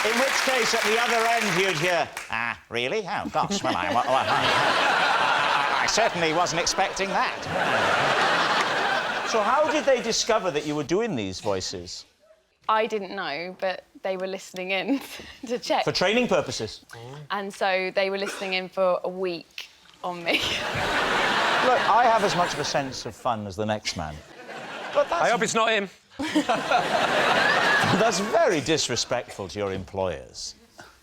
In which case, at the other end, you'd hear, ah, really? Oh, gosh, well, I certainly wasn't expecting that. So how did they discover that you were doing these voices? I didn't know, but they were listening in to check. For training purposes? And so they were listening in for a week on me. Look, I have as much of a sense of fun as the next man. But I hope it's not him. That's very disrespectful to your employers.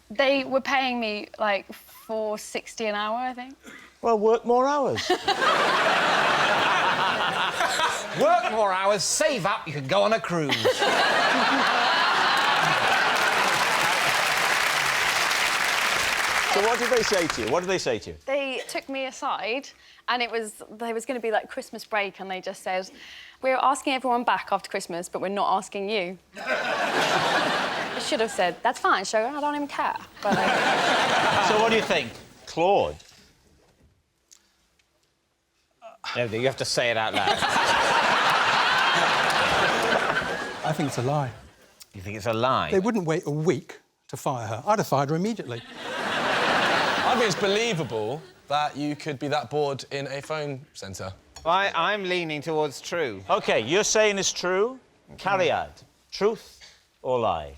They were paying me, like, $4.60 an hour, I think. Well, work more hours. Work more hours, save up, you can go on a cruise. So what did they say to you? What did they say to you? They took me aside, and there was going to be, like, Christmas break, and they just said, we're asking everyone back after Christmas, but we're not asking you. I should have said, that's fine, sugar, I don't even care. But, So what do you think? Claude? No, you have to say it out loud. I think it's a lie. You think it's a lie? They wouldn't wait a week to fire her. I'd have fired her immediately. I think it's believable that you could be that bored in a phone centre. I'm leaning towards true. OK, you're saying it's true. Cariad, truth or lie?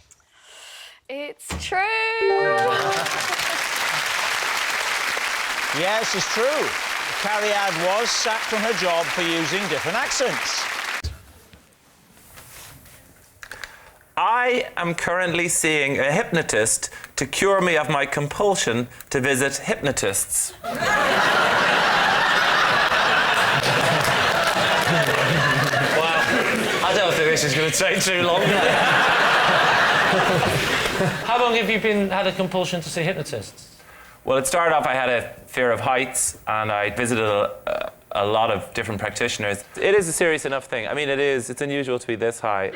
it's true. Yes, it's true. Cariad was sacked from her job for using different accents. I am currently seeing a hypnotist to cure me of my compulsion to visit hypnotists. I don't think this is going to take too long. How long have you had a compulsion to see hypnotists? Well, it started off I had a fear of heights, and I visited a lot of different practitioners. It is a serious enough thing. I mean, it is. It's unusual to be this high.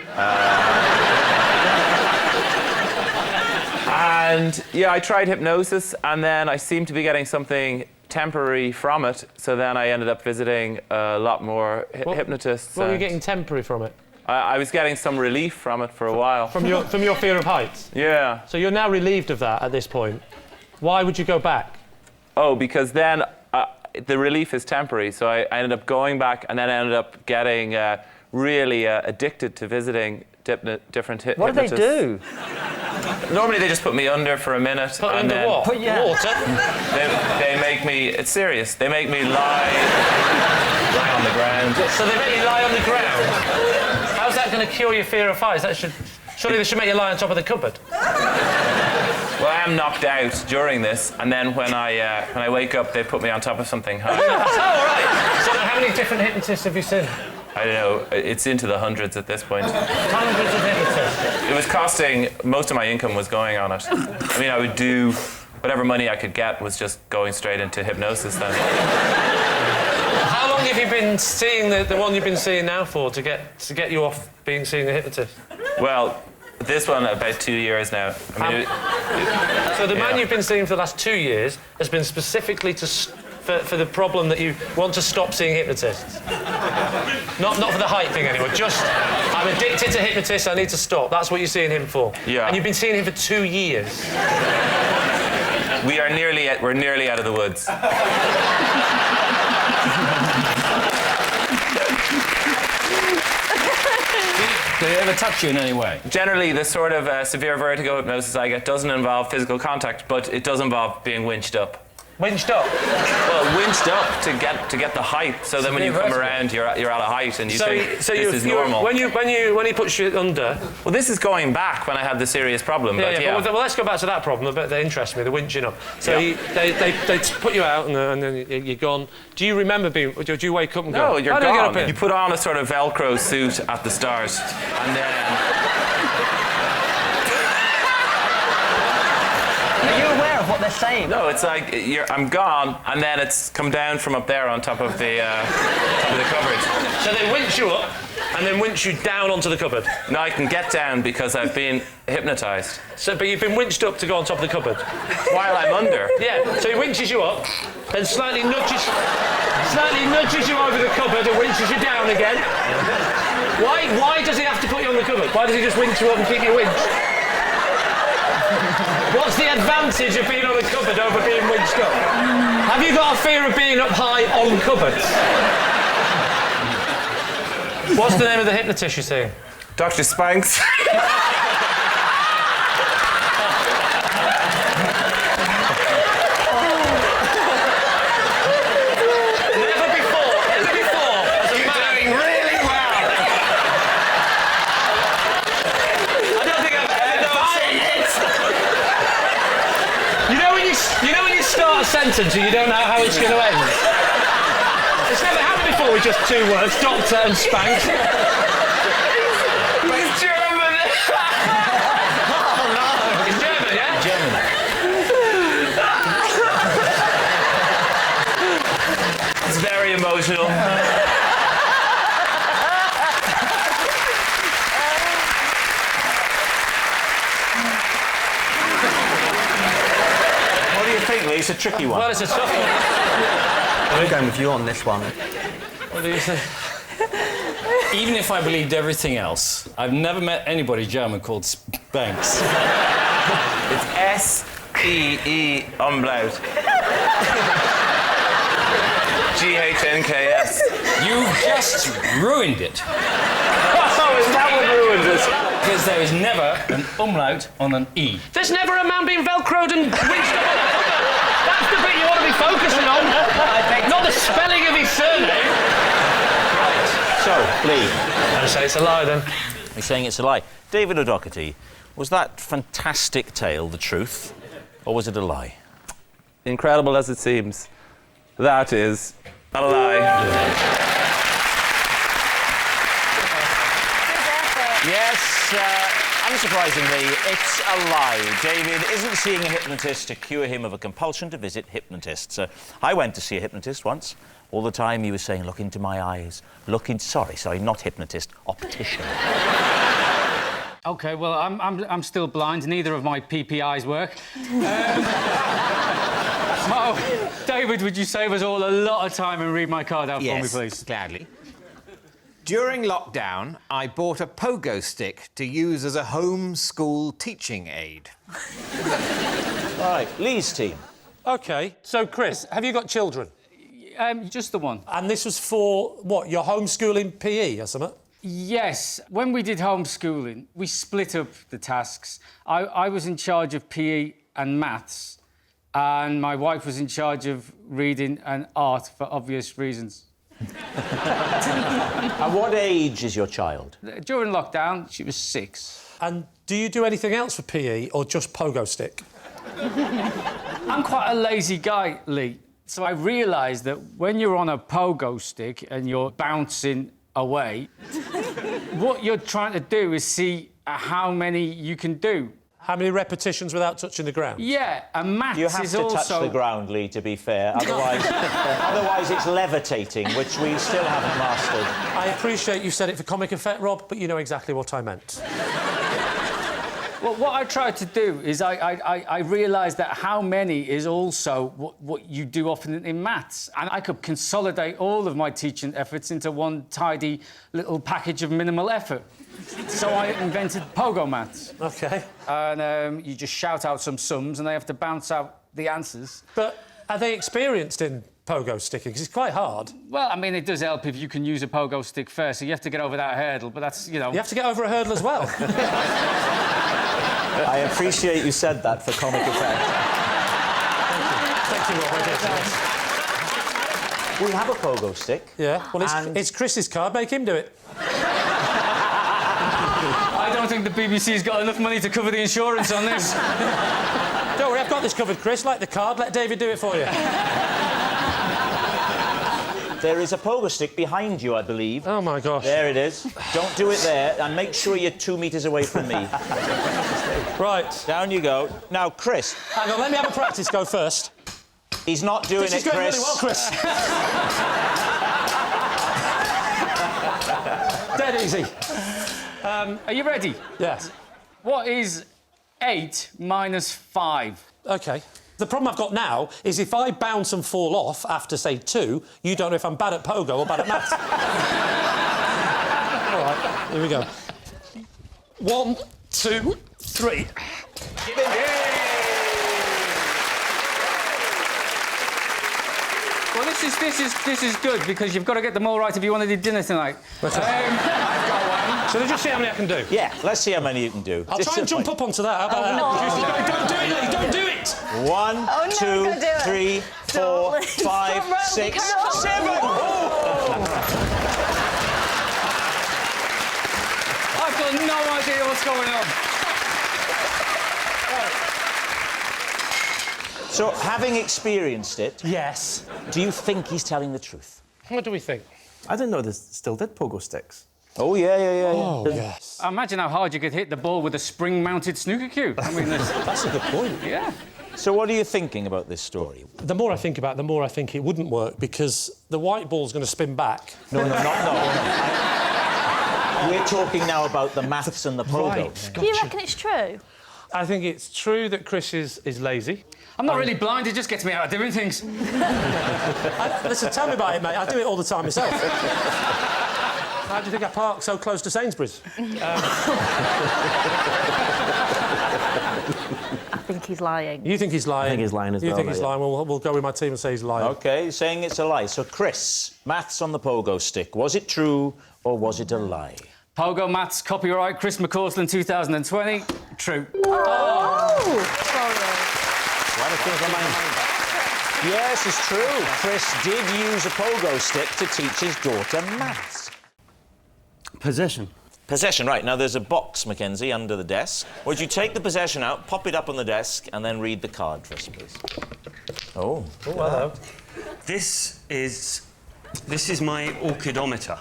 And yeah, I tried hypnosis, and then I seemed to be getting something temporary from it. So then I ended up visiting a lot more hypnotists. What were you getting temporary from it? I was getting some relief from it for a while. From your fear of heights? Yeah. So you're now relieved of that at this point. Why would you go back? Oh, because then the relief is temporary. So I ended up going back, and then I ended up getting really addicted to visiting different hypnotists. What do they do? Normally they just put me under for a minute. Put and under then what? Water? They make me, it's serious, they make me lie on the ground. So they make you lie on the ground? How's that going to cure your fear of heights? Surely they should make you lie on top of the cupboard. Well, I am knocked out during this, and then when I wake up, they put me on top of something high. Oh, all right. So how many different hypnotists have you seen? I don't know, it's into the hundreds at this point. Hundreds of hypnotists? It was costing, most of my income was going on it. I mean, I would do whatever money I could get was just going straight into hypnosis then. How long have you been seeing the one you've been seeing now for to get you off seeing the hypnotist? Well, this one about 2 years now. I mean, so the man you've been seeing for the last 2 years has been specifically for the problem that you want to stop seeing hypnotists. Not for the height thing anyway. Just I'm addicted to hypnotists. I need to stop. That's what you're seeing him for. Yeah. And you've been seeing him for 2 years. We're nearly out of the woods. Do they ever touch you in any way? Generally, the sort of severe vertigo hypnosis I get doesn't involve physical contact, but it does involve being winched up. Winched up? Well, winched up to get the height, so then when you come around, you're at a height and you think this is normal. When he puts you under... Well, this is going back when I had the serious problem. Well, let's go back to that problem. That interests me, the winching up. So they put you out and then you're gone. Do you remember do you wake up and go... No, you're How do I get up gone. here? You put on a sort of Velcro suit at the start, and then... Are you aware of what they're saying? No, it's like I'm gone, and then it's come down from up there on top of the cupboard. So they winch you up, and then winch you down onto the cupboard. No, I can get down because I've been hypnotised. So, but you've been winched up to go on top of the cupboard while I'm under. Yeah. So he winches you up, then slightly nudges you over the cupboard and winches you down again. Why does he have to put you on the cupboard? Why does he just winch you up and keep you winched? What's the advantage of being on a cupboard over being winched up? Have you got a fear of being up high on cupboards? What's the name of the hypnotist you're seeing? Dr. Spanks. Never before. You're doing really well. I don't think I've ever seen it. You know when you start a sentence and you don't know how it's going to end? It's never happened before with just 2 words, doctor and Spanks. He's German. Oh no. He's German, yeah? German. It's very emotional. What do you think, Lee? It's a tricky one. Well, it's a tough one. I'm going with you on this one. What do you think? Even if I believed everything else, I've never met anybody German called Spanks. It's S-P-E umlaut. G-H-N-K-S. You just ruined it. Oh, is that what ruined it? Because there is never an umlaut on an E. There's never a man being velcroed and winched up on a cupboard. That's the bit you want to be focusing on, not the spelling of his surname. So, Lee. I'm saying it's a lie then. He's saying it's a lie. David O'Doherty, was that fantastic tale the truth, or was it a lie? Incredible as it seems, that is a lie. Yes, Unsurprisingly, it's a lie. David isn't seeing a hypnotist to cure him of a compulsion to visit hypnotists. I went to see a hypnotist once. All the time he was saying, look into my eyes. Sorry, not hypnotist, optician. OK, well, I'm still blind. Neither of my PPIs work. David, would you save us all a lot of time and read my card out for me, please? Gladly. During lockdown, I bought a pogo stick to use as a home school teaching aid. All right, Lee's team. OK, so, Chris, have you got children? Just the one. And this was for, what, your homeschooling PE or something? Yes. When we did homeschooling, we split up the tasks. I was in charge of PE and maths, and my wife was in charge of reading and art for obvious reasons. At what age is your child? During lockdown, she was 6. And do you do anything else for PE or just pogo stick? I'm quite a lazy guy, Lee. So I realised that when you're on a pogo stick and you're bouncing away, what you're trying to do is see how many you can do. How many repetitions without touching the ground? Yeah, and maths You have is to also... touch the ground, Lee, to be fair. Otherwise it's levitating, which we still haven't mastered. I appreciate you said it for comic effect, Rob, but you know exactly what I meant. Well, what I tried to do is I realised that how many is also what you do often in maths. And I could consolidate all of my teaching efforts into one tidy little package of minimal effort. So I invented pogo maths. OK. And you just shout out some sums and they have to bounce out the answers. But are they experienced in pogo sticking? Because it's quite hard. Well, I mean, it does help if you can use a pogo stick first, so you have to get over that hurdle, but that's, you know... You have to get over a hurdle as well. I appreciate you said that for comic effect. Thank you, Rob. We have a pogo stick. Yeah, well, it's Chris's card. Make him do it. I don't think the BBC's got enough money to cover the insurance on this. Don't worry, I've got this covered, Chris. Like the card, let David do it for you. There is a pogo stick behind you, I believe. Oh, my gosh. There it is. Don't do it there, and make sure you're 2 metres away from me. Right. Down you go. Now, Chris... Hang on, let me have a practice go first. He's not doing it, Chris. This is going really well, Chris. Dead easy. Are you ready? Yes. What is 8 minus 5? OK. The problem I've got now is if I bounce and fall off after, say, 2, you don't know if I'm bad at pogo or bad at maths. All right, here we go. 1, 2, 3. Give him. Well, this is good because you've got to get them all right if you want to do dinner tonight. Shall I just see how many I can do? Yeah, let's see how many you can do. I'll try and jump up onto that. How about that? Don't do it, Lee, don't do it! 1, 2, 3, 4, 5, 6, 7. I've got no idea what's going on. So, having experienced it... Yes. Do you think he's telling the truth? What do we think? I didn't know they still did pogo sticks. Oh, yeah. Oh, yes. Imagine how hard you could hit the ball with a spring-mounted snooker cue. I mean, that's a good point. Yeah. So what are you thinking about this story? The more I think about it, the more I think it wouldn't work because the white ball's going to spin back. No. We're talking now about the maths and the pogo. Right. Do you reckon it's true? I think it's true that Chris is lazy. I'm not really blind, it just gets me out of doing things. Listen, tell me about it, mate. I do it all the time myself. How do you think I park so close to Sainsbury's? I think he's lying. You think he's lying? I think he's lying as well. You think he's lying? We'll go with my team and say he's lying. OK, saying it's a lie. So, Chris, maths on the pogo stick. Was it true or was it a lie? Pogo maths, copyright, Chris McCausland, 2020. True. Oh! Sorry. Yes, it's true. Chris did use a pogo stick to teach his daughter maths. Possession. Possession, right. Now, there's a box, Mackenzie, under the desk. Would you take the possession out, pop it up on the desk, and then read the card for us, please? Oh. Oh, hello. This is my orchidometer.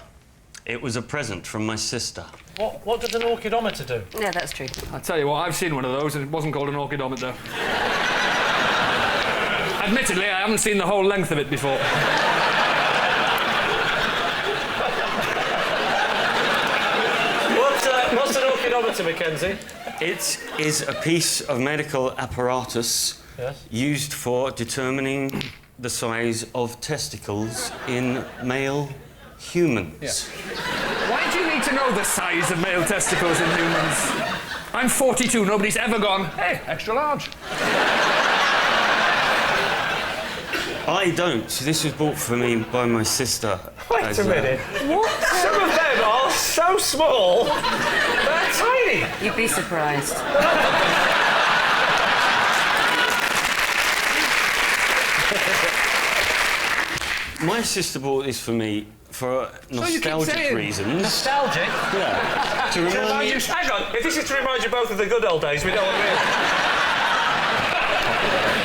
It was a present from my sister. What does an orchidometer do? Yeah, that's true. I tell you what, I've seen one of those and it wasn't called an orchidometer. Admittedly, I haven't seen the whole length of it before. What's an orchidometer, Mackenzie? It is a piece of medical apparatus used for determining the size of testicles in male humans. Why do you need to know the size of male testicles in humans? I'm 42, nobody's ever gone, hey, extra large. I don't. This was bought for me by my sister. Wait a minute. What? Some of them are so small. They're tiny. You'd be surprised. My sister bought this for me for nostalgic reasons. Nostalgic? Yeah. To remind me... Hang on, if this is to remind you both of the good old days, we don't want to...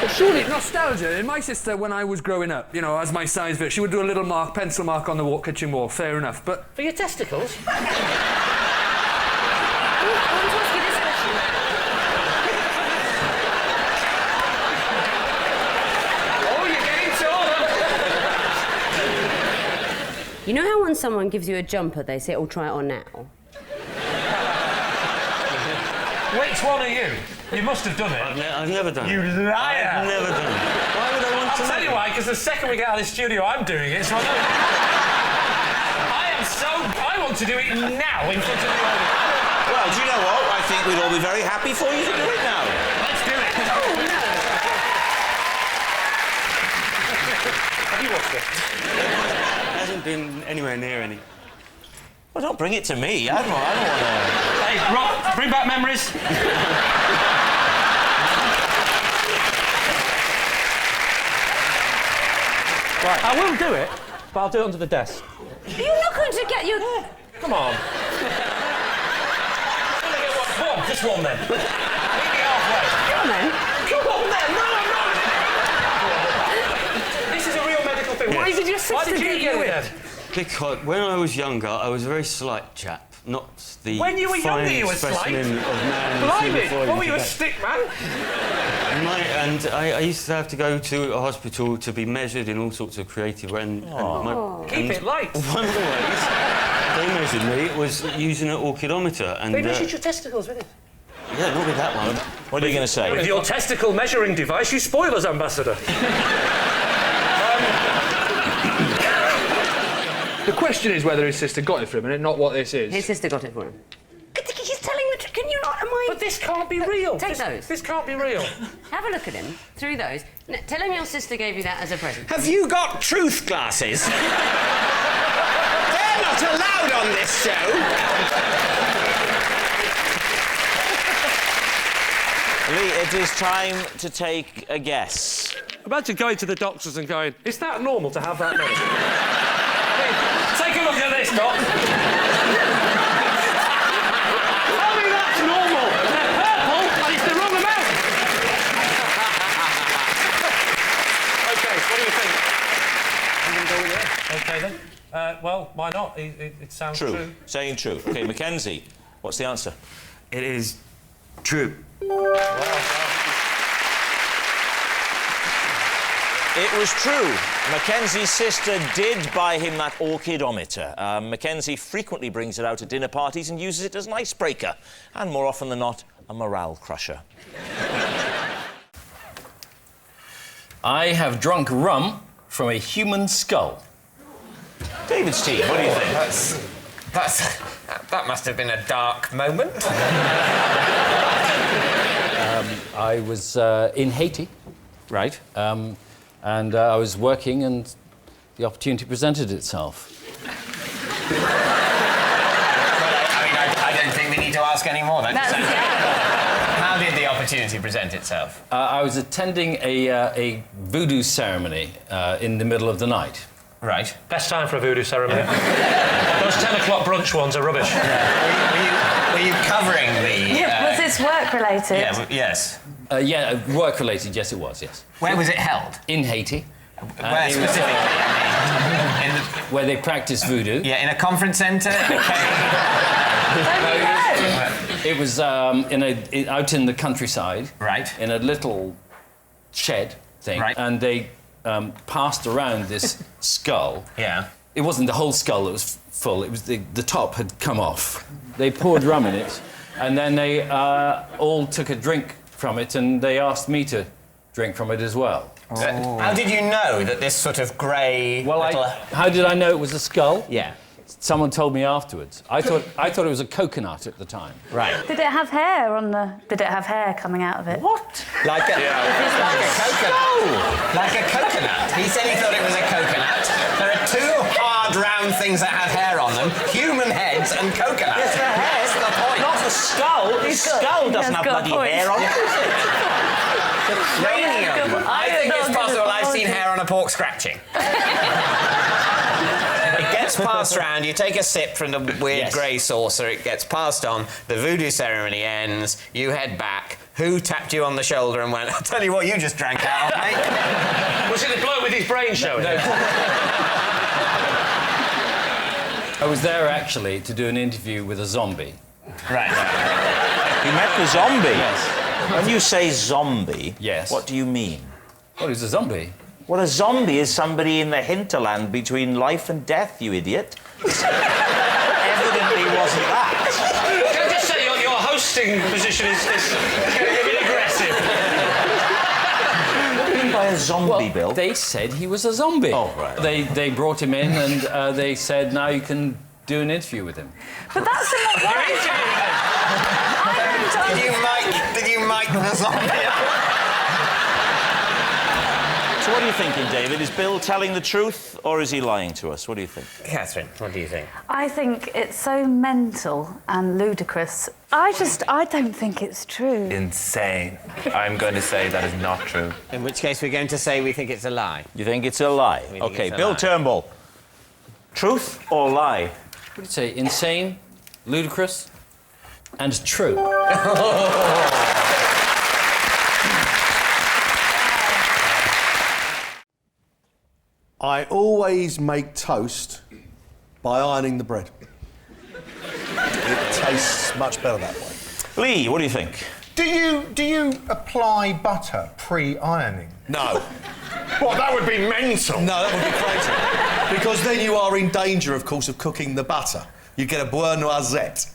Well, surely nostalgia. In my sister, when I was growing up, you know, as my size bit, she would do a little mark, pencil mark on the kitchen wall. Fair enough, but for your testicles. You know how when someone gives you a jumper, they say, "Oh, try it on now." Which one are you? You must have done it. I've never done it. You liar! I've never done it. Why would I want to? I'll tell you why, because the second we get out of this studio, I'm doing it, so I know. I want to do it now in front of the audience. Well, do you know what? I think we'd all be very happy for you to do it now. Let's do it. Oh, no. Have you watched it? Hasn't been anywhere near any. Well, don't bring it to me. I don't want to... Hey, Rob, bring back memories. Right, I will do it, but I'll do it under the desk. You're not going to get your... Come on. One, just one then. Meet me halfway. Come on then. Come on then. No. This is a real medical thing. Why did your sister get you in? Because when I was younger, I was a very slight chap, not the When you were younger, you were slight? specimen of man. Blimey, what were you, a stick man? And I used to have to go to a hospital to be measured in all sorts of creative ways. Keep it light. One of the ways they measured me was using an orchidometer. And, They measured your testicles with it? Yeah, not with that one. What are you going to say? With your testicle measuring device, you spoilers ambassador. the question is whether his sister got it for him and not what this is. His sister got it for him. He's telling the truth. Can you not? Am I? But this can't be real. Take those. This can't be real. Have a look at him through those. Tell him your sister gave you that as a present. Have you got truth glasses? They're not allowed on this show. Lee, it is time to take a guess. Imagine going to the doctors and going, is that normal to have that many? Take a look at this, Doc. Tell me that's normal. They're purple, and it's the wrong amount. OK, what do you think? I'm going to go with it. OK, then. Well, why not? It sounds true. Saying true. OK, Mackenzie, what's the answer? It is true. It was true. Mackenzie's sister did buy him that orchidometer. Mackenzie frequently brings it out at dinner parties and uses it as an icebreaker, and more often than not, a morale crusher. I have drunk rum from a human skull. David's team, what do you think? That must have been a dark moment. I was in Haiti. Right. And I was working and the opportunity presented itself. I don't think we need to ask any more. How did the opportunity present itself? I was attending a voodoo ceremony in the middle of the night. Right. Best time for a voodoo ceremony. Those 10 o'clock brunch ones are rubbish. Were you covering the... was this work-related? Yeah, yes. Yeah, work-related, yes, it was, yes. Where was it held? In Haiti. Where specifically? where they practice voodoo. Yeah, in a conference centre, in a cave. It was out in the countryside. Right. In a little shed thing. Right. And they passed around this skull. Yeah. It wasn't the whole skull that was full. It was the top had come off. They poured rum in it, and then they all took a drink from it, and they asked me to drink from it as well. Oh. How did you know that this sort of grey... How did I know it was a skull? Yeah. Someone told me afterwards. I thought it was a coconut at the time. Right. Did it have hair on the... Did it have hair coming out of it? What? Like a coconut. Like a coconut. He said he thought it was a coconut. There are two hard, round things that have hair on them. Human heads and coconuts. Yes, the hair. That's the point. Not the skull. The skull doesn't have bloody hair on it. The cranium. I think it's possible I've seen hair on a pork scratching. It gets passed round, you take a sip from the weird grey saucer, it gets passed on, the voodoo ceremony ends, you head back. Who tapped you on the shoulder and went, I'll tell you what you just drank out of, mate? Was it the bloke with his brain showing? I was there, actually, to do an interview with a zombie. Right. You met the zombie? Yes. When you say zombie, yes. What do you mean? What is a zombie? Well, a zombie is somebody in the hinterland between life and death, you idiot. Evidently wasn't that. Can I just say your hosting position is getting a bit aggressive? What do you mean by a zombie, Bill? They said he was a zombie. Oh, right. They brought him in and they said, now you can do an interview with him. But that's not right. Did you mic the zombie? So what are you thinking, David? Is Bill telling the truth or is he lying to us? What do you think? Catherine, what do you think? I think it's so mental and ludicrous. I don't think it's true. Insane. I'm going to say that is not true. In which case we're going to say we think it's a lie. You think it's a lie? OK, Bill Turnbull. Truth or lie? What do you say? Insane, ludicrous, and true. I always make toast by ironing the bread. It tastes much better that way. Lee, what do you think? Do you apply butter pre-ironing? No. Well, that would be mental. No, that would be crazy. Because then you are in danger, of course, of cooking the butter. You get a beurre noisette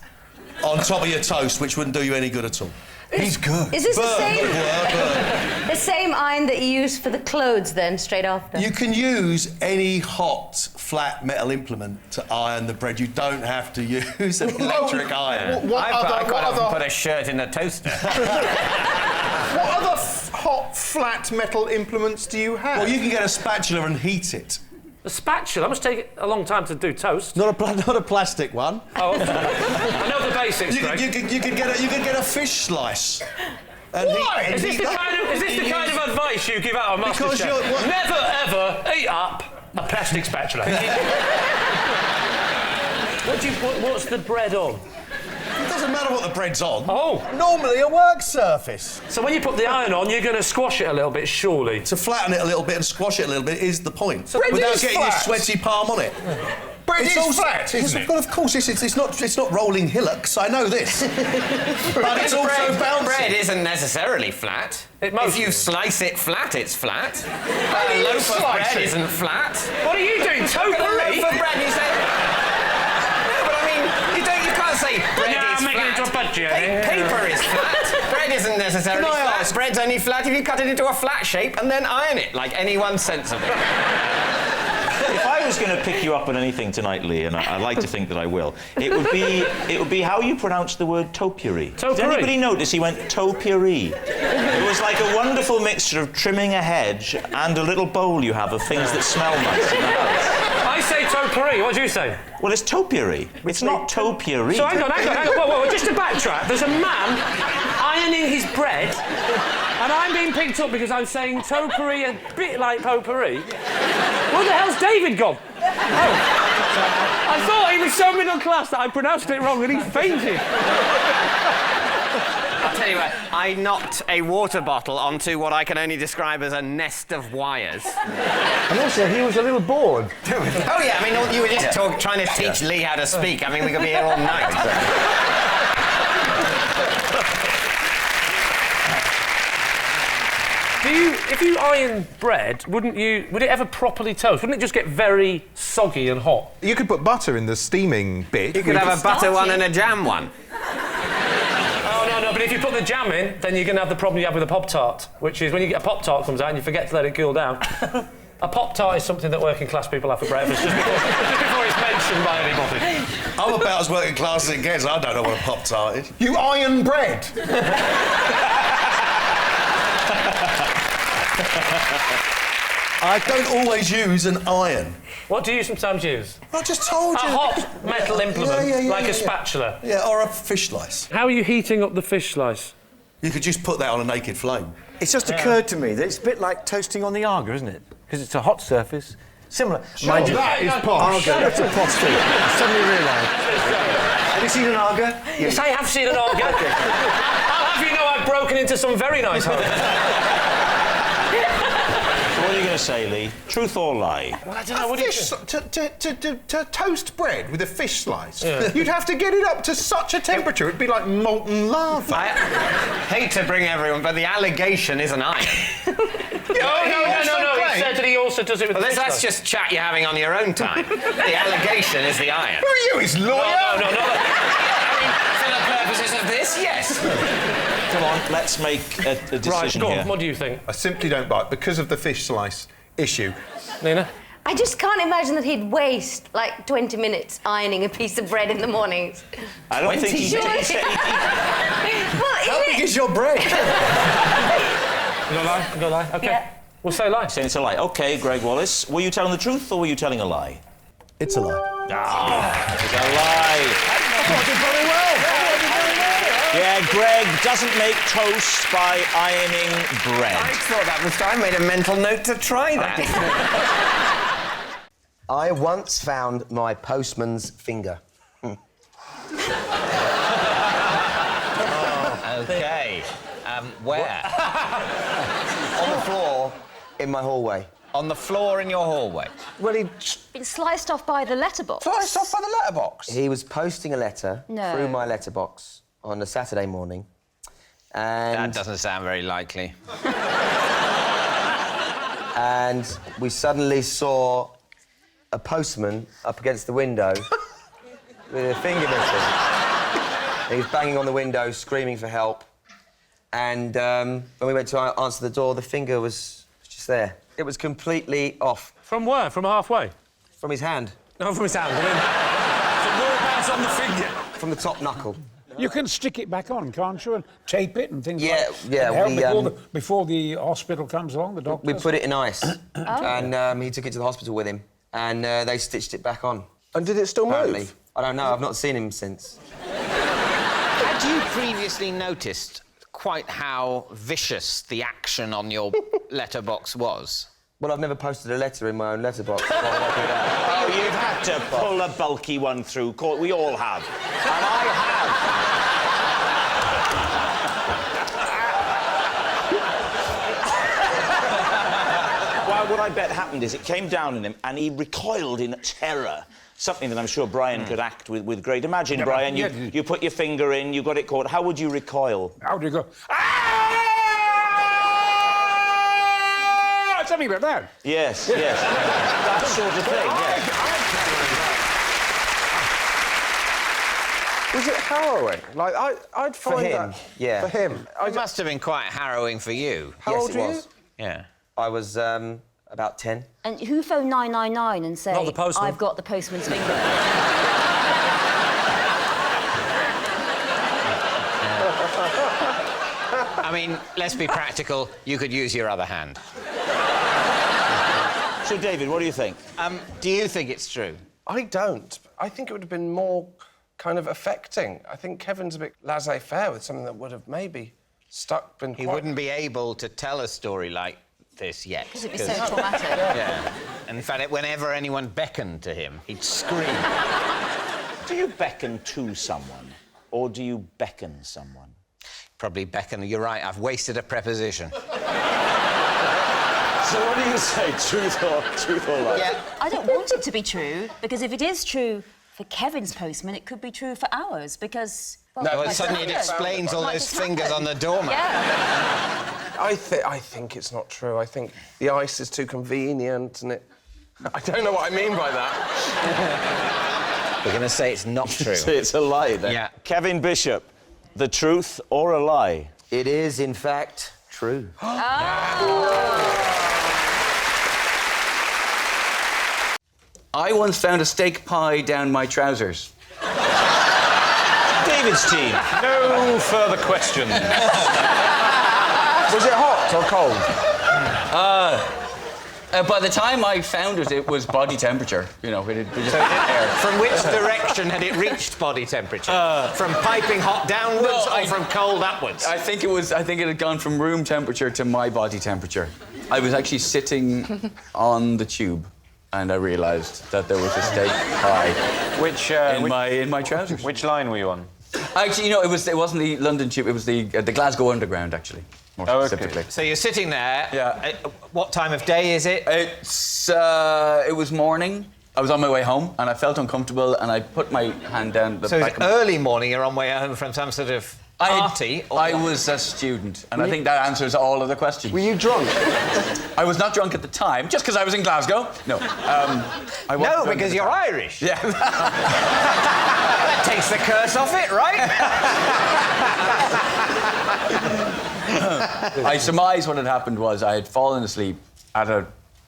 on top of your toast, which wouldn't do you any good at all. He's good. Is this the same iron that you use for the clothes then, straight after? You can use any hot, flat metal implement to iron the bread. You don't have to use an electric iron. I quite often put a shirt in the toaster. What other hot, flat metal implements do you have? Well, you can get a spatula and heat it. A spatula? That must take a long time to do toast. Not a plastic one. Oh, I know the basics, Greg. You could get a fish slice. Why? Is this the kind of advice you give out on MasterChef? Never ever eat up a plastic spatula. What's the bread on? It doesn't matter what the bread's on. Oh. Normally a work surface. So when you put the iron on, you're going to squash it a little bit, surely. To flatten it a little bit and squash it a little bit is the point. So without getting your sweaty palm on it. Bread is flat, isn't it? Well, of course, it's not rolling hillocks. I know this. But it's also bouncy. Bread isn't necessarily flat. If you slice it flat, it's flat. A loaf of bread isn't flat. What are you doing, total? A loaf of bread, you say... No, but I mean, you can't say bread is flat. Paper is flat. Bread isn't necessarily flat. Bread's only flat if you cut it into a flat shape and then iron it, like anyone sensible. If I was going to pick you up on anything tonight, Lee, and I like to think that I will, it would be how you pronounce the word topiary. Did anybody notice he went topiary? It was like a wonderful mixture of trimming a hedge and a little bowl you have of things that smell nice in the house. I say topiary. What do you say? Well, it's topiary. It's not topiary. So hang on. Whoa, just to backtrack. There's a man ironing his bread, and I'm being picked up because I'm saying topiary a bit like potpourri. Where the hell's David gone? Oh. I thought he was so middle class that I pronounced it wrong and he fainted. tell you what, I knocked a water bottle onto what I can only describe as a nest of wires. And also, he was a little bored. Oh, yeah, I mean, you were just trying to teach Lee how to speak. I mean, we could be here all night. If you iron bread, would it ever properly toast? Wouldn't it just get very soggy and hot? You could put butter in the steaming bit. You could have a butter one and a jam one. Oh, no, but if you put the jam in, then you're going to have the problem you have with a Pop-Tart, which is when you get a Pop-Tart comes out and you forget to let it cool down. A Pop-Tart is something that working class people have for breakfast, just before it's mentioned by anybody. I'm about as working class as it gets. I don't know what a Pop-Tart is. You iron bread. I don't always use an iron. What do you sometimes use? I just told you. A hot metal implement, like a spatula. Yeah, or a fish slice. How are you heating up the fish slice? You could just put that on a naked flame. It's just occurred to me that it's a bit like toasting on the Arga, isn't it? Because it's a hot surface. Similar. Mind you, that is posh. That's a posh thing. I suddenly realised. Have you seen an Arga? Yes, I have seen an Arga. I'll have you know I've broken into some very nice homes. What are you going to say, Lee? Truth or lie? Well, I don't know. What do you think? To toast bread with a fish slice, you'd have to get it up to such a temperature, it'd be like molten lava. I hate to bring everyone, but the allegation is an iron. No. He said that he also does it with fish That's slice. just chat you're having on your own time. The allegation is the iron. Who are you, his lawyer? No. I mean, for the purposes of this, yes. Come on, let's make a decision Right, go here. on, what do you think? I simply don't buy it because of the fish slice issue. Nina? I just can't imagine that he'd waste, like, 20 minutes ironing a piece of bread in the mornings. I don't think he... Well, How big is your bread? You got lie? OK. Yeah. We'll say lie. Saying it's a lie. OK, Greg Wallace, were you telling the truth or were you telling a lie? It's a lie. It's a lie. Very well. Yeah, Greg doesn't make toast by ironing bread. I thought that was... I made a mental note to try that. I once found my postman's finger. OK. Where? On the floor in my hallway. On the floor in your hallway? Well, he'd Been sliced off by the letterbox. Sliced off by the letterbox. He was posting a letter through my letterbox on a Saturday morning. And That doesn't sound very likely. And we suddenly saw a postman up against the window with a finger missing. He was banging on the window, screaming for help. And when we went to answer the door, the finger was just there. It was completely off. From where? From halfway? From his hand. No, from his hand. I mean, so whereabouts on the finger? From the top knuckle. You can stick it back on, can't you, and tape it and things Yeah, like that. yeah, And we, help before the hospital comes along, the doctor. We put it in ice. And he took it to the hospital with him. And they stitched it back on. And did it still apparently. move? I don't know. I've not seen him since. Had you previously noticed quite how vicious the action on your letterbox was? Well, I've never posted a letter in my own letterbox. Oh, you've had to pull a bulky one through. We all have. And I have. Well, what I bet happened is it came down on him and he recoiled in terror. Something that I'm sure Brian could act with great... Imagine, Brian, you put your finger in, you got it caught. How would you recoil? How do you go? Something like that. Yes. That sort of thing, Was it harrowing? Like, I'd find him, that... yeah. For him. It must have been quite harrowing for you. How old were you? Yeah. I was about 10. And who phoned 999 and said, Not the postman. I've got the postman's finger? I mean, let's be practical. You could use your other hand. So, David, what do you think? Do you think it's true? I don't. I think it would have been more kind of affecting. I think Kevin's a bit laissez-faire with something that would have maybe stuck... He wouldn't be able to tell a story like this yet. Because it'd be so traumatic. Yeah. And in fact, whenever anyone beckoned to him, he'd scream. Do you beckon to someone or do you beckon someone? Probably beckon. You're right, I've wasted a preposition. So what do you say, truth or lie? Yeah. I don't want it to be true, because if it is true for Kevin's postman, it could be true for ours, because... Well, No, well, suddenly it explains all those fingers on the doormat. Yeah. I think it's not true. I think the ice is too convenient and it... I don't know what I mean by that. We're going to say it's not true. So it's a lie, then? Yeah. Kevin Bishop, the truth or a lie? It is, in fact, true. I once found a steak pie down my trousers. David's team. No further questions. Was it hot or cold? By the time I found it, it was body temperature. You know, it just air. From which direction had it reached body temperature? From piping hot downwards or from cold upwards? I think it had gone from room temperature to my body temperature. I was actually sitting on the tube, and I realised that there was a steak pie in my trousers. Which line were you on? Actually, you know, it wasn't the London tube. It was the Glasgow Underground, actually. More specifically. So you're sitting there. Yeah. What time of day is it? It was morning. I was on my way home, and I felt uncomfortable, and I put my hand down the So back it's of my... early morning, you're on way home from some sort of party? I was a student, and I think that answers all of the questions. Were you drunk? I was not drunk at the time, just because I was in Glasgow. No. No, because you're Irish. Yeah. That takes the curse off it, right? I surmise what had happened was I had fallen asleep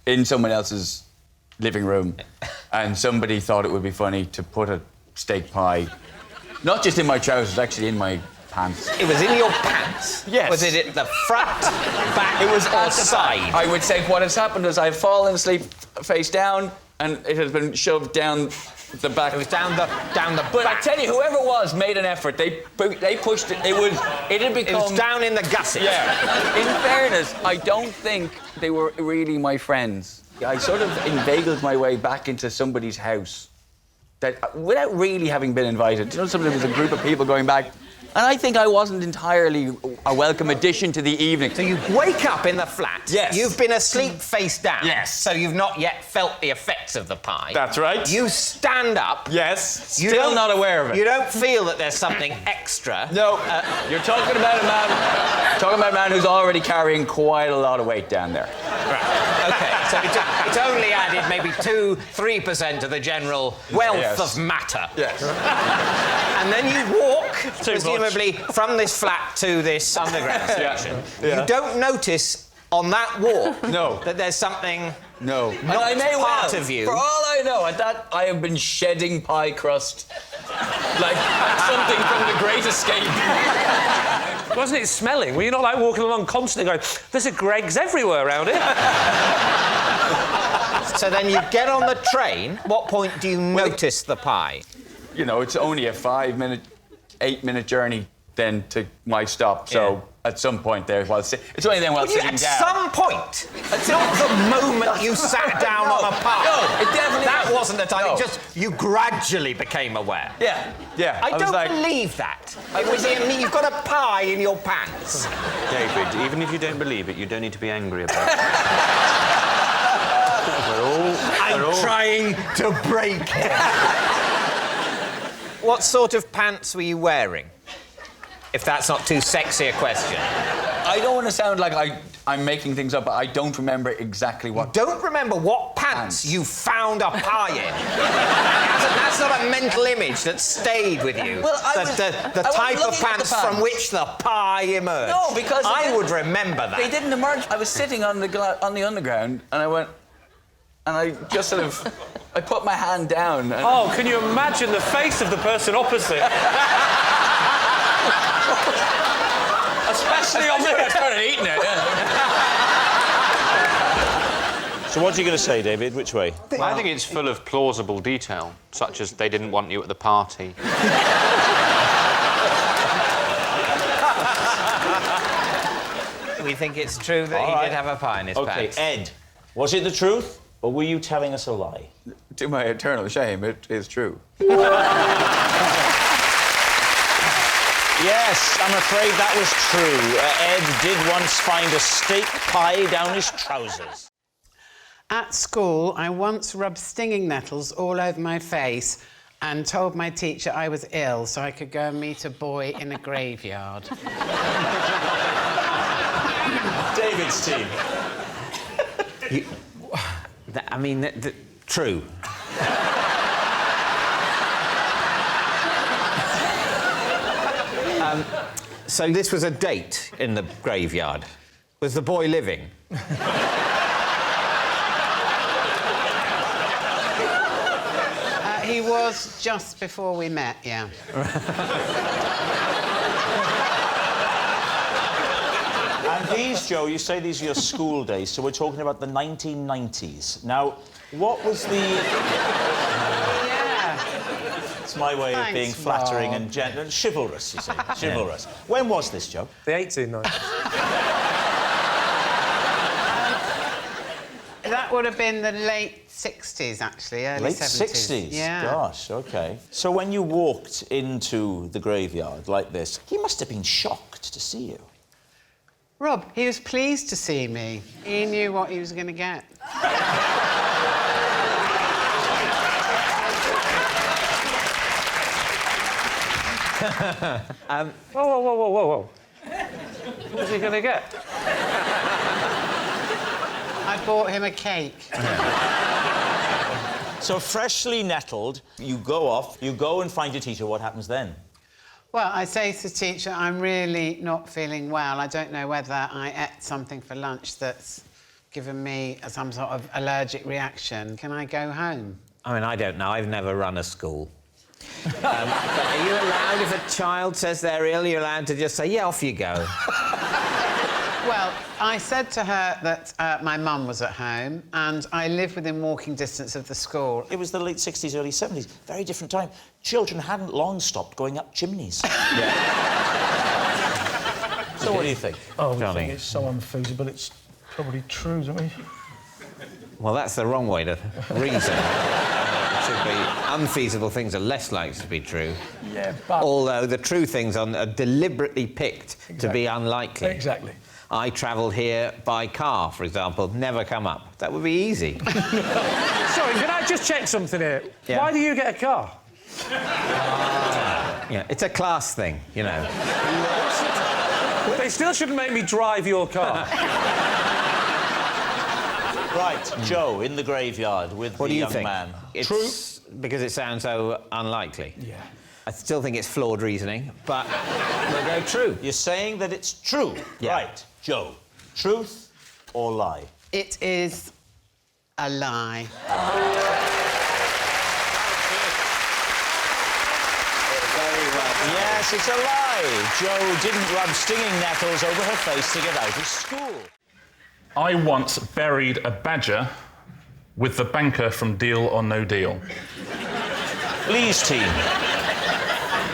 in someone else's living room, and somebody thought it would be funny to put a steak pie, not just in my trousers, actually in my pants. It was in your pants? Yes. Was it at the front, back, it was or side? I would say what has happened is I've fallen asleep face down, and it has been shoved down the back. It was down the But back. I tell you, whoever it was made an effort. They pushed it. It had become... It was down in the gusset. Yeah. In fairness, I don't think they were really my friends. I sort of inveigled my way back into somebody's house without really having been invited. You know, sometimes there was a group of people going back, and I think I wasn't entirely a welcome addition to the evening. So you wake up in the flat. Yes. You've been asleep face down. Yes. So you've not yet felt the effects of the pie. That's right. You stand up. Yes. You Still don't- not aware of it. You don't feel that there's something extra. No. You're talking about a man who's already carrying quite a lot of weight down there. Right. OK, so it's only added maybe 2-3% of the general wealth of matter. Yes. And then you walk, presumably, from this flat to this underground station. Yeah. You don't notice on that walk that there's something not I may part of you. For all I know, at that I have been shedding pie crust like something from The Great Escape. Wasn't it smelling? Were you not like walking along constantly going, there's a Greggs everywhere around here? So then you get on the train. What point do you notice the pie? You know, it's only a 8-minute journey then to my stop. So at some point there, it's only then while sitting down. At some point? It's not the moment you sat down on a pie. No, it definitely... That wasn't the time. No. It just, you gradually became aware. Yeah. I don't believe that. It was you've got a pie in your pants. David, even if you don't believe it, you don't need to be angry about it. I'm trying to break it. What sort of pants were you wearing? If that's not too sexy a question. I don't want to sound like I'm making things up, but I don't remember exactly what... You don't remember what pants you found a pie in? That's not a mental image that stayed with you. Well, the type of pants from which the pie emerged. No, because... I would remember that. They didn't emerge. I was sitting on the underground, and I went... And I just sort of... I put my hand down and... Oh, can you imagine the face of the person opposite? Especially on me. I started eating it, So what are you going to say, David? Which way? I think it's full of plausible detail, such as they didn't want you at the party. We think it's true that he did have a pie in his pants. OK, Ed, was it the truth, or were you telling us a lie? To my eternal shame, it is true. Yes, I'm afraid that was true. Ed did once find a steak pie down his trousers. At school, I once rubbed stinging nettles all over my face and told my teacher I was ill so I could go and meet a boy in a graveyard. David's team. True. So this was a date in the graveyard. Was the boy living? He was just before we met, yeah. And these, Joe, you say these are your school days, so we're talking about the 1990s. Now, what was the... It's my way of being flattering and gentle. Chivalrous, you say. Chivalrous. When was this, Joe? The 1890s. That would have been the late 60s, actually, early Late 70s. 60s? Yeah. Gosh, OK. So when you walked into the graveyard like this, he must have been shocked to see you. Rob, he was pleased to see me. He knew what he was going to get. Whoa. What was he going to get? I bought him a cake. So freshly nettled, you go off, you go and find your teacher. What happens then? Well, I say to the teacher, I'm really not feeling well. I don't know whether I ate something for lunch that's given me some sort of allergic reaction. Can I go home? I mean, I don't know. I've never run a school. But are you allowed, if a child says they're ill, you're allowed to just say, yeah, off you go? Well, I said to her that my mum was at home and I live within walking distance of the school. It was the late 60s, early 70s. Very different time. Children hadn't long stopped going up chimneys. So what do you think? Oh, Johnny? I think it's so unfeasible, it's probably true, don't we? Well, that's the wrong way to reason. It should be unfeasible things are less likely to be true. Yeah, but... Although the true things are deliberately picked to be unlikely. Exactly. I travelled here by car, for example, never come up. That would be easy. Sorry, can I just check something here? Yeah. Why do you get a car? Yeah, it's a class thing, you know. Well, they still shouldn't make me drive your car. Right, Joe, in the graveyard with What the do you young think? man. True? Because it sounds so unlikely. Yeah. I still think it's flawed reasoning, but we'll go true. You're saying that it's true? Yeah. Right, Joe. Truth or lie? It is a lie. Yes, it's a lie. Joe didn't rub stinging nettles over her face to get out of school. I once buried a badger with the banker from Deal or No Deal. Lee's team.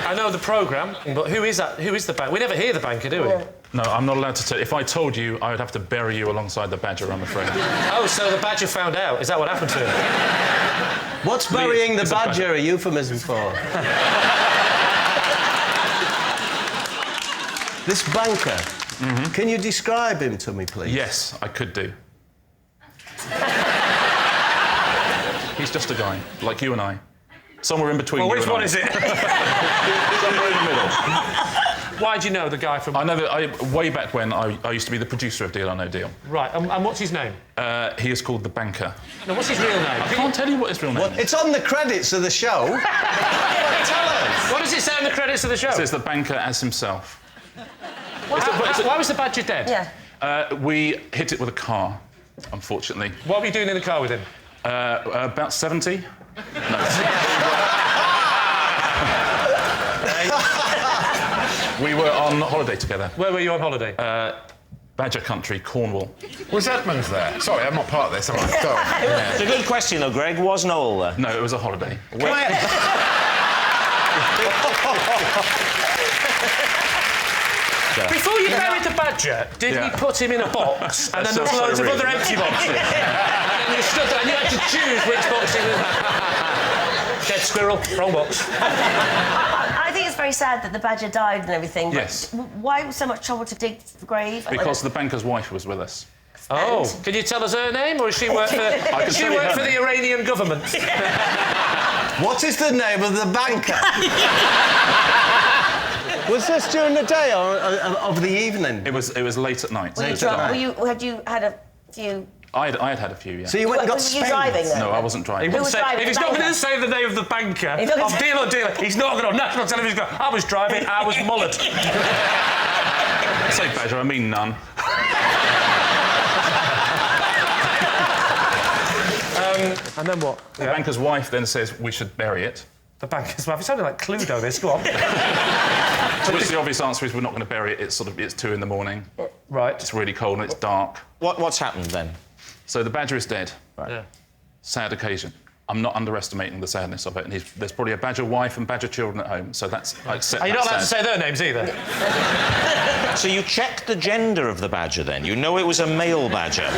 I know the programme, but who is that? Who is the banker? We never hear the banker, do we? No, I'm not allowed to tell. If I told you, I would have to bury you alongside the badger, I'm afraid. Oh, so the badger found out. Is that what happened to him? What's burying the badger a euphemism for? This banker, can you describe him to me, please? Yes, I could do. He's just a guy, like you and I. Somewhere in between Well, you which and one I. is it? Somewhere in the middle. Why do you know the guy from... I know that way back when I used to be the producer of Deal or No Deal. Right, and what's his name? He is called the banker. No, what's his real name? I can't tell you what his real name is. It's on the credits of the show. Tell us. What does it say on the credits of the show? It says the banker as himself. Why was the badger dead? Yeah. We hit it with a car, unfortunately. What were you doing in the car with him? About 70. We were on holiday together. Where were you on holiday? Badger Country, Cornwall. Was Edmund there? Sorry, I'm not part of this, am I? Sorry. It's a good question, though, Greg. Was Noel there? No, it was a holiday. Before you buried the badger, did we put him in a box and then there was loads of other empty boxes? And then you stood there and you had to choose which box it was. Dead squirrel, wrong box. I think it's very sad that the badger died and everything. Yes. But why so much trouble to dig the grave? Because the banker's wife was with us. Oh, can you tell us her name, or does she work for? Does she work for the Iranian government? What is the name of the banker? Was this during the day or of the evening? It was late at night. Were you drunk? Had you had a few? I had a few, yeah. So you went and got Were you driving then? No, I wasn't driving. If he's not going to say the name of the banker, of deal or dealer, he's not going on national television go, I was driving, I was mullered. I say badger, I mean none. And then what? The banker's wife then says we should bury it. The banker's wife. It sounded like Cluedo, this. Go on. To which the obvious answer is we're not going to bury it. It's 2 in the morning. Right. It's really cold and it's dark. What's happened then? So the badger is dead. Right. Yeah. Sad occasion. I'm not underestimating the sadness of it. And there's probably a badger wife and badger children at home, so that's... I accept Are you not allowed to sad. say their names either? So you checked the gender of the badger then? You know it was a male badger?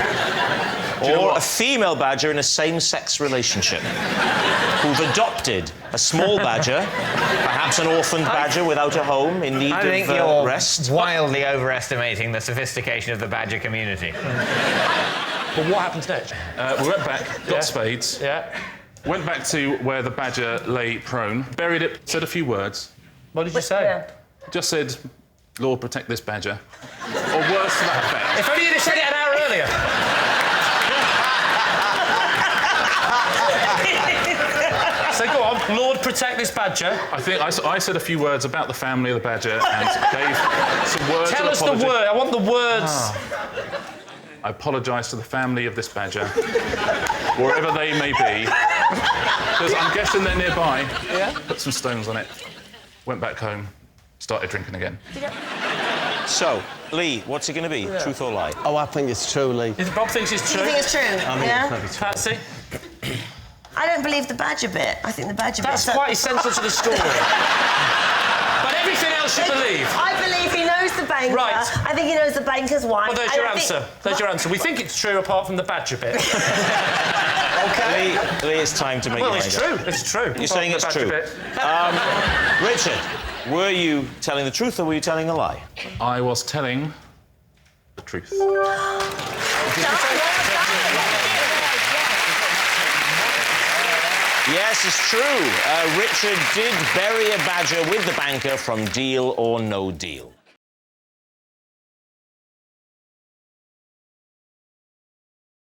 Or a female badger in a same-sex relationship who've adopted a small badger, perhaps an orphaned badger without a home in need I think of you're rest? wildly overestimating the sophistication of the badger community. But what happens next? We went back, got spades. Yeah. Went back to where the badger lay prone, buried it, said a few words. What did you say? Just said, Lord, protect this badger. Or words to that effect. If only you'd have said it an hour earlier. So go on, Lord, protect this badger. I think I said a few words about the family of the badger and gave some words Tell of us apology. the word. I want the words. I apologise to the family of this badger, wherever they may be, because I'm guessing they're nearby. Yeah. Put some stones on it. Went back home, started drinking again. So, Lee, what's it going to be? Yeah. Truth or lie? Oh, I think it's true, Lee. Bob thinks it's true. You think it's true? Yeah. Patsy? I don't believe the badger bit. I think the badger bit. That's quite essential to the story. But everything else you believe. I believe he knows the banker. Right. I think he knows the banker's wife. Well, there's your answer. There's your answer. We think it's true apart from the badger bit. OK. Lee, it's time to make your mind it's up. true. It's true. You're saying it's true. Richard, were you telling the truth or were you telling a lie? I was telling the truth. Yes, it's true. Richard did bury a badger with the banker from Deal or No Deal.